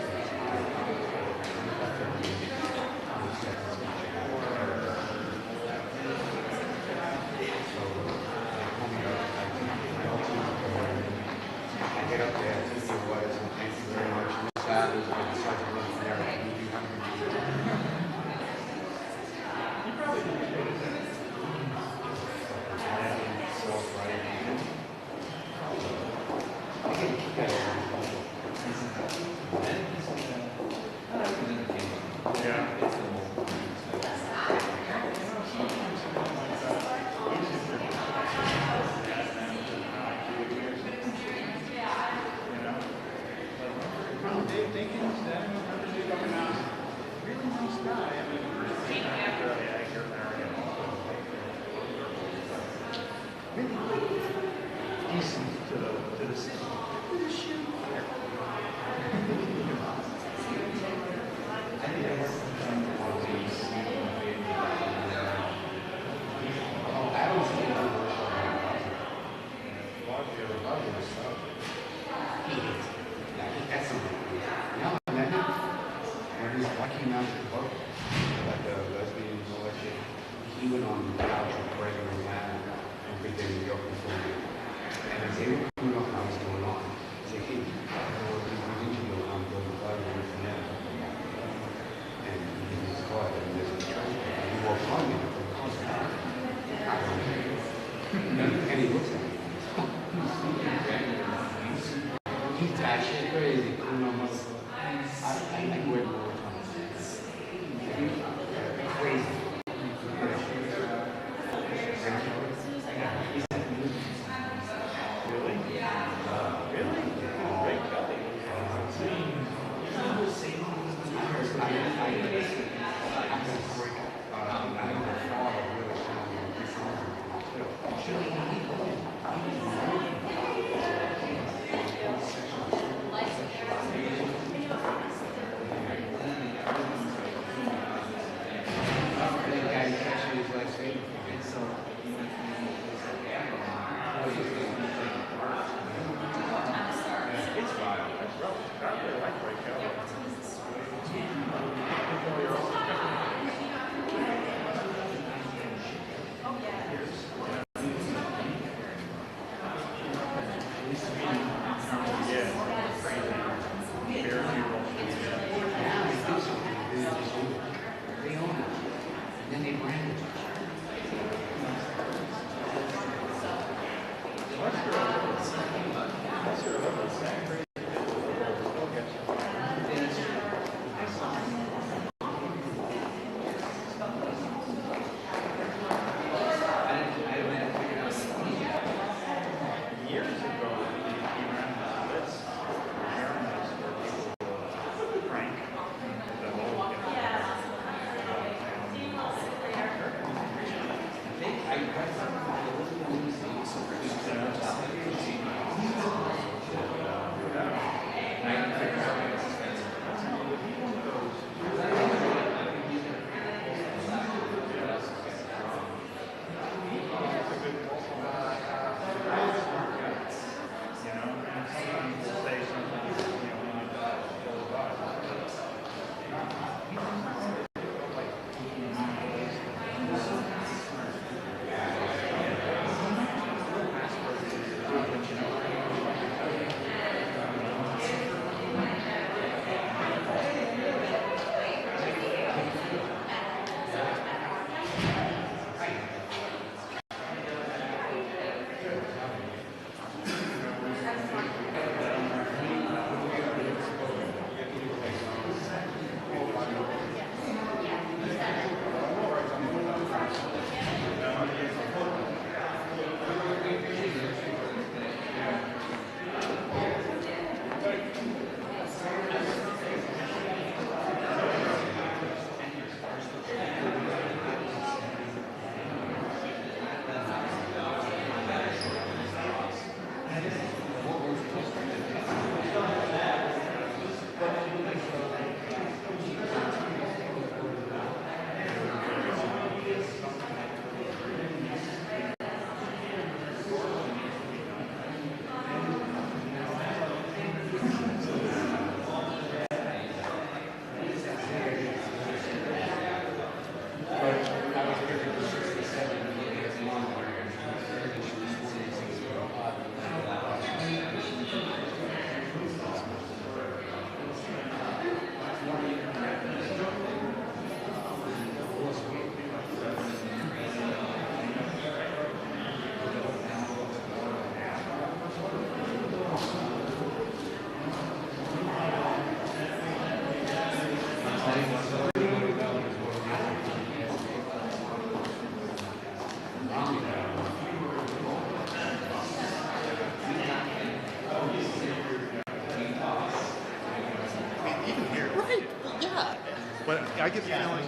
But I get the feeling.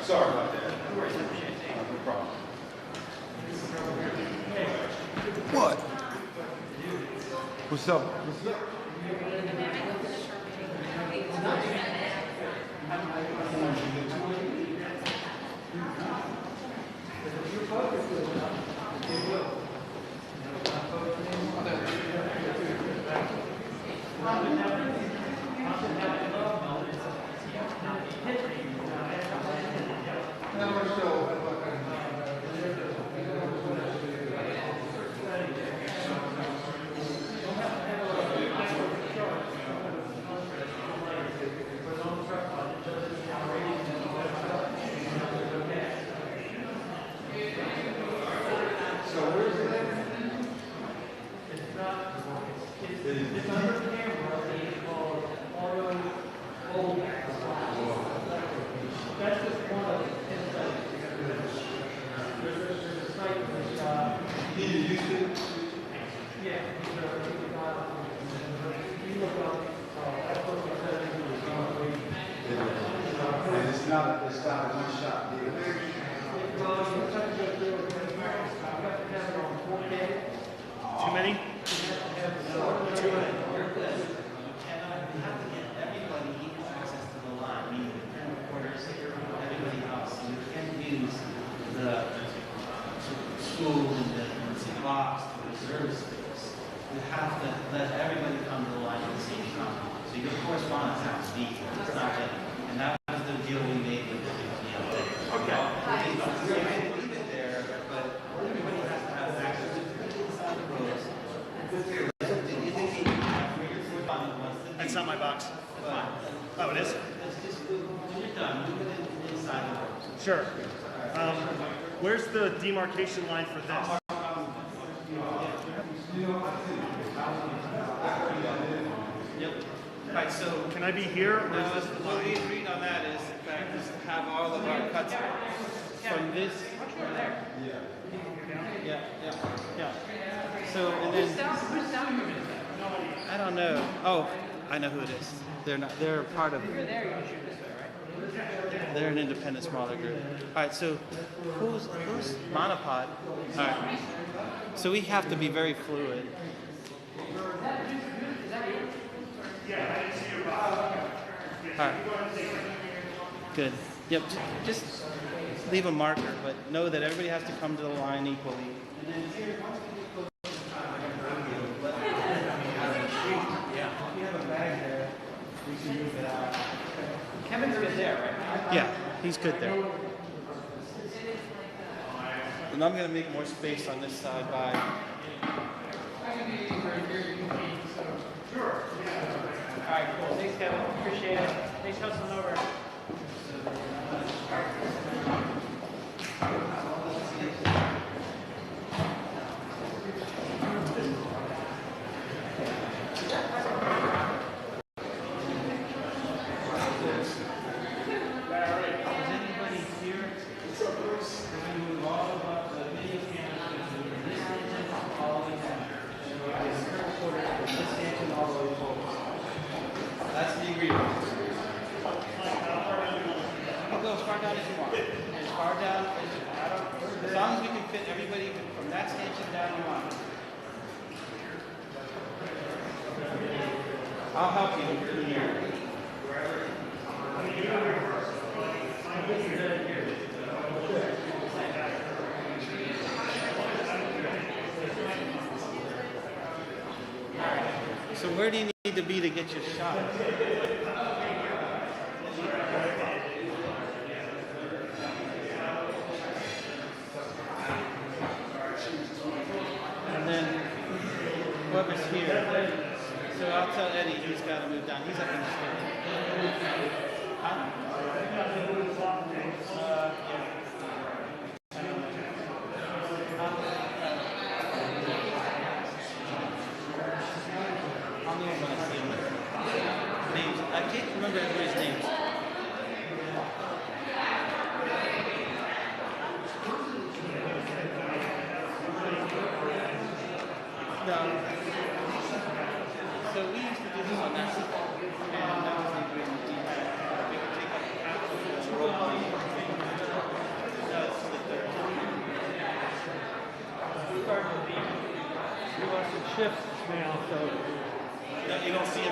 Sorry about that. No problem. What? What's up? What's up? not a one-shot deal. Too many? Too many. The school and the box to reserve space. You have to let everybody come to the line at the same time. So your correspondence has to be here. It's not that, and that was the deal we made with the Yellen. Okay. Leave it there, but everybody has to have access to the roads. That's not my box. Oh, it is? When you're done, move it inside the roads. Sure. Where's the demarcation line for this? Yep. All right, so can I be here? Or no, is this what we agreed on that is, in fact, is to have all of our cuts from this. Yeah. So, and then, I don't know. Oh, I know who it is. They're not, they're part of. You're there, you shoot this way, right? They're an independent, smaller group. All right, so who's monopod? All right. So we have to be very fluid. All right. Good. Yep. Just leave a marker, but know that everybody has to come to the line equally. And then here, once we get if you have a bag there, we can move it out. Kevin's good there, right? Yeah, he's good there. And I'm going to make more space on this side by. Sure. All right, cool. Thanks, Kevin. Appreciate it. Thanks for hustling over. That's the agreement. You can go as far down as you want. As far down as long as we can fit everybody from that station down the line. I'll help you from here. So where do you need to be to get your shot? And then whoever's here. So I'll tell Eddie he's got to move down. He's up in the stairs. Huh? I'll know when I see him. Names. I can't remember everybody's names. No. So we used to do this on that side, and that was the agreement we had. We would take up the roll call. No, it's the third. We started to be, we want some shifts now, so. No, you don't see it.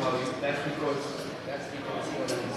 That's because he was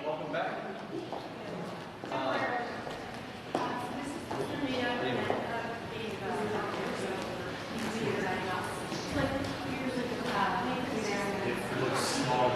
Welcome back. It looks small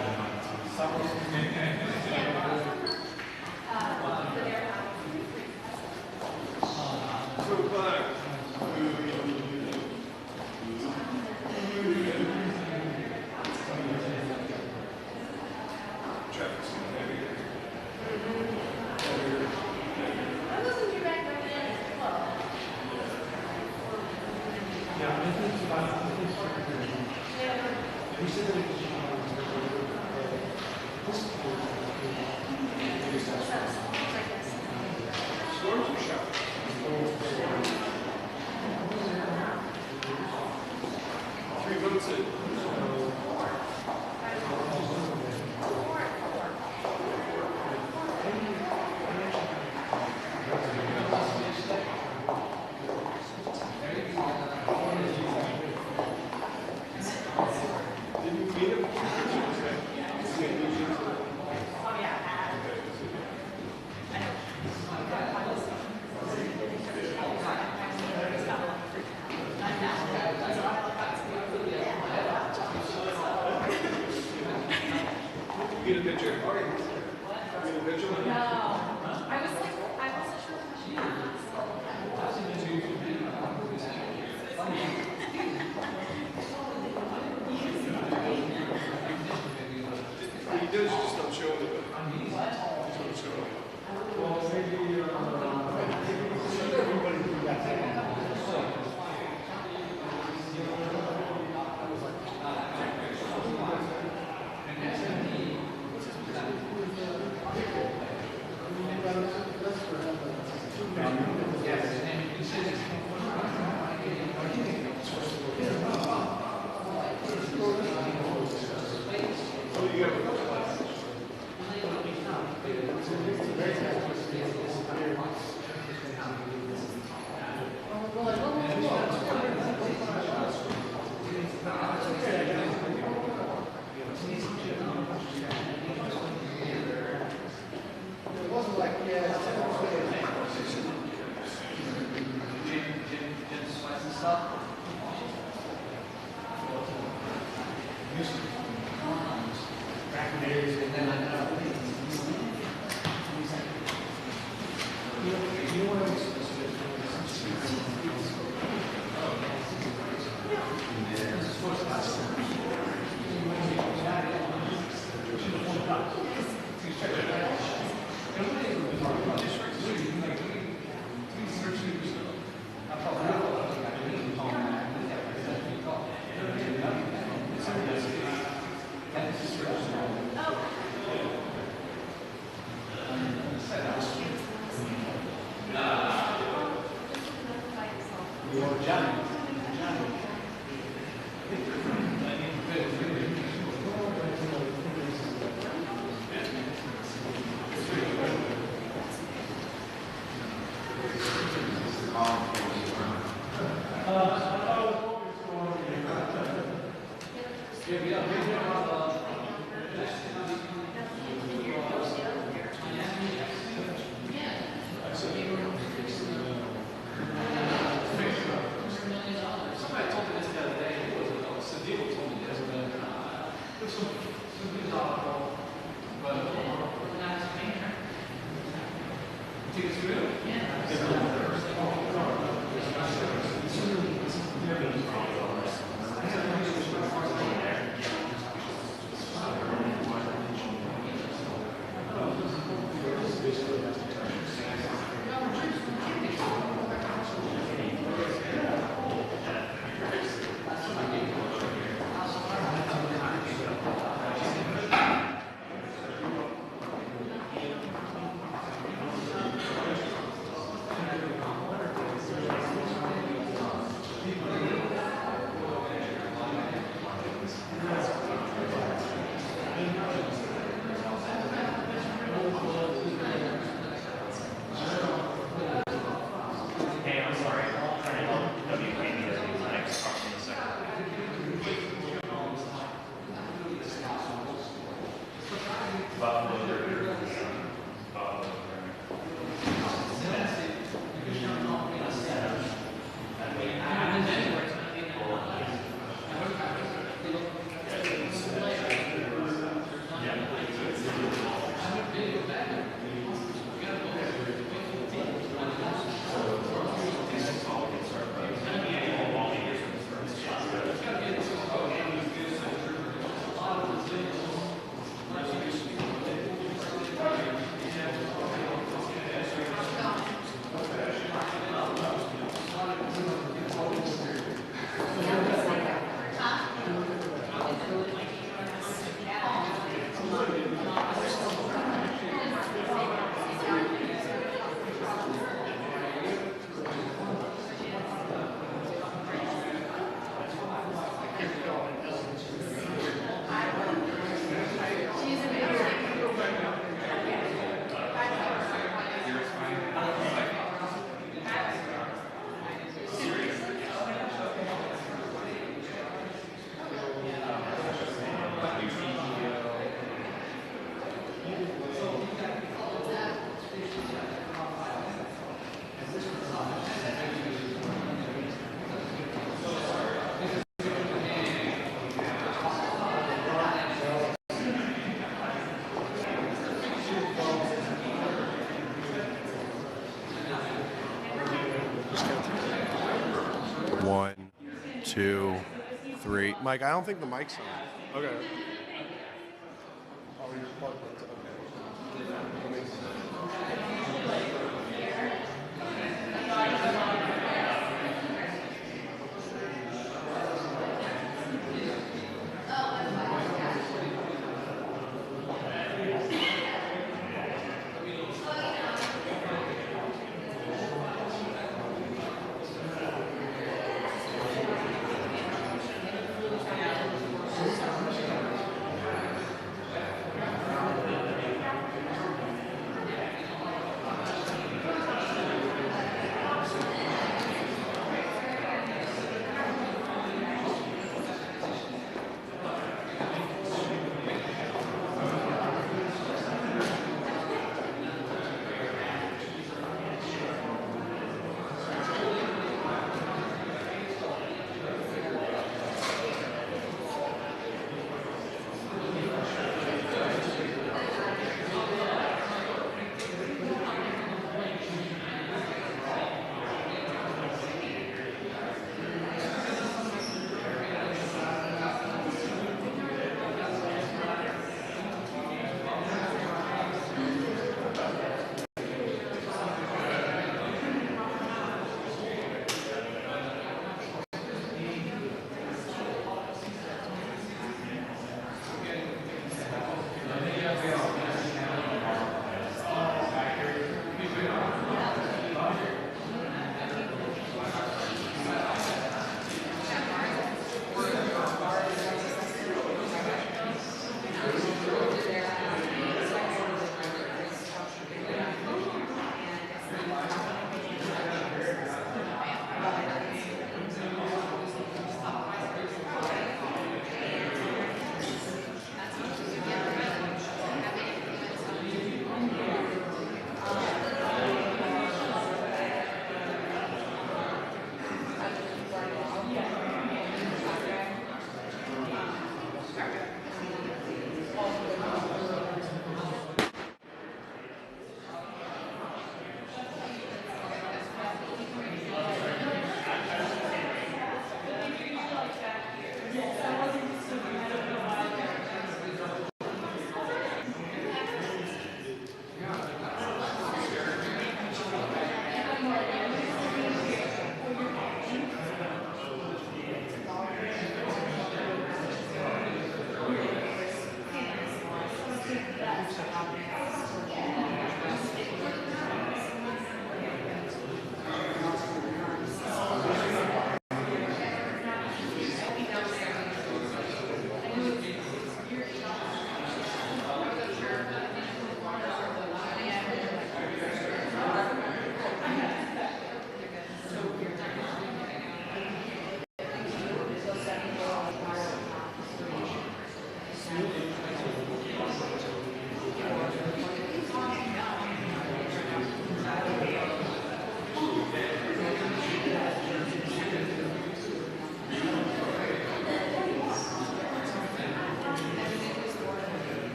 Get a picture. Get a picture. No. I was like, I wasn't sure if she He does, just don't show it. Just don't show it. Well, maybe everybody do that. Back in 1, 2, 3. Mike, I don't think the mic's on. Okay. Oh, you're plugged in.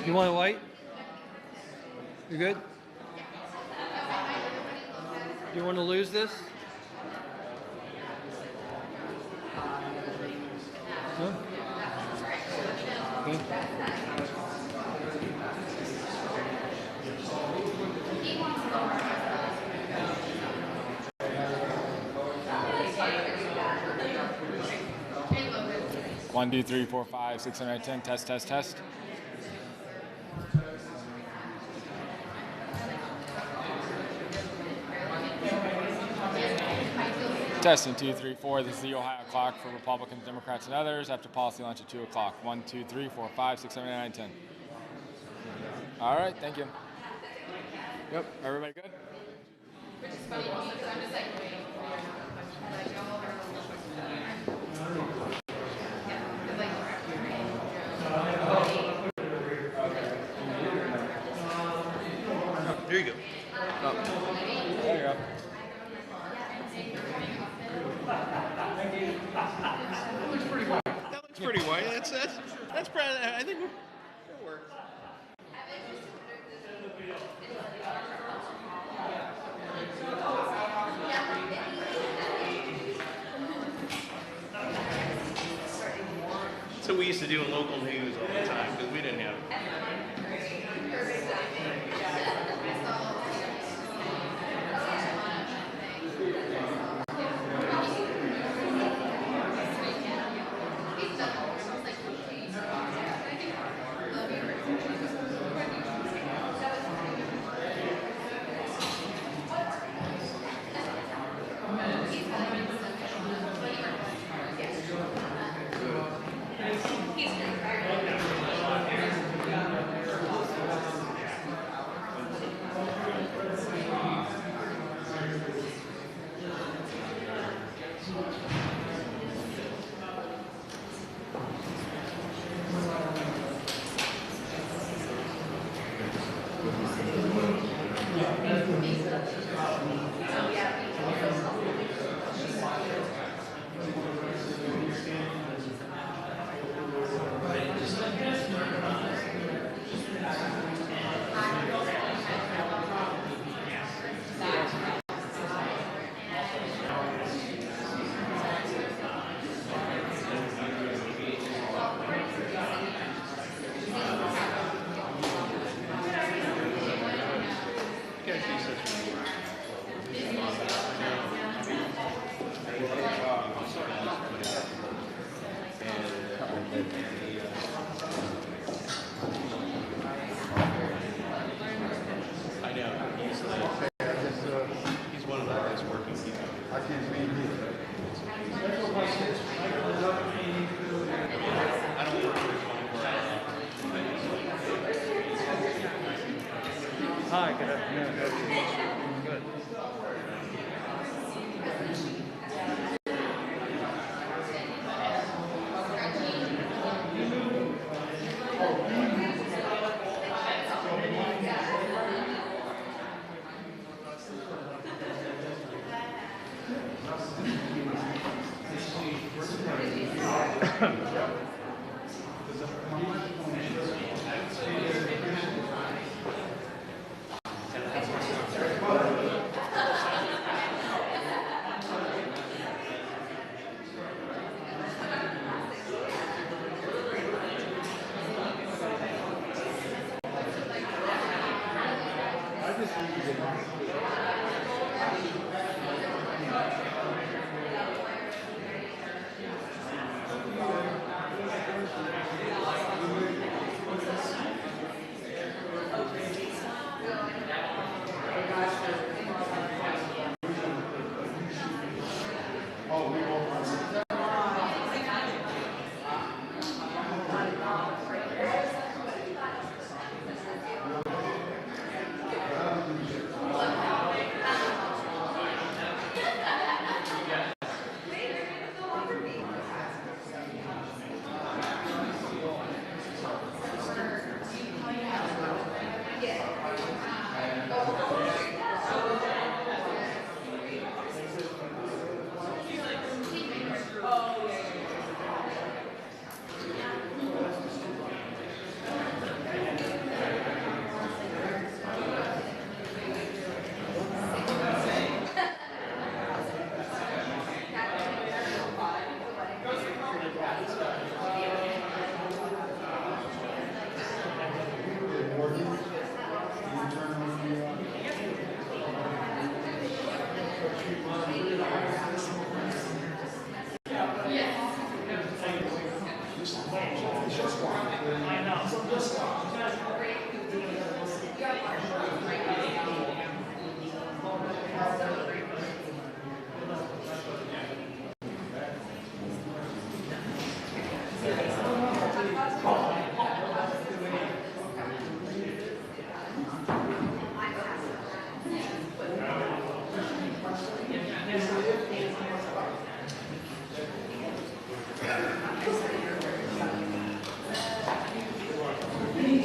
You want white? You good? Do you want to lose this? No? Okay. One, two, three, four, five, 6, 7, 8, 10. Test, test, test. Testing 2, 3, 4. This is the Ohio clock for Republicans, Democrats, and others after policy lunch at 2 o'clock. 1, 2, 3, 4, 5, 6, 7, 8, 9, 10. All right, thank you. Yep, everybody good? Which is funny also because I'm just like waiting for your like y'all are Here you go. Oh. There you go. That looks pretty white. That looks pretty white. That's probably, I think it works. So we used to do in local news all the time because we didn't have it. I can't see you. Hi, good afternoon. Good.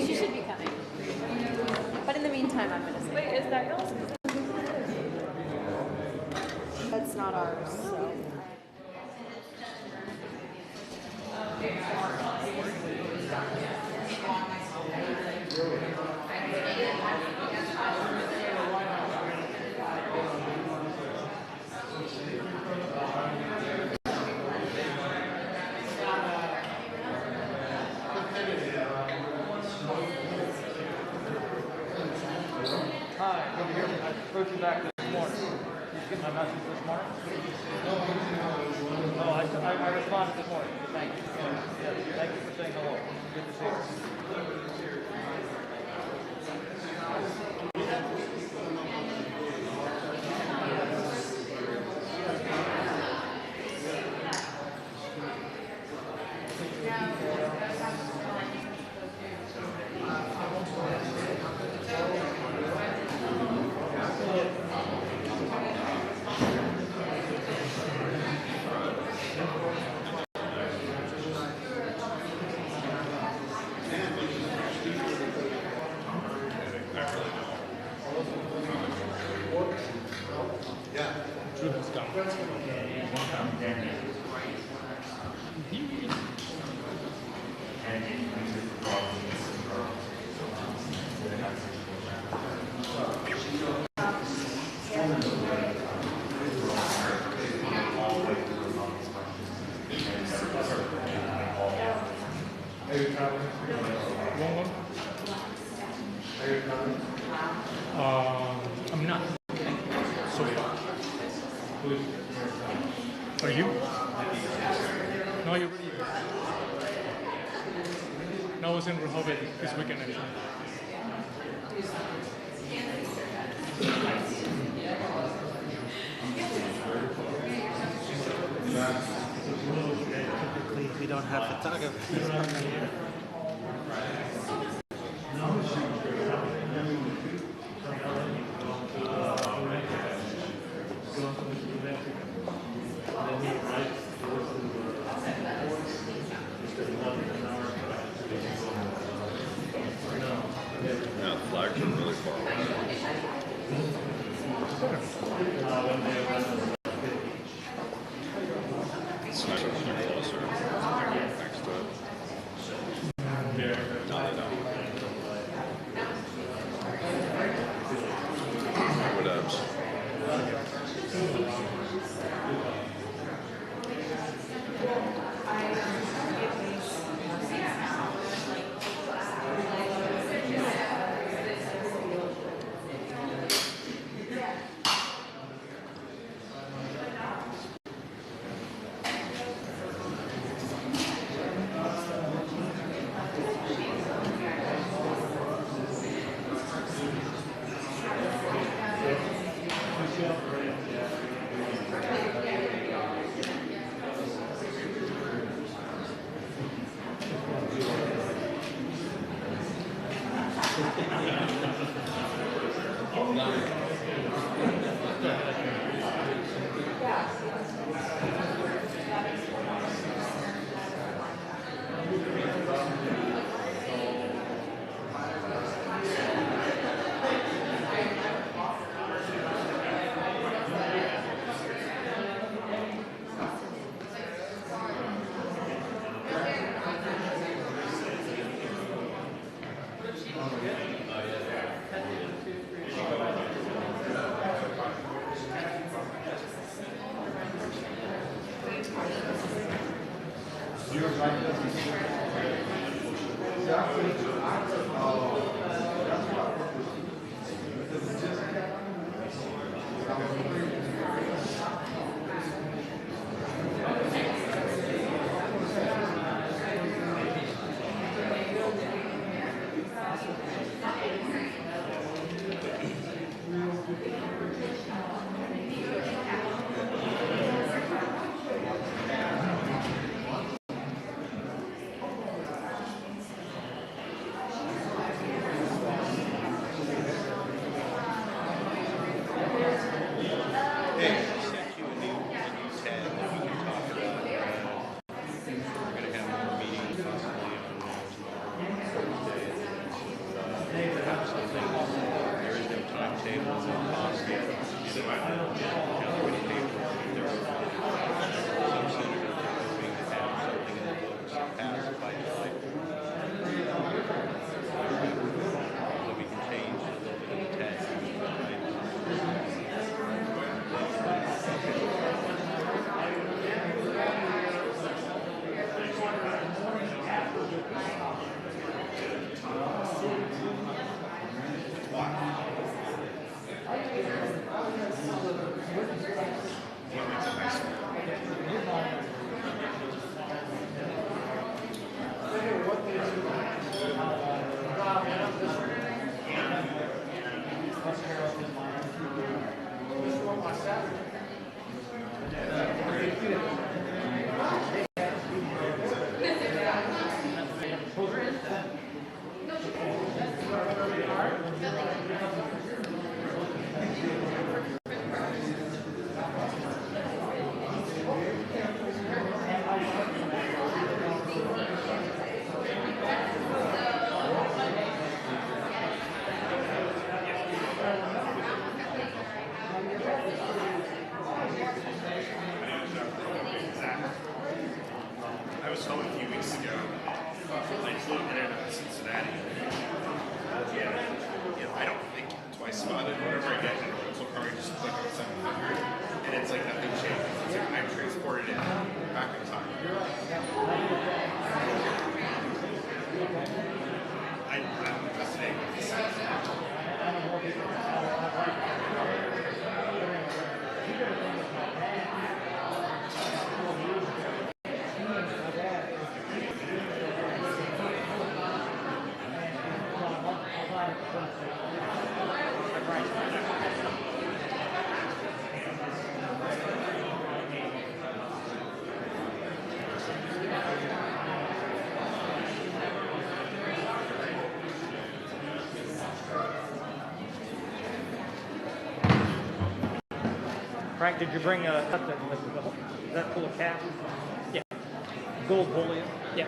She should be coming. But in the meantime, I'm going to say. Wait, is that yours? That's not ours, so. Hi, over here. I wrote you back this morning. Did you get my message this morning? No, I responded this morning. Thank you. Yeah, thank you for saying hello. Good to see you. I'm not. So are you? No, you're ready. No, I was in Rehoboth this weekend actually. don't have photographers coming here. No, the flags are really far away. It's nice to be closer next to it. No, they don't. Whatevs. I was home a few weeks ago. I flew into Cincinnati. Yeah, I don't think twice about it. Whenever I get in a rental car, I just click on 700, and it's like nothing changes. It's like I'm transported in back in time. I'm fascinated with this. Frank, did you bring is that full of cash? Yeah. Gold bullion? Yes.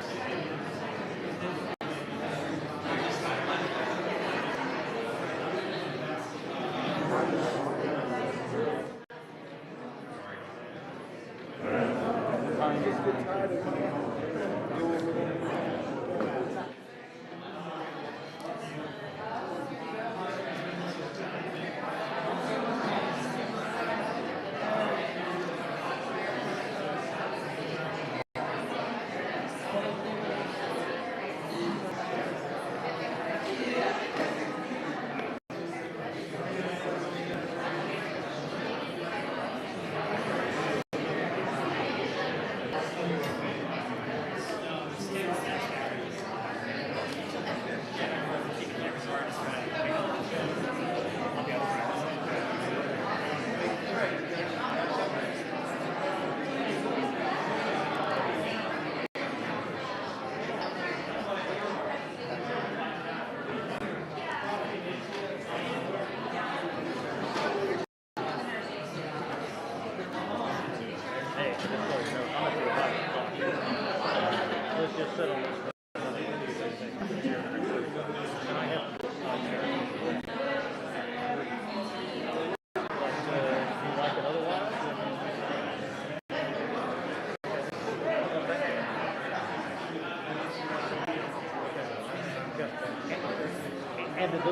And did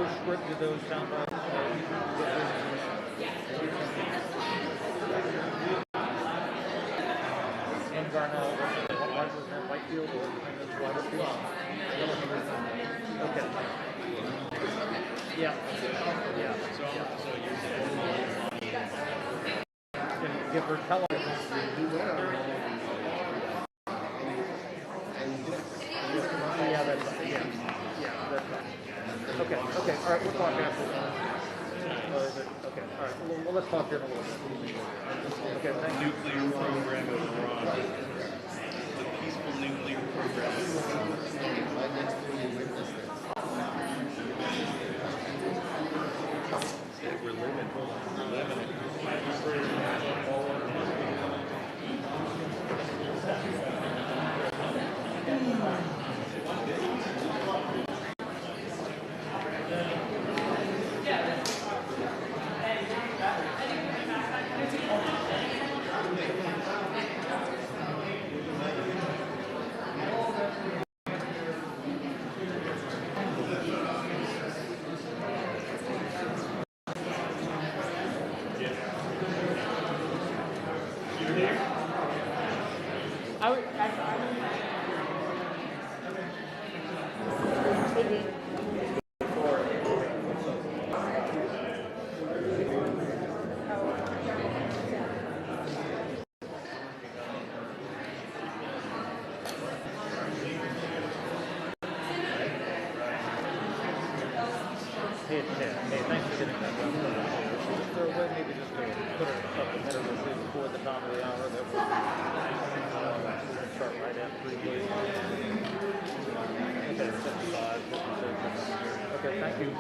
those sound like? And Garnell, Whitefield, or okay. Yeah. Yeah. Give her television. Yeah, that's right. Yeah, that's right. Okay, all right, we'll talk after that. Okay, all right, well, let's talk here in a little bit. Okay, thank you. Nuclear program of Iran. The peaceful nuclear program of Iran. We're living it. Hey, thanks for getting that done. Is there a way maybe just to put it supplementary before the top of the hour that we'll start right at 3, please? Okay, 55, 56. Okay, thank you.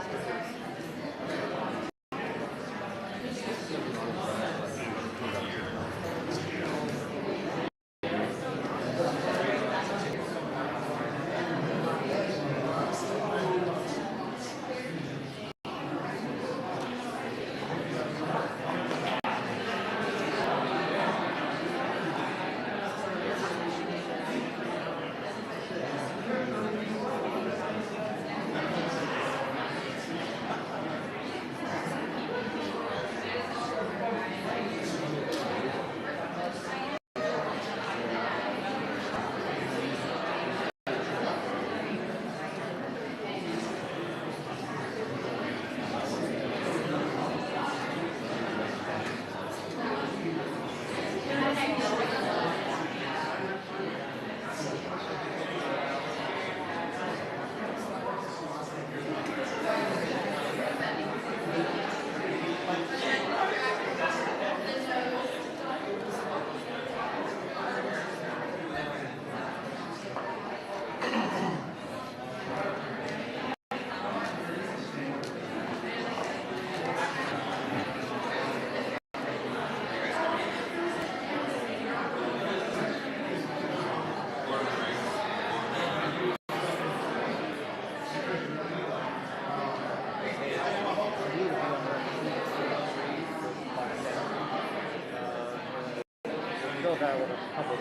still have a couple of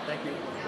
Thank you.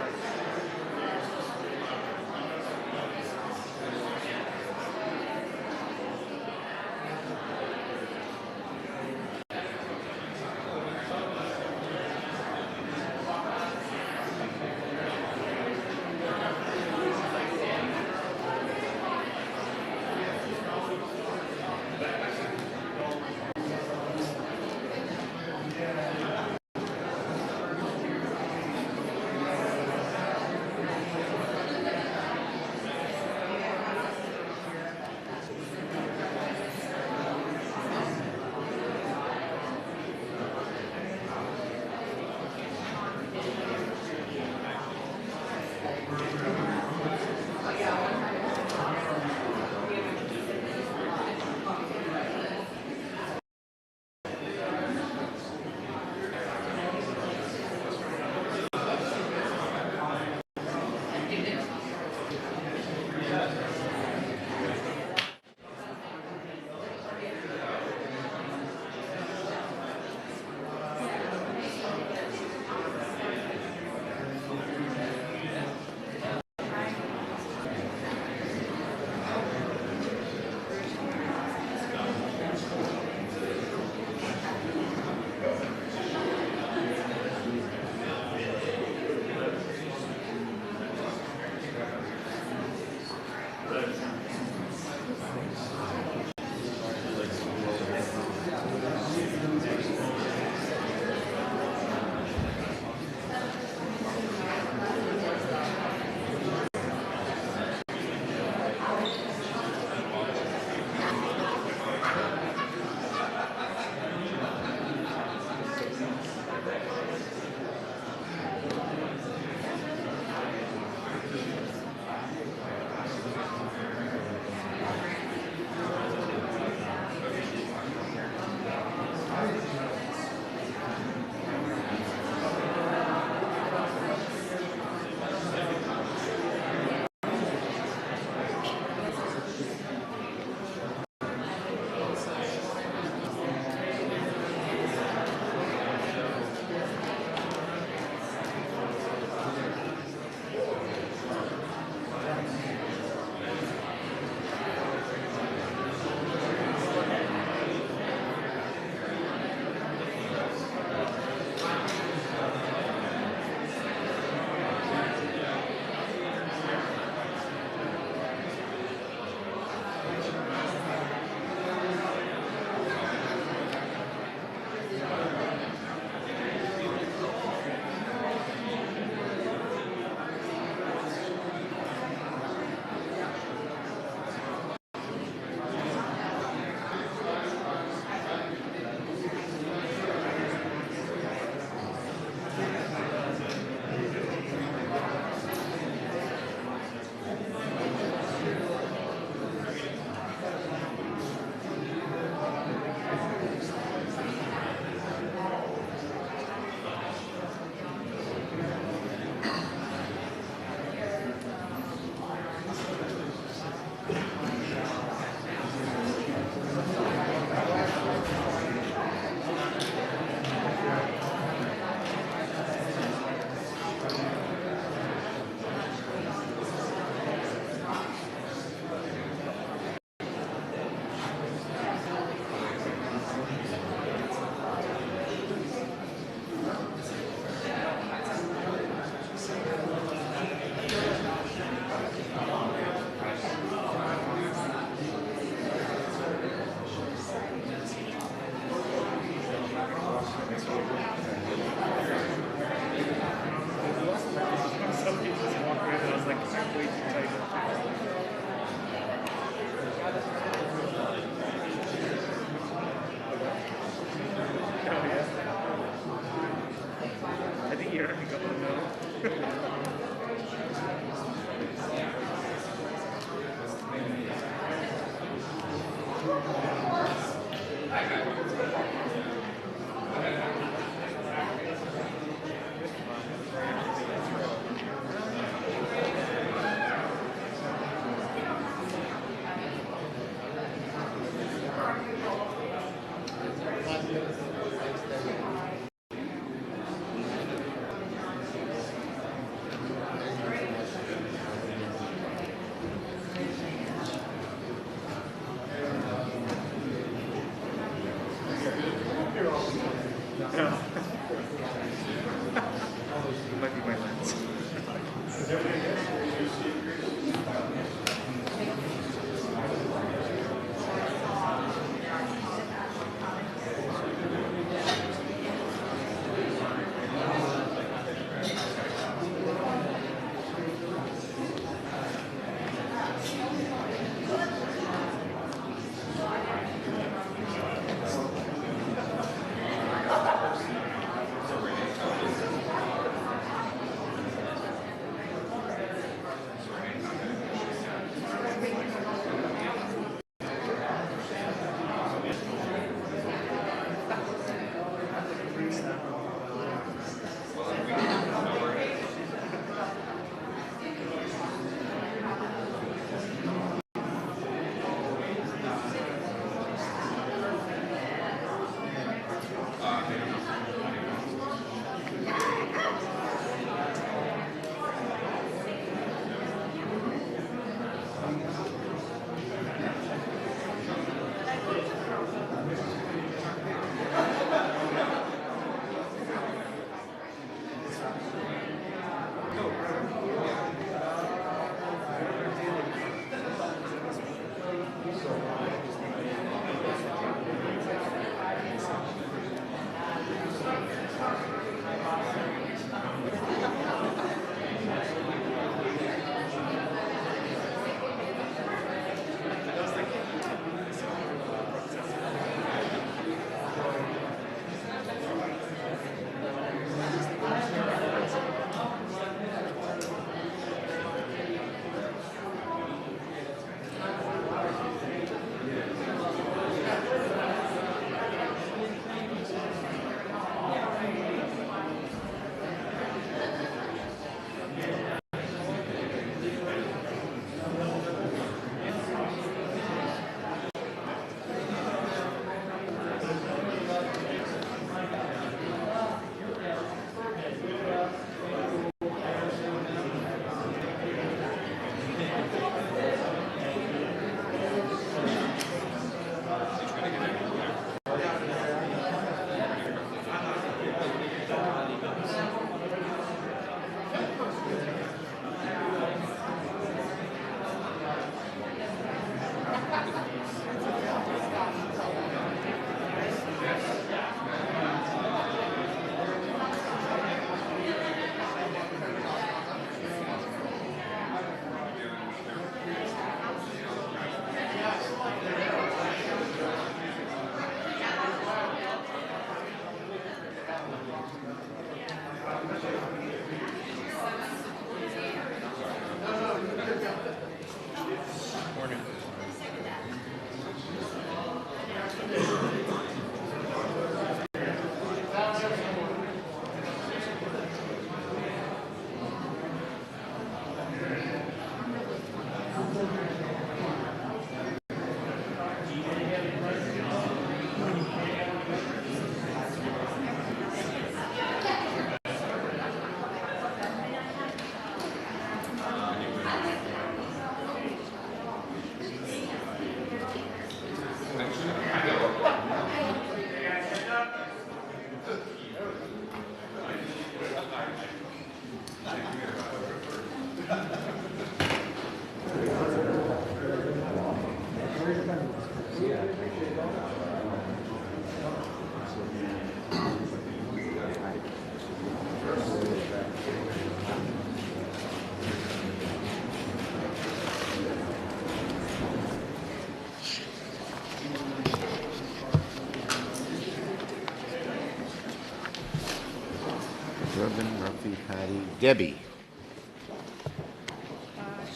Durbin, Murphy, Patty, Debbie.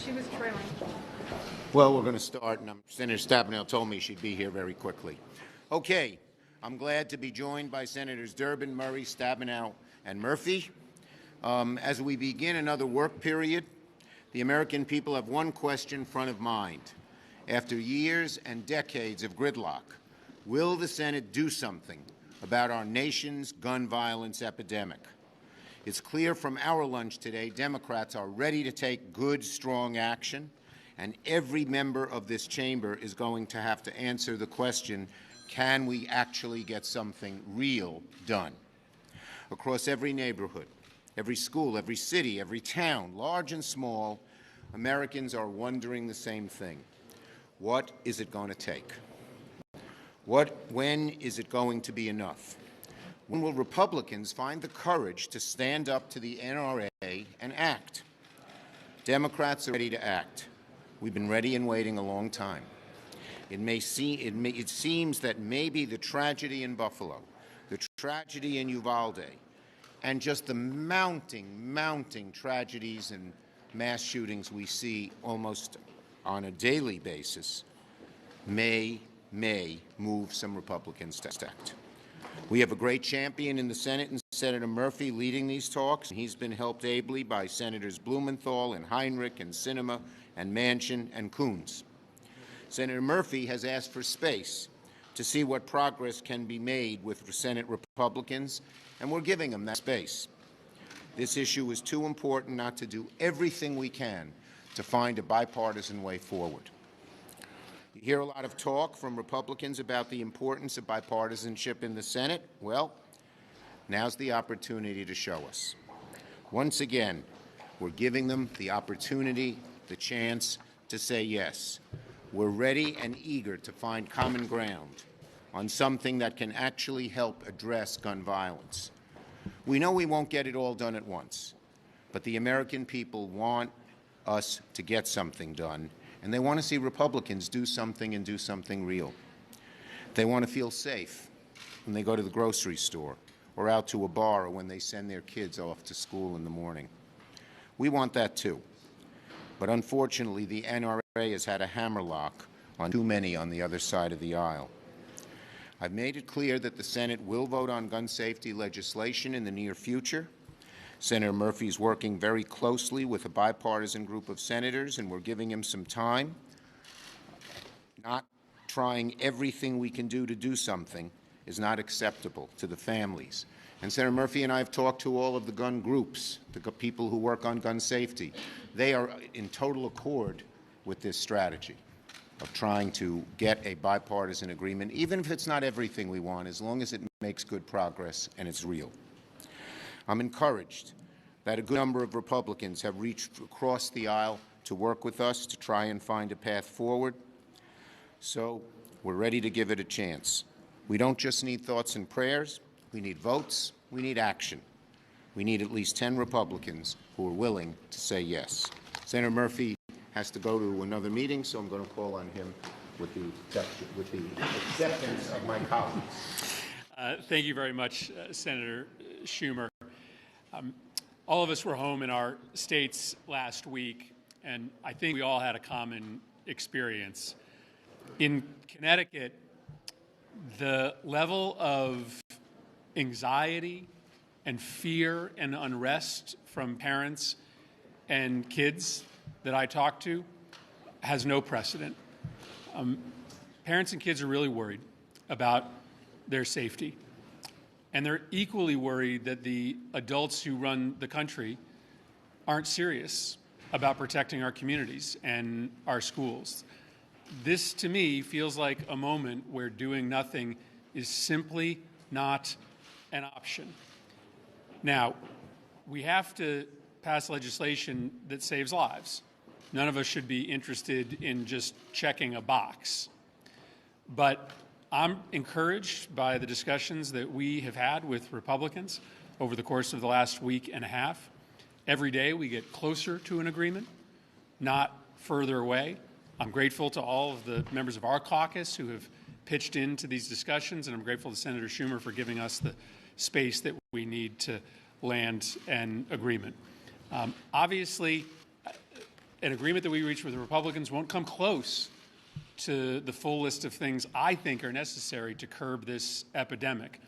She was trailing. Well, we're going to start, and Senator Stabenow told me she'd be here very quickly. Okay, I'm glad to be joined by Senators Durbin, Murray, Stabenow, and Murphy. As we begin another work period, the American people have one question front of mind. After years and decades of gridlock, will the Senate do something about our nation's gun violence epidemic? It's clear from our lunch today, Democrats are ready to take good, strong action, and every member of this chamber is going to have to answer the question, can we actually get something real done? Across every neighborhood, every school, every city, every town, large and small, Americans are wondering the same thing. What is it going to take? When is it going to be enough? When will Republicans find the courage to stand up to the NRA and act? Democrats are ready to act. We've been ready and waiting a long time. It seems that maybe the tragedy in Buffalo, the tragedy in Uvalde, and just the mounting tragedies and mass shootings we see almost on a daily basis may move some Republicans to act. We have a great champion in the Senate and Senator Murphy leading these talks. He's been helped ably by Senators Blumenthal and Heinrich and Sinema and Manchin and Coons. Senator Murphy has asked for space to see what progress can be made with Senate Republicans, and we're giving him that space. This issue is too important not to do everything we can to find a bipartisan way forward. You hear a lot of talk from Republicans about the importance of bipartisanship in the Senate. Well, now's the opportunity to show us. Once again, we're giving them the opportunity, the chance to say yes. We're ready and eager to find common ground on something that can actually help address gun violence. We know we won't get it all done at once, but the American people want us to get something done, and they want to see Republicans do something and do something real. They want to feel safe when they go to the grocery store or out to a bar or when they send their kids off to school in the morning. We want that too. But unfortunately, the NRA has had a hammerlock on too many on the other side of the aisle. I've made it clear that the Senate will vote on gun safety legislation in the near future. Senator Murphy is working very closely with a bipartisan group of senators, and we're giving him some time. Not trying everything we can do to do something is not acceptable to the families. And Senator Murphy and I have talked to all of the gun groups, the people who work on gun safety. They are in total accord with this strategy of trying to get a bipartisan agreement, even if it's not everything we want, as long as it makes good progress and it's real. I'm encouraged that a good number of Republicans have reached across the aisle to work with us to try and find a path forward. So we're ready to give it a chance. We don't just need thoughts and prayers. We need votes. We need action. We need at least 10 Republicans who are willing to say yes. Senator Murphy has to go to another meeting, so I'm going to call on him with the acceptance of my colleagues. Thank you very much, Senator Schumer. All of us were home in our states last week, and I think we all had a common experience. In Connecticut, the level of anxiety and fear and unrest from parents and kids that I talk to has no precedent. Parents and kids are really worried about their safety. And they're equally worried that the adults who run the country aren't serious about protecting our communities and our schools. This, to me, feels like a moment where doing nothing is simply not an option. Now, we have to pass legislation that saves lives. None of us should be interested in just checking a box. But I'm encouraged by the discussions that we have had with Republicans over the course of the last week and a half. Every day we get closer to an agreement, not further away. I'm grateful to all of the members of our caucus who have pitched into these discussions, and I'm grateful to Senator Schumer for giving us the space that we need to land an agreement. Obviously, an agreement that we reach with the Republicans won't come close to the full list of things I think are necessary to curb this epidemic.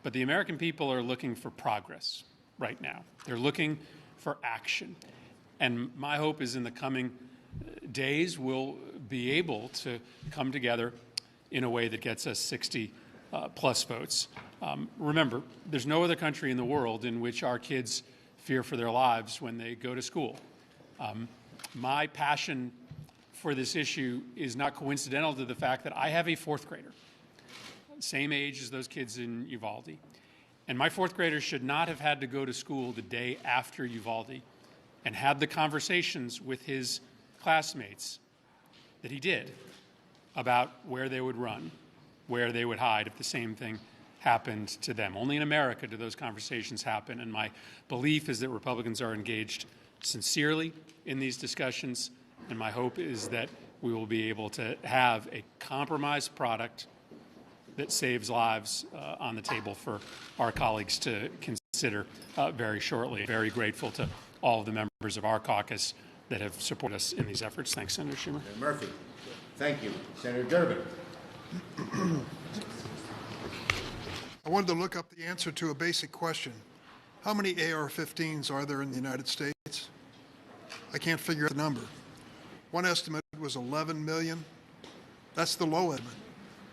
But the American people are looking for progress right now. They're looking for action. And my hope is in the coming days we'll be able to come together in a way that gets us 60 plus votes. Remember, there's no other country in the world in which our kids fear for their lives when they go to school. My passion for this issue is not coincidental to the fact that I have a fourth grader, same age as those kids in Uvalde. And my fourth grader should not have had to go to school the day after Uvalde and had the conversations with his classmates that he did about where they would run, where they would hide if the same thing happened to them. Only in America do those conversations happen, and my belief is that Republicans are engaged sincerely in these discussions, and my hope is that we will be able to have a compromised product that saves lives on the table for our colleagues to consider very shortly. Very grateful to all of the members of our caucus that have supported us in these efforts. Thanks, Senator Schumer. Senator Murphy. Thank you. Senator Durbin. I wanted to look up the answer to a basic question. How many AR-15s are there in the United States? I can't figure out the number. One estimate was 11 million. That's the low estimate.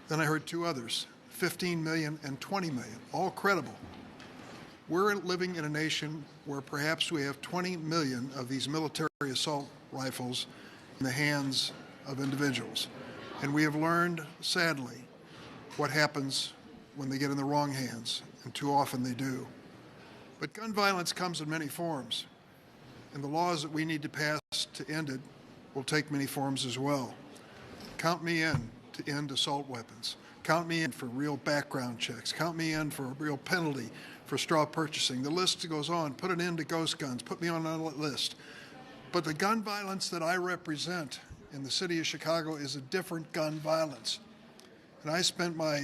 Then I heard two others, 15 million and 20 million, all credible. We're living in a nation where perhaps we have 20 million of these military assault rifles in the hands of individuals. And we have learned, sadly, what happens when they get in the wrong hands, and too often they do. But gun violence comes in many forms, and the laws that we need to pass to end it will take many forms as well. Count me in to end assault weapons. Count me in for real background checks. Count me in for a real penalty for straw purchasing. The list goes on. Put an end to ghost guns. Put me on that list. But the gun violence that I represent in the city of Chicago is a different gun violence. And I spent my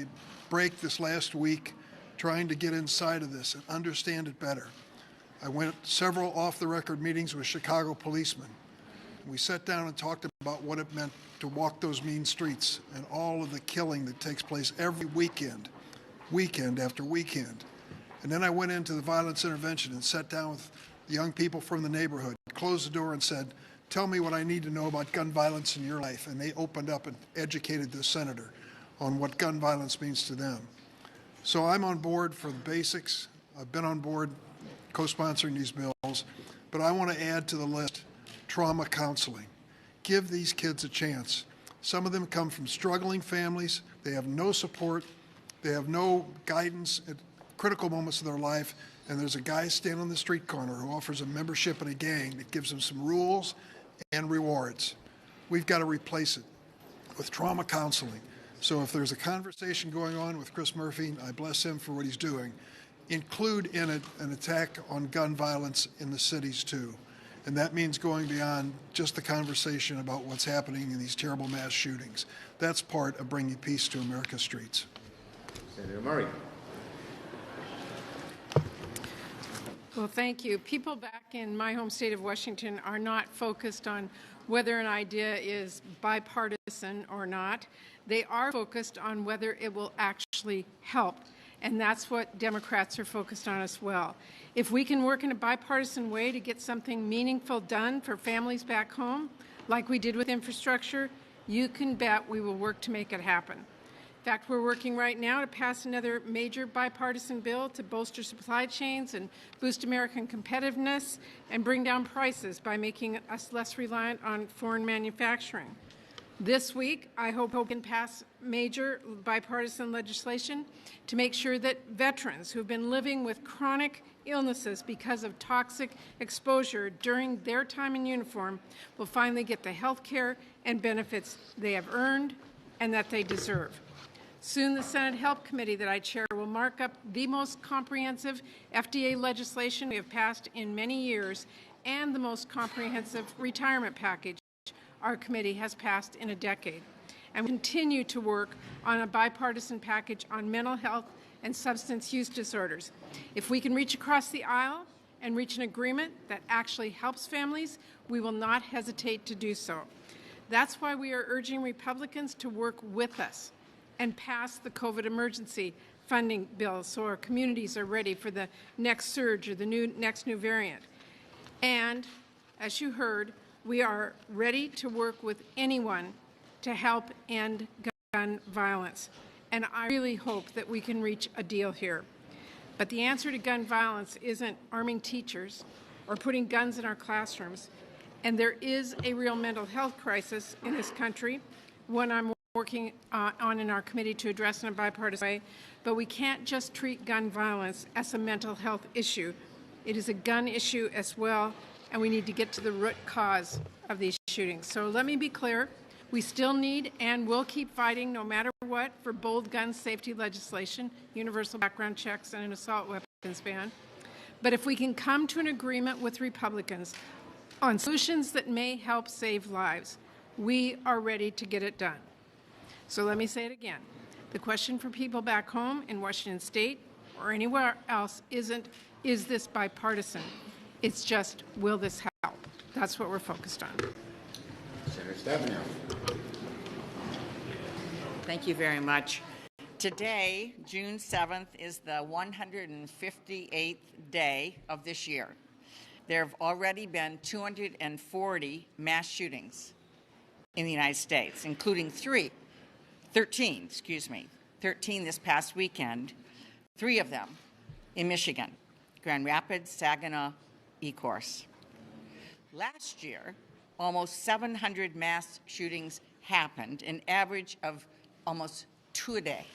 break this last week trying to get inside of this and understand it better. I went several off-the-record meetings with Chicago policemen. We sat down and talked about what it meant to walk those mean streets and all of the killing that takes place every weekend, weekend after weekend. And then I went into the violence intervention and sat down with the young people from the neighborhood, closed the door and said, tell me what I need to know about gun violence in your life. And they opened up and educated the senator on what gun violence means to them. So I'm on board for the basics. I've been on board co-sponsoring these bills, but I want to add to the list trauma counseling. Give these kids a chance. Some of them come from struggling families. They have no support. They have no guidance at critical moments of their life. And there's a guy standing on the street corner who offers a membership in a gang that gives them some rules and rewards. We've got to replace it with trauma counseling. So if there's a conversation going on with Chris Murphy, I bless him for what he's doing, include in it an attack on gun violence in the cities too. And that means going beyond just the conversation about what's happening in these terrible mass shootings. That's part of bringing peace to America's streets. Senator Murray. Well, thank you. People back in my home state of Washington are not focused on whether an idea is bipartisan or not. They are focused on whether it will actually help. And that's what Democrats are focused on as well. If we can work in a bipartisan way to get something meaningful done for families back home, like we did with infrastructure, you can bet we will work to make it happen. In fact, we're working right now to pass another major bipartisan bill to bolster supply chains and boost American competitiveness and bring down prices by making us less reliant on foreign manufacturing. This week, I hope we can pass major bipartisan legislation to make sure that veterans who've been living with chronic illnesses because of toxic exposure during their time in uniform will finally get the health care and benefits they have earned and that they deserve. Soon, the Senate Health Committee that I chair will mark up the most comprehensive FDA legislation we have passed in many years and the most comprehensive retirement package our committee has passed in a decade. And we continue to work on a bipartisan package on mental health and substance use disorders. If we can reach across the aisle and reach an agreement that actually helps families, we will not hesitate to do so. That's why we are urging Republicans to work with us and pass the COVID emergency funding bill so our communities are ready for the next surge or the next new variant. And, as you heard, we are ready to work with anyone to help end gun violence. And I really hope that we can reach a deal here. But the answer to gun violence isn't arming teachers or putting guns in our classrooms. And there is a real mental health crisis in this country, one I'm working on in our committee to address in a bipartisan way. But we can't just treat gun violence as a mental health issue. It is a gun issue as well, and we need to get to the root cause of these shootings. So let me be clear. We still need and will keep fighting, no matter what, for bold gun safety legislation, universal background checks, and an assault weapons ban. But if we can come to an agreement with Republicans on solutions that may help save lives, we are ready to get it done. So let me say it again. The question for people back home in Washington State or anywhere else isn't, is this bipartisan? It's just, will this help? That's what we're focused on. Senator Stabenow. Thank you very much. Today, June 7th, is the 158th day of this year. There have already been 240 mass shootings in the United States, including 13 this past weekend, 3 of them in Michigan, Grand Rapids, Saginaw, Ecorse. Last year, almost 700 mass shootings happened, an average of almost 2 a day.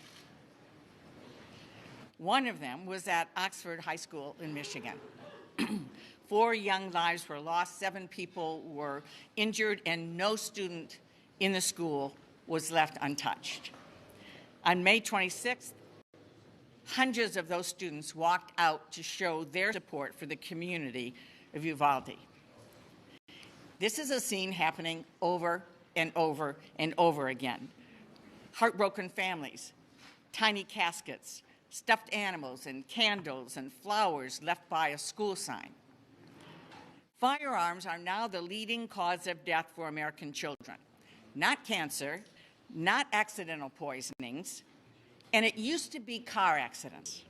One of them was at Oxford High School in Michigan. 4 young lives were lost, 7 people were injured, and no student in the school was left untouched. On May 26th, hundreds of those students walked out to show their support for the community of Uvalde. This is a scene happening over and over and over again. Heartbroken families, tiny caskets, stuffed animals and candles and flowers left by a school sign. Firearms are now the leading cause of death for American children. Not cancer, not accidental poisonings, and it used to be car accidents.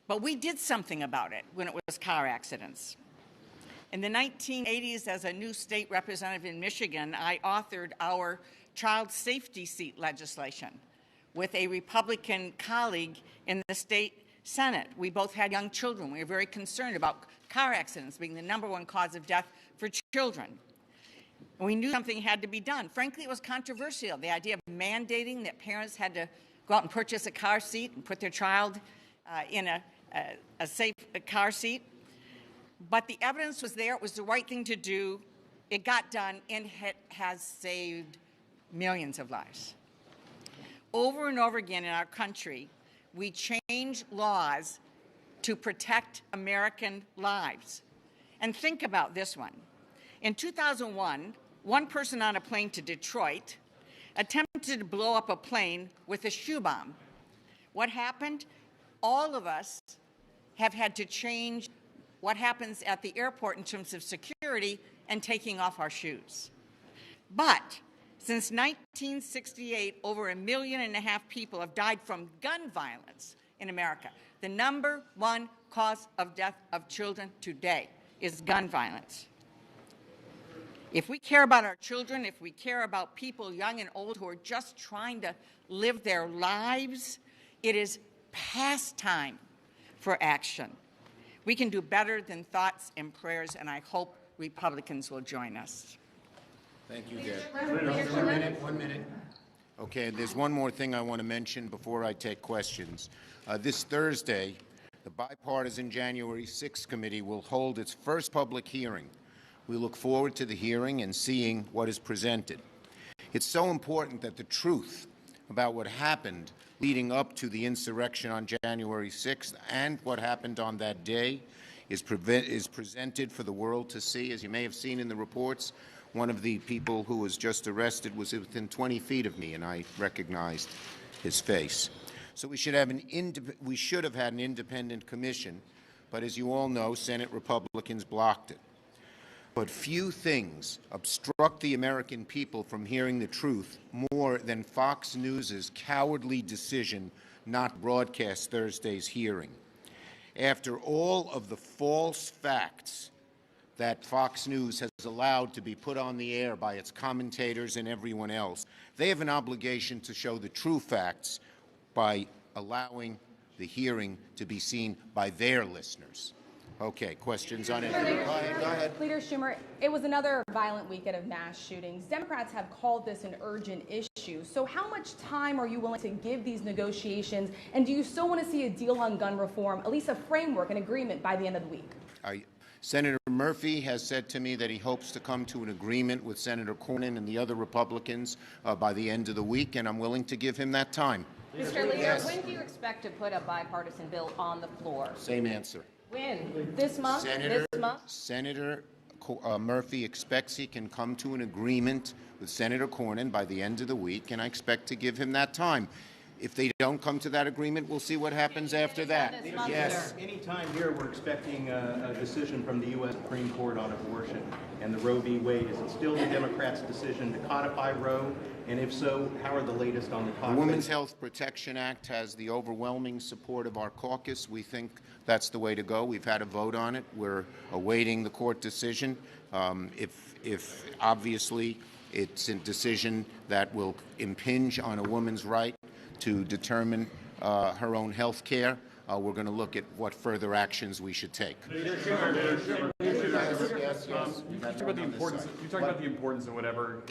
But we did something about it when it was car accidents. In the 1980s, as a new state representative in Michigan, I authored our child safety seat legislation with a Republican colleague in the state Senate. We both had young children. We were very concerned about car accidents being the #1 cause of death for children. And we knew something had to be done. Frankly, it was controversial, the idea of mandating that parents had to go out and purchase a car seat and put their child in a safe car seat. But the evidence was there. It was the right thing to do. It got done, and it has saved millions of lives. Over and over again in our country, we change laws to protect American lives. And think about this one. In 2001, one person on a plane to Detroit attempted to blow up a plane with a shoe bomb. What happened? All of us have had to change what happens at the airport in terms of security and taking off our shoes. But since 1968, over 1.5 million people have died from gun violence in America. The #1 cause of death of children today is gun violence. If we care about our children, if we care about people young and old who are just trying to live their lives, it is past time for action. We can do better than thoughts and prayers, and I hope Republicans will join us. Thank you, Deb. 1 minute. Okay, there's one more thing I want to mention before I take questions. This Thursday, the bipartisan January 6th committee will hold its first public hearing. We look forward to the hearing and seeing what is presented. It's so important that the truth about what happened leading up to the insurrection on January 6th and what happened on that day is presented for the world to see. As you may have seen in the reports, one of the people who was just arrested was within 20 feet of me, and I recognized his face. So we should have had an independent commission, but as you all know, Senate Republicans blocked it. But few things obstruct the American people from hearing the truth more than Fox News's cowardly decision not to broadcast Thursday's hearing. After all of the false facts that Fox News has allowed to be put on the air by its commentators and everyone else, they have an obligation to show the true facts by allowing the hearing to be seen by their listeners. Okay, questions on it? Go ahead. Leader Schumer, it was another violent weekend of mass shootings. Democrats have called this an urgent issue. So how much time are you willing to give these negotiations? And do you still want to see a deal on gun reform, at least a framework, an agreement by the end of the week? Senator Murphy has said to me that he hopes to come to an agreement with Senator Cornyn and the other Republicans by the end of the week, and I'm willing to give him that time. Mr. Leader, yes. when do you expect to put a bipartisan bill on the floor? Same answer. When? This month? Senator, this month? Senator Murphy expects he can come to an agreement with Senator Cornyn by the end of the week, and I expect to give him that time. If they don't come to that agreement, we'll see what happens after that. Yes. Any time here, we're expecting a decision from the U.S. Supreme Court on abortion and the Roe v. Wade. Is it still the Democrats' decision to codify Roe? And if so, how are the latest on the The codifying? Women's Health Protection Act has the overwhelming support of our caucus. We think that's the way to go. We've had a vote on it. We're awaiting the court decision. If obviously it's a decision that will impinge on a woman's right to determine her own health care, we're going to look at what further actions we should take. You talk about the importance of whatever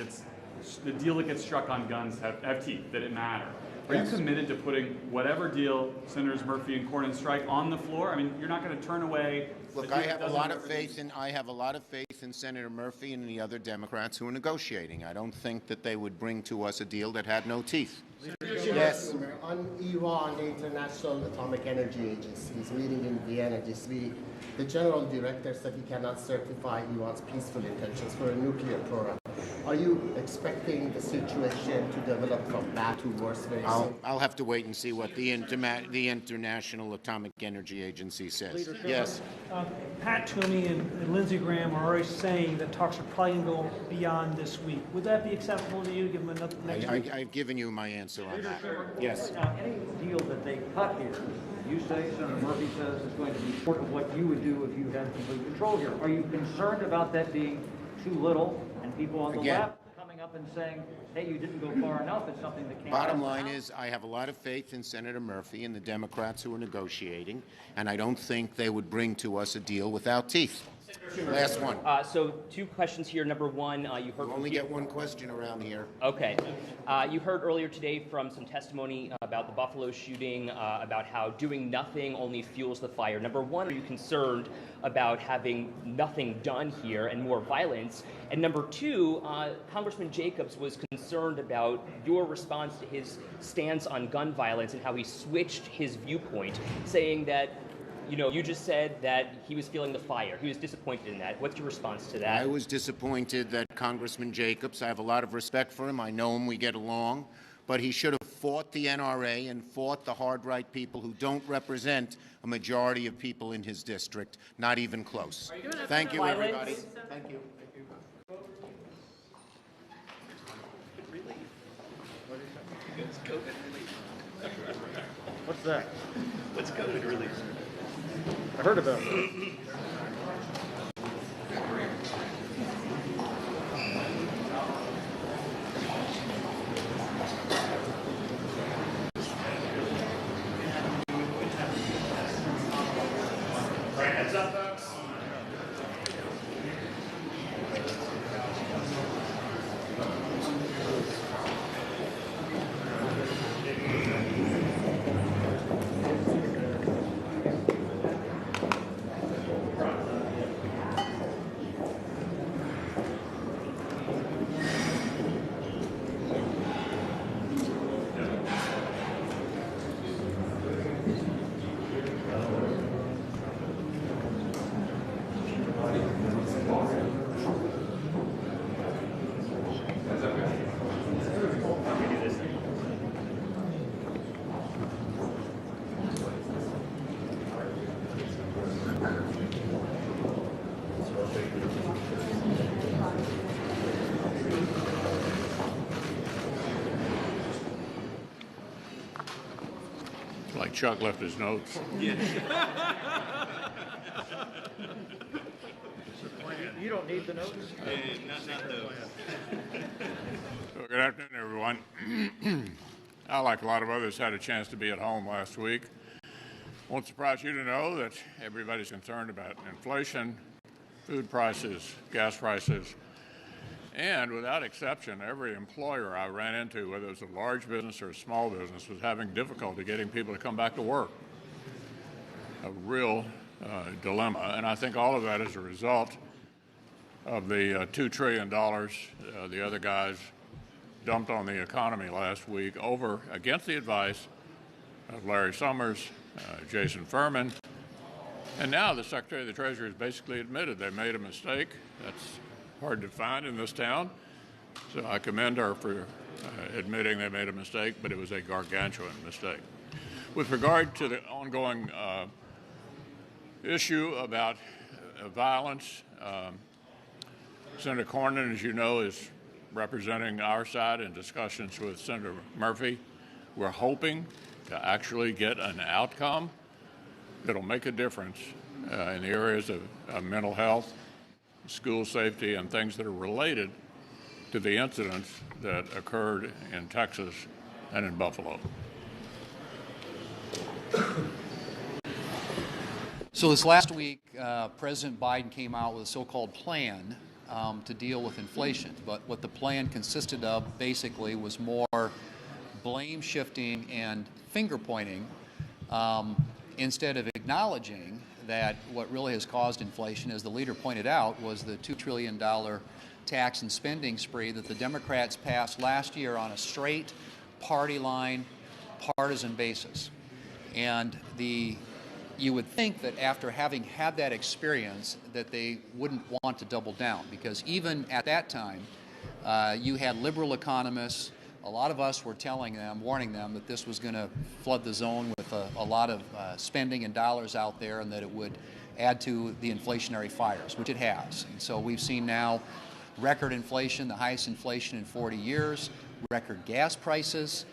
the deal that gets struck on guns have teeth, that it matter. Are you committed to putting whatever deal Senators Murphy and Cornyn strike on the floor? I mean, you're not going to turn away. Look, I have a lot of faith in Senator Murphy and the other Democrats who are negotiating. I don't think that they would bring to us a deal that had no teeth. Yes. On Iran, the International Atomic Energy Agency is meeting in Vienna this week. The general director said he cannot certify Iran's peaceful intentions for a nuclear program. Are you expecting the situation to develop from bad to worse very soon? I'll have to wait and see what the International Atomic Energy Agency says. Yes. Pat Toomey and Lindsey Graham are already saying that talks are probably going to go beyond this week. Would that be acceptable to you? Give them another next week? I've given you my answer on that. Yes. Now, any deal that they cut here, you say, Senator Murphy says, is going to be short of what you would do if you had complete control here. Are you concerned about that being too little and people on the left coming up and saying, hey, you didn't go far enough, it's something that can't Bottom line is, I have a lot of faith in Senator Murphy and the Democrats who are negotiating, and I don't think they would bring to us a deal without teeth. Last one. So 2 questions here. Number one, you heard... You only get one question around here. Okay. You heard earlier today from some testimony about the Buffalo shooting, about how doing nothing only fuels the fire. Number one, are you concerned about having nothing done here and more violence? And number two, Congressman Jacobs was concerned about your response to his stance on gun violence and how he switched his viewpoint, saying that, you know, you just said that he was feeling the fire. He was disappointed in that. What's your response to that? I was disappointed that Congressman Jacobs, I have a lot of respect for him. I know him. We get along. But he should have fought the NRA and fought the hard right people who don't represent a majority of people in his district, not even close. Thank you, everybody. Thank you. It's COVID relief. What's that? What's COVID relief? I heard about it. Heads up, folks. Like Chuck left his notes. Yeah. You don't need the notes? Not those. So good afternoon, everyone. I, like a lot of others, had a chance to be at home last week. Won't surprise you to know that everybody's concerned about inflation, food prices, gas prices, and without exception, every employer I ran into, whether it was a large business or a small business, was having difficulty getting people to come back to work. A real dilemma, and I think all of that is a result of the $2 trillion the other guys dumped on the economy last week against the advice of Larry Summers, Jason Furman, and now the Secretary of the Treasury has basically admitted they made a mistake. That's hard to find in this town, so I commend her for admitting they made a mistake, but it was a gargantuan mistake. With regard to the ongoing issue about violence, Senator Cornyn, as you know, is representing our side in discussions with Senator Murphy. We're hoping to actually get an outcome that'll make a difference in the areas of mental health, school safety, and things that are related to the incidents that occurred in Texas and in Buffalo. So this last week, President Biden came out with a so-called plan to deal with inflation. But what the plan consisted of basically was more blame shifting and finger pointing instead of acknowledging that what really has caused inflation, as the leader pointed out, was the $2 trillion tax and spending spree that the Democrats passed last year on a straight party line, partisan basis. And you would think that after having had that experience that they wouldn't want to double down, because even at that time, you had liberal economists. A lot of us were warning them that this was going to flood the zone with a lot of spending and dollars out there, and that it would add to the inflationary fires, which it has. And so we've seen now record inflation, the highest inflation in 40 years, record gas prices,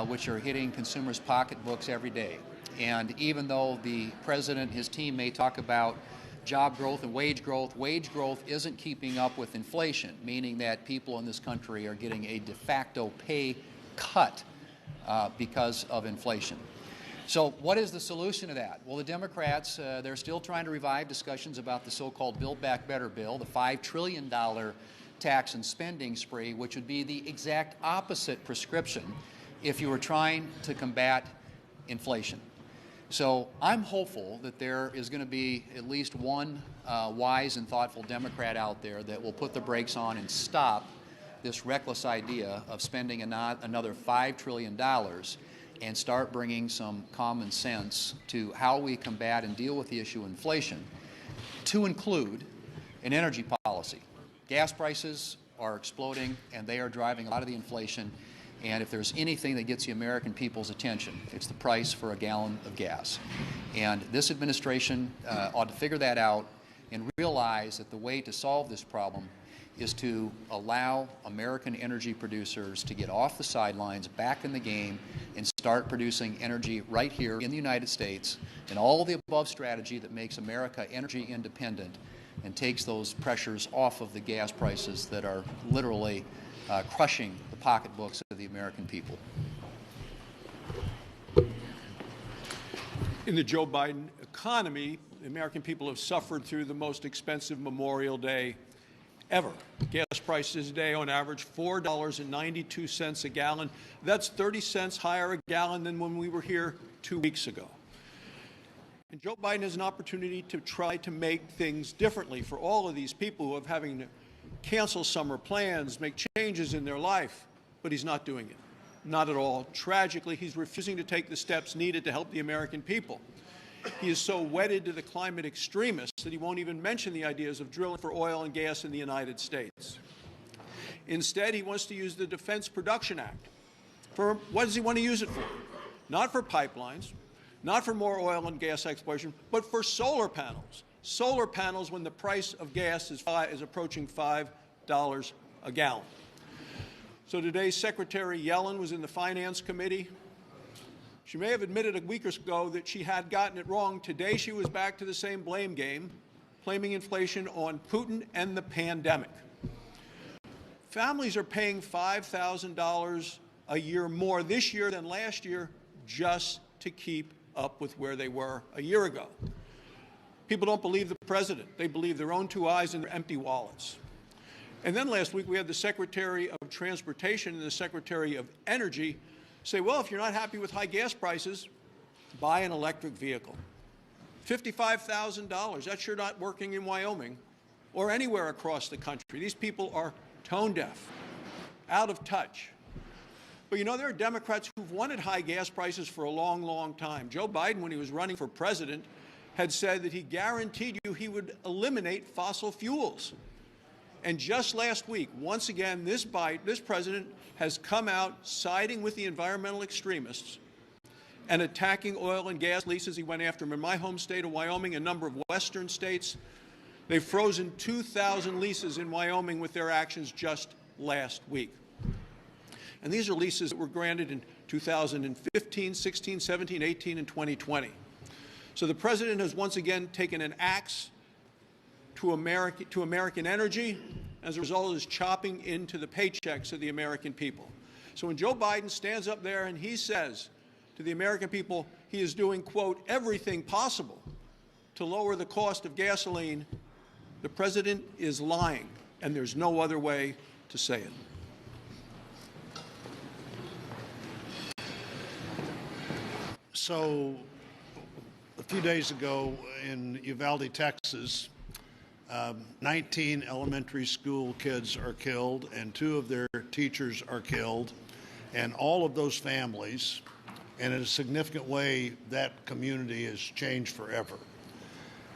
which are hitting consumers' pocketbooks every day. And even though the president, his team may talk about job growth and wage growth isn't keeping up with inflation, meaning that people in this country are getting a de facto pay cut because of inflation. So what is the solution to that? Well, the Democrats, they're still trying to revive discussions about the so-called Build Back Better bill, the $5 trillion tax and spending spree, which would be the exact opposite prescription if you were trying to combat inflation. So I'm hopeful that there is going to be at least one wise and thoughtful Democrat out there that will put the brakes on and stop this reckless idea of spending another $5 trillion and start bringing some common sense to how we combat and deal with the issue of inflation, to include an energy policy. Gas prices are exploding, and they are driving a lot of the inflation. And if there's anything that gets the American people's attention, it's the price for a gallon of gas. And this administration ought to figure that out and realize that the way to solve this problem is to allow American energy producers to get off the sidelines, back in the game, and start producing energy right here in the United States, and all the above strategy that makes America energy independent and takes those pressures off of the gas prices that are literally crushing the pocketbooks of the American people. In the Joe Biden economy, the American people have suffered through the most expensive Memorial Day ever. Gas prices today on average $4.92 a gallon. That's 30 cents higher a gallon than when we were here 2 weeks ago. And Joe Biden has an opportunity to try to make things differently for all of these people who are having to cancel summer plans, make changes in their life, but he's not doing it. Not at all. Tragically, he's refusing to take the steps needed to help the American people. He is so wedded to the climate extremists that he won't even mention the ideas of drilling for oil and gas in the United States. Instead, he wants to use the Defense Production Act. For what does he want to use it for? Not for pipelines, not for more oil and gas exploration, but for solar panels. Solar panels when the price of gas is approaching $5 a gallon. So today, Secretary Yellen was in the Finance Committee. She may have admitted a week ago that she had gotten it wrong. Today she was back to the same blame game, blaming inflation on Putin and the pandemic. Families are paying $5,000 a year more this year than last year just to keep up with where they were a year ago. People don't believe the president. They believe their own two eyes and their empty wallets. And then last week we had the Secretary of Transportation and the Secretary of Energy say, well, if you're not happy with high gas prices, buy an electric vehicle. $55,000. That's sure not working in Wyoming or anywhere across the country. These people are tone deaf, out of touch. But you know, there are Democrats who've wanted high gas prices for a long, long time. Joe Biden, when he was running for president, had said that he guaranteed you he would eliminate fossil fuels. And just last week, once again, this president has come out siding with the environmental extremists and attacking oil and gas leases. He went after them in my home state of Wyoming, a number of western states. They've frozen 2,000 leases in Wyoming with their actions just last week. And these are leases that were granted in 2015, 16, 17, 18, and 2020. So the president has once again taken an axe to American energy. As a result, is chopping into the paychecks of the American people. So when Joe Biden stands up there and he says to the American people he is doing, quote, everything possible to lower the cost of gasoline, the president is lying, and there's no other way to say it. So a few days ago in Uvalde, Texas, 19 elementary school kids are killed and 2 of their teachers are killed, and all of those families, and in a significant way, that community has changed forever.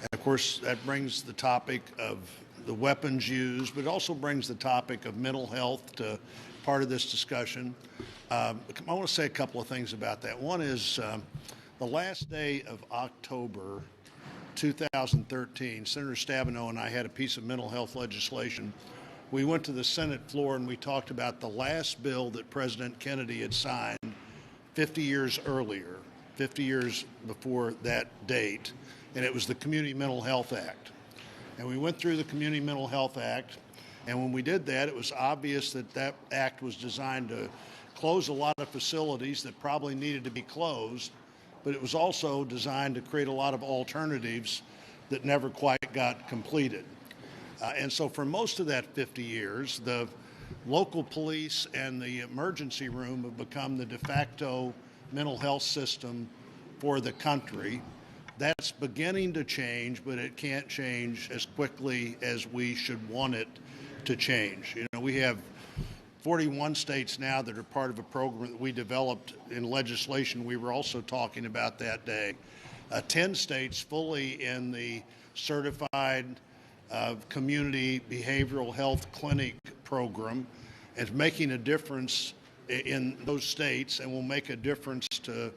And of course, that brings the topic of the weapons used, but it also brings the topic of mental health to part of this discussion. I want to say a couple of things about that. One is the last day of October 2013, Senator Stabenow and I had a piece of mental health legislation. We went to the Senate floor and we talked about the last bill that President Kennedy had signed 50 years earlier, 50 years before that date, and it was the Community Mental Health Act. And we went through the Community Mental Health Act, and when we did that, it was obvious that that act was designed to close a lot of facilities that probably needed to be closed, but it was also designed to create a lot of alternatives that never quite got completed. And so for most of that 50 years, the local police and the emergency room have become the de facto mental health system for the country. That's beginning to change, but it can't change as quickly as we should want it to change. You know, we have 41 states now that are part of a program that we developed in legislation we were also talking about that day. 10 states fully in the certified community behavioral health clinic program, and making a difference in those states, and will make a difference to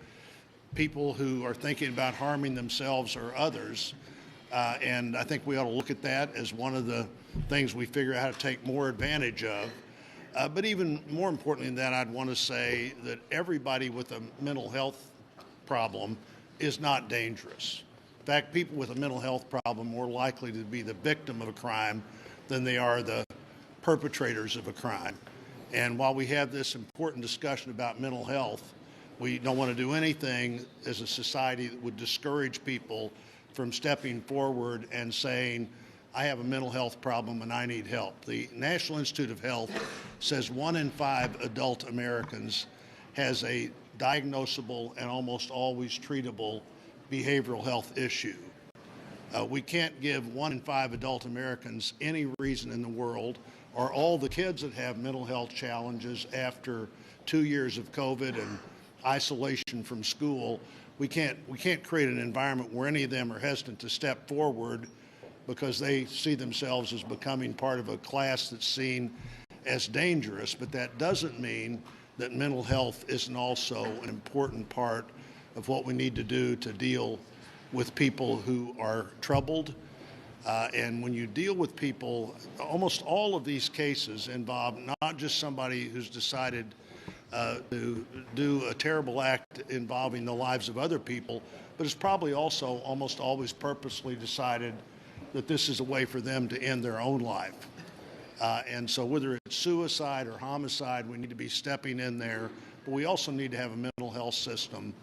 people who are thinking about harming themselves or others. And I think we ought to look at that as one of the things we figure out how to take more advantage of. But even more importantly than that, I'd want to say that everybody with a mental health problem is not dangerous. In fact, people with a mental health problem are more likely to be the victim of a crime than they are the perpetrators of a crime. And while we have this important discussion about mental health, we don't want to do anything as a society that would discourage people from stepping forward and saying, I have a mental health problem and I need help. The National Institute of Health says 1 in 5 adult Americans has a diagnosable and almost always treatable behavioral health issue. We can't give 1 in 5 adult Americans any reason in the world, or all the kids that have mental health challenges after 2 years of COVID and isolation from school. We can't create an environment where any of them are hesitant to step forward because they see themselves as becoming part of a class that's seen as dangerous. But that doesn't mean that mental health isn't also an important part of what we need to do to deal with people who are troubled. And when you deal with people, almost all of these cases involve not just somebody who's decided to do a terrible act involving the lives of other people, but it's probably also almost always purposely decided that this is a way for them to end their own life. And so whether it's suicide or homicide, we need to be stepping in there, but we also need to have a mental health system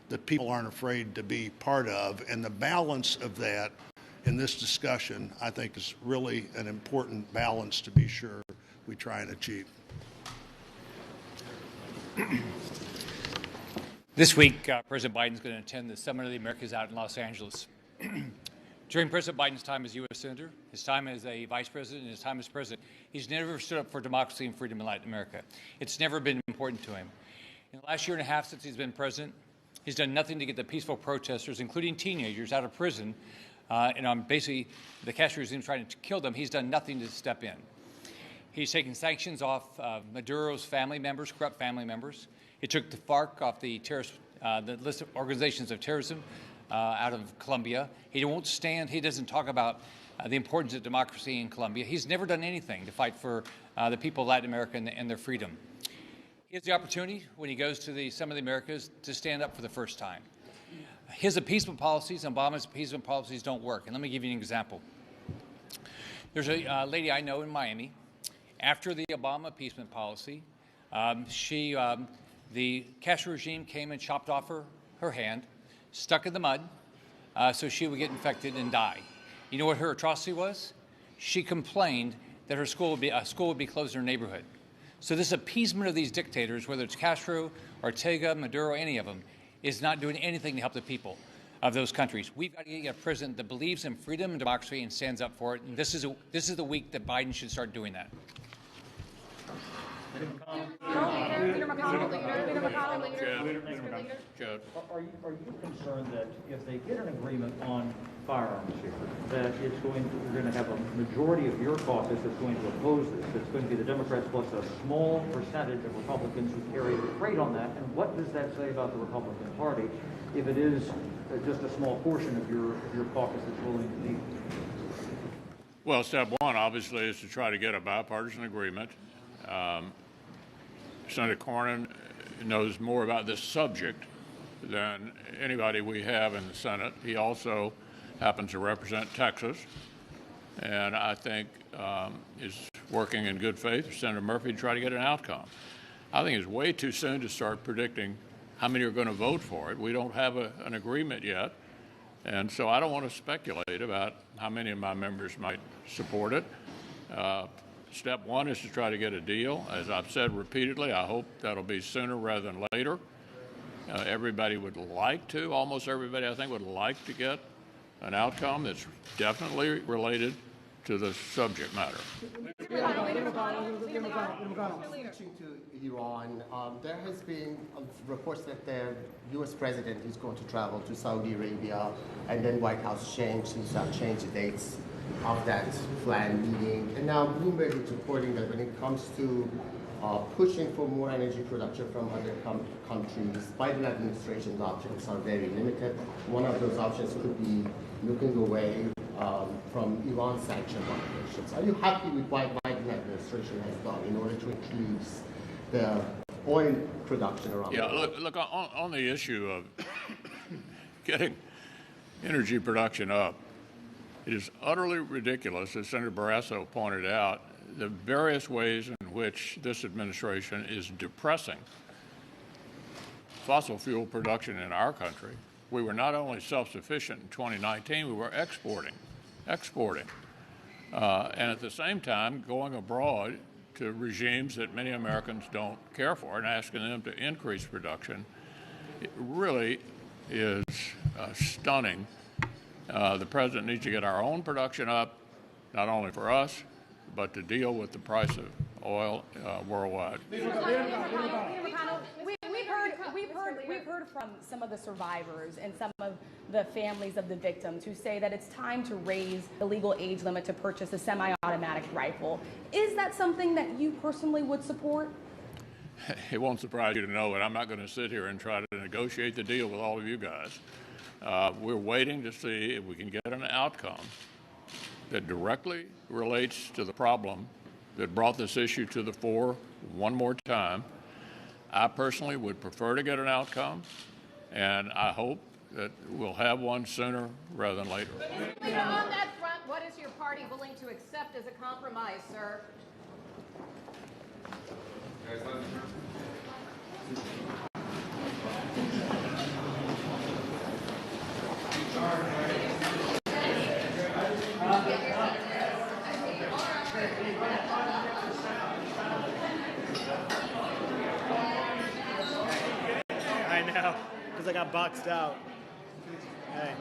that people aren't afraid to be part of. And the balance of that in this discussion, I think, is really an important balance to be sure we try and achieve. This week, President Biden is going to attend the Summit of the Americas out in Los Angeles. During President Biden's time as U.S. Senator, his time as a Vice President, and his time as President, he's never stood up for democracy and freedom in Latin America. It's never been important to him. In the last year and a half since he's been president, he's done nothing to get the peaceful protesters, including teenagers, out of prison. And basically, the Castro regime trying to kill them. He's done nothing to step in. He's taken sanctions off Maduro's family members, corrupt family members. He took the FARC off the list of organizations of terrorism out of Colombia. He doesn't talk about the importance of democracy in Colombia. He's never done anything to fight for the people of Latin America and their freedom. He has the opportunity, when he goes to the Summit of the Americas, to stand up for the first time. His appeasement policies, Obama's appeasement policies, don't work. And let me give you an example. There's a lady I know in Miami. After the Obama appeasement policy, the Castro regime came and chopped off her hand, stuck in the mud, so she would get infected and die. You know what her atrocity was? She complained that her school would be closed in her neighborhood. So this appeasement of these dictators, whether it's Castro, Ortega, Maduro, any of them, is not doing anything to help the people of those countries. We've got to get a president that believes in freedom and democracy and stands up for it. And this is the week that Biden should start doing that. Are you concerned that if they get an agreement on firearms here, that you're going to have a majority of your caucus that's going to oppose this? It's going to be the Democrats plus a small percentage of Republicans who carry the freight on that. And what does that say about the Republican Party if it is just a small portion of your caucus that's willing to leave? Well, step one, obviously, is to try to get a bipartisan agreement. Senator Cornyn knows more about this subject than anybody we have in the Senate. He also happens to represent Texas, and I think is working in good faith with Senator Murphy to try to get an outcome. I think it's way too soon to start predicting how many are going to vote for it. We don't have an agreement yet, and so I don't want to speculate about how many of my members might support it. Step one is to try to get a deal. As I've said repeatedly, I hope that'll be sooner rather than later. Everybody would like to, almost everybody I think would like to get an outcome that's definitely related to the subject matter. Switching to Iran, there has been reports that the U.S. president is going to travel to Saudi Arabia, and then White House seems to have changed the dates of that planned meeting. And now Bloomberg is reporting that when it comes to pushing for more energy production from other countries, Biden administration's options are very limited. One of those options could be looking away from Iran sanction operations. Are you happy with what Biden administration has done in order to increase the oil production around the world? Look on the issue of getting energy production up, it is utterly ridiculous, as Senator Barrasso pointed out, the various ways in which this administration is depressing fossil fuel production in our country. We were not only self-sufficient in 2019, we were exporting. And at the same time, going abroad to regimes that many Americans don't care for and asking them to increase production. It really is stunning. The president needs to get our own production up, not only for us, but to deal with the price of oil worldwide. We've heard from some of the survivors and some of the families of the victims who say that it's time to raise the legal age limit to purchase a semi-automatic rifle. Is that something that you personally would support? It won't surprise you to know that I'm not going to sit here and try to negotiate the deal with all of you guys. We're waiting to see if we can get an outcome that directly relates to the problem that brought this issue to the fore one more time. I personally would prefer to get an outcome, and I hope that we'll have one sooner rather than later. On that front, what is your party willing to accept as a compromise, sir? I know, because I got boxed out. Hey.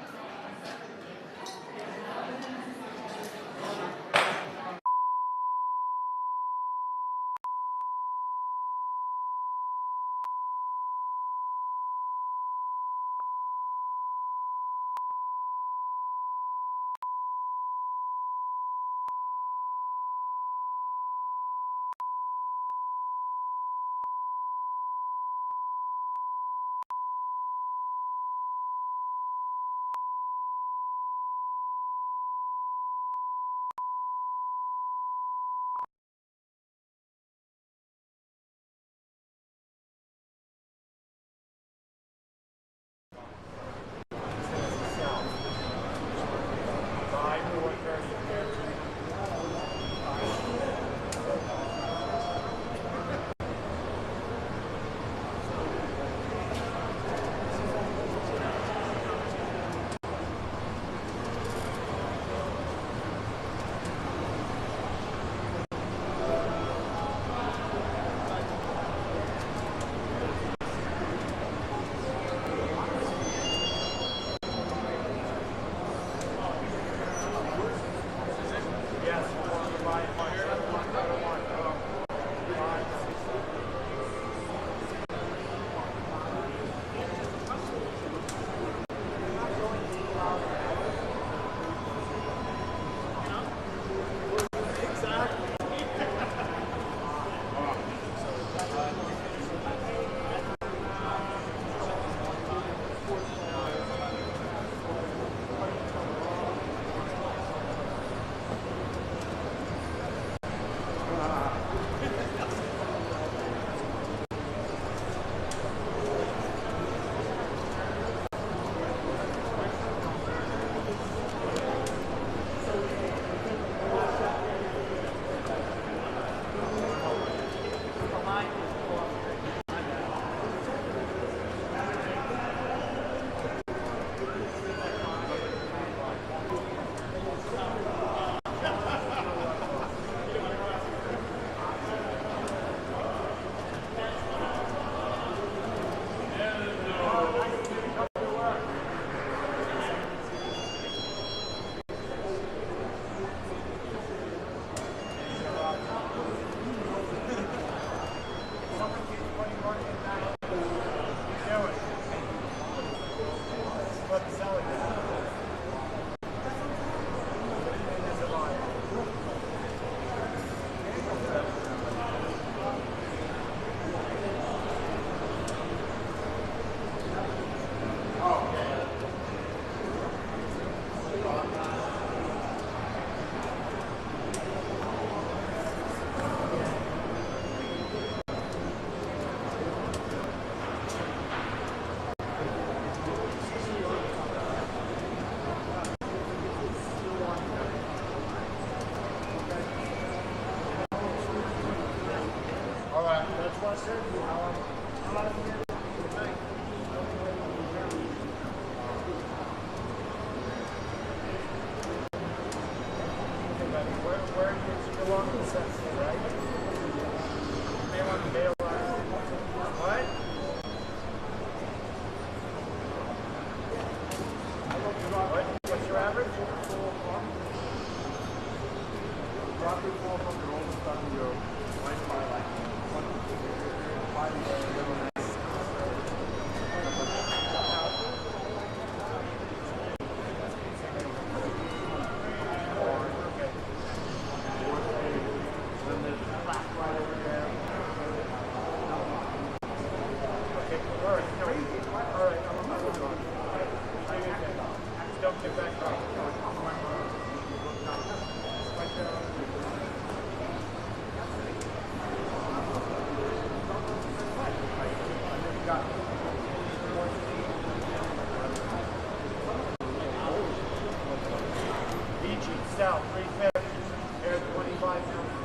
out, 350. There's 25 now.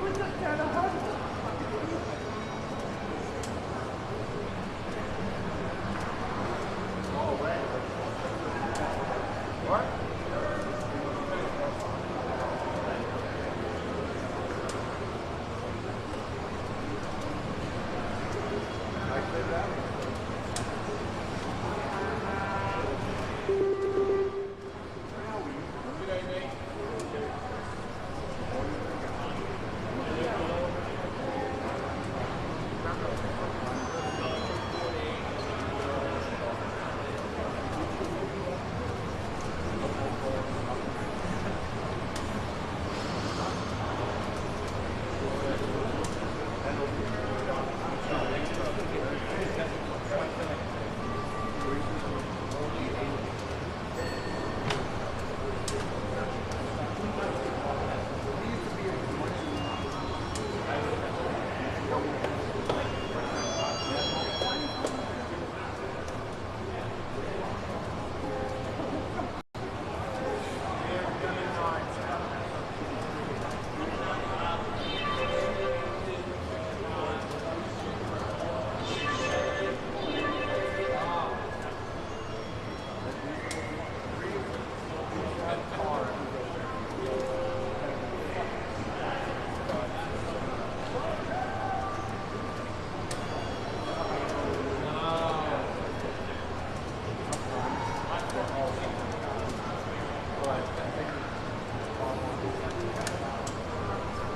Who's this?